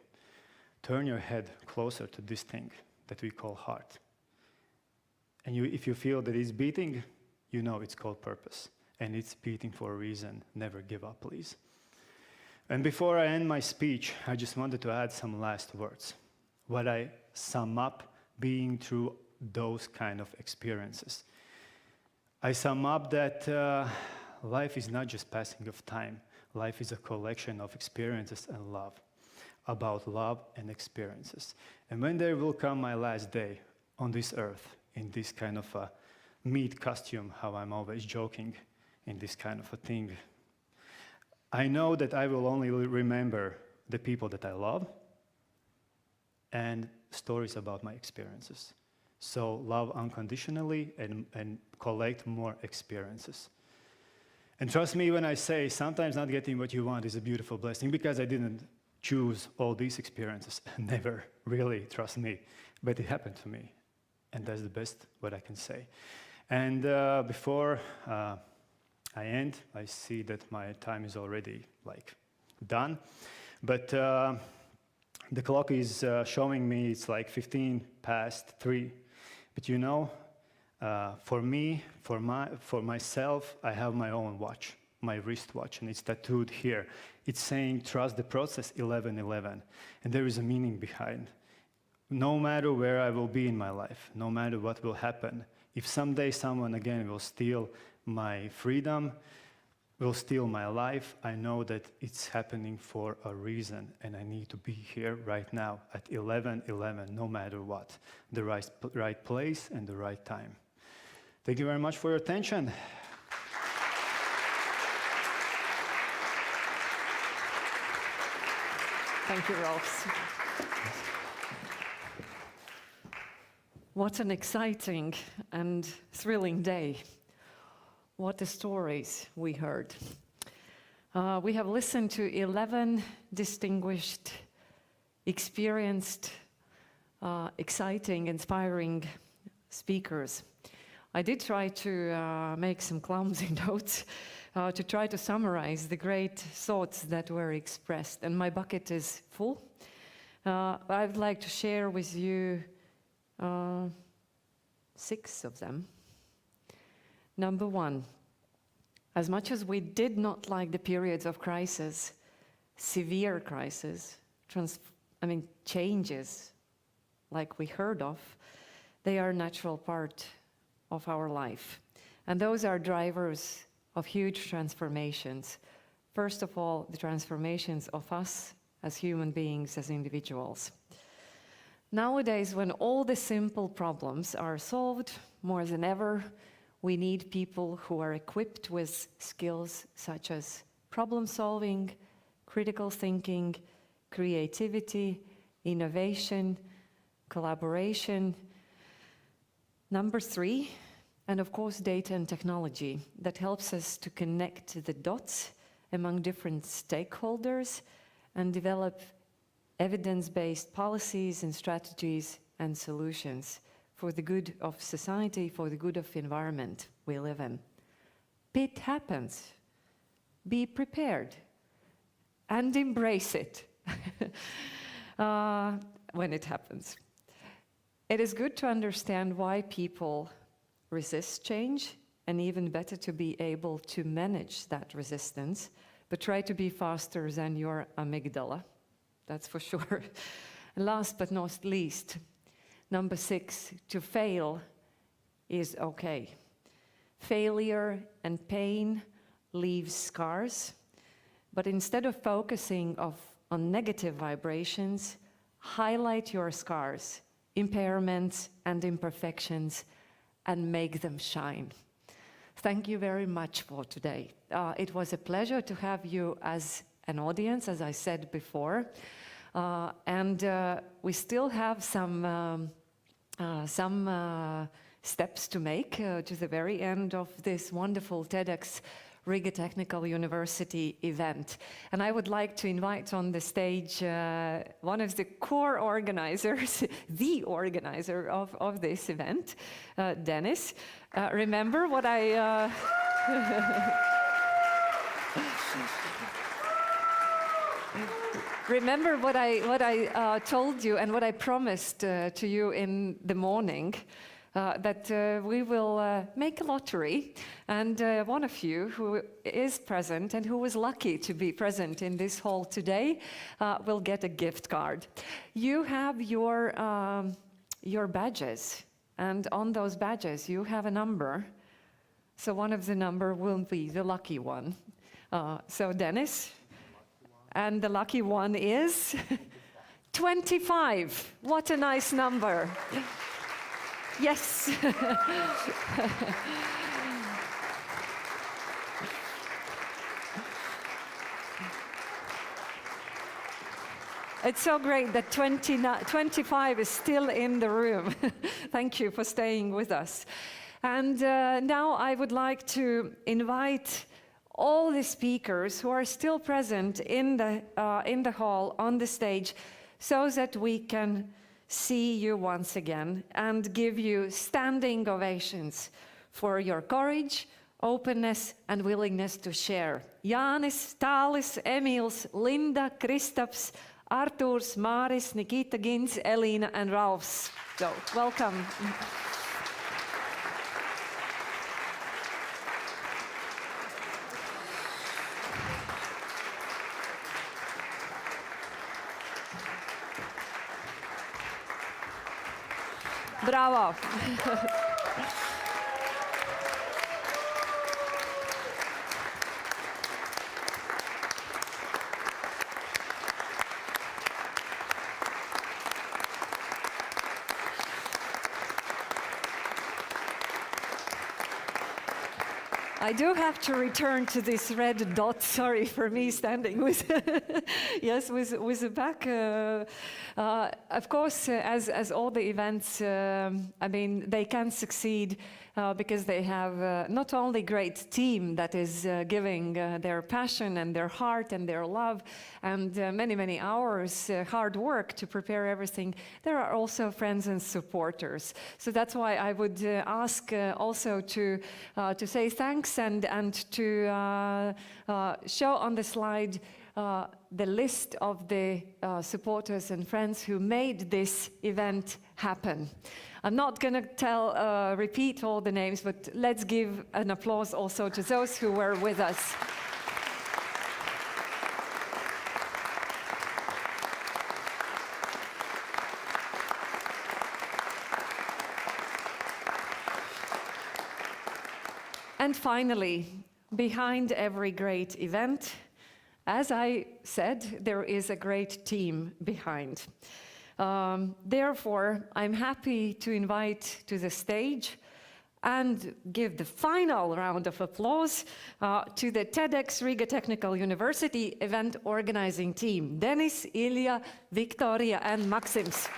turn your head closer to this thing that we call heart. And if you feel that it's beating, you know it's called purpose. and it's beating for a reason. Never give up, please. And before I end my speech, I just wanted to add some last words. What I sum up being through those kind of experiences. I sum up that life is not just passing of time. Life is a collection of experiences and love, about love and experiences. And when there will come my last day on this earth, in this kind of a meat costume, how I'm always joking, in this kind of a thing, I know that I will only remember the people that I love and stories about my experiences. So love unconditionally and collect more experiences. And trust me when I say sometimes not getting what you want is a beautiful blessing, because I didn't choose all these experiences. Never, really, trust me. But it happened to me. And that's the best what I can say. And before I end, I see that my time is already done. But the clock is showing me it's 3:15. But you know, for me, for myself, I have my own watch, my wristwatch, and it's tattooed here. It's saying, trust the process 11:11. And there is a meaning behind. No matter where I will be in my life, no matter what will happen, if someday someone again will steal my freedom, will steal my life, I know that it's happening for a reason, and I need to be here right now at 11:11, no matter what. The right place and the right time. Thank you very much for your attention. Thank you, Rolf. What an exciting and thrilling day. What the stories we heard. We have listened to 11 distinguished, experienced, exciting, inspiring speakers. I did try to make some clumsy notes to try to summarize the great thoughts that were expressed, and my bucket is full. I'd like to share with you 6 of them. Number 1, as much as we did not like the periods of crisis, severe crisis, changes like we heard of, they are a natural part of our life. And those are drivers of huge transformations. First of all, the transformations of us as human beings, as individuals. Nowadays, when all the simple problems are solved more than ever, we need people who are equipped with skills such as problem solving, critical thinking, creativity, innovation, collaboration. Number 3, and of course, data and technology that helps us to connect the dots among different stakeholders and develop evidence-based policies and strategies and solutions for the good of society, for the good of the environment we live in. It happens. Be prepared and embrace it when it happens. It is good to understand why people resist change, and even better to be able to manage that resistance, but try to be faster than your amygdala. That's for sure. Last but not least, number 6, to fail is okay. Failure and pain leaves scars, but instead of focusing on negative vibrations, highlight your scars, impairments and imperfections, and make them shine. Thank you very much for today. It was a pleasure to have you as an audience, as I said before, and we still have some steps to make to the very end of this wonderful TEDx Riga Technical University event. And I would like to invite on the stage one of the core organizers, the organizer of this event, Dennis. Remember what I... Remember what I told you and what I promised to you in the morning. we will make a lottery, and one of you who is present and who was lucky to be present in this hall today will get a gift card. You have your badges, and on those badges you have a number. So one of the number will be the lucky one. So Dennis, and the lucky one is 25. What a nice number. Yes. It's so great that 25 is still in the room. Thank you for staying with us. And now I would like to invite all the speakers who are still present in the hall, on the stage, so that we can see you once again and give you standing ovations for your courage, openness, and willingness to share. Jānis, Tālis, Emīls, Linda, Kristaps, Artūrs, Māris, Nikita, Gins, Elina, and Ralfs. So, welcome. Bravo. I do have to return to this red dot. Sorry for me standing with, yes, with the back. Of course, as all the events, I mean, they can succeed because they have not only great team that is giving their passion and their heart and their love and many hours hard work to prepare everything. There are also friends and supporters. So that's why I would ask also to say thanks and to show on the slide the list of the supporters and friends who made this event happen. I'm not going to repeat all the names, but let's give an applause also to those who were with us. And finally, behind every great event, as I said, there is a great team behind. Therefore, I'm happy to invite to the stage and give the final round of applause to the TEDx Riga Technical University event organizing team, Denis, Ilya, Victoria, and Maxims.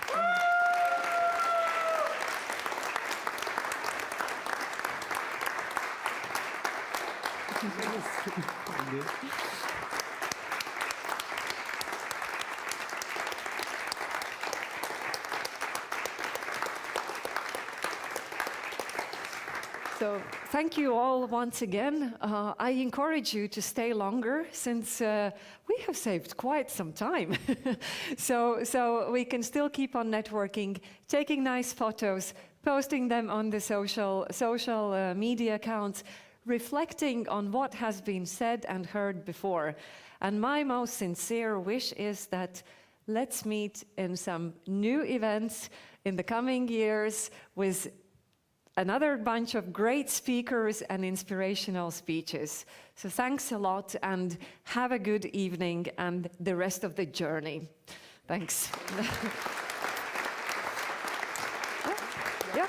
So thank you all once again. I encourage you to stay longer since we have saved quite some time. so we can still keep on networking, taking nice photos, posting them on the social media accounts, reflecting on what has been said and heard before. And my most sincere wish is that let's meet in some new events in the coming years with another bunch of great speakers and inspirational speeches. So thanks a lot and have a good evening and the rest of the journey. Thanks. Yeah.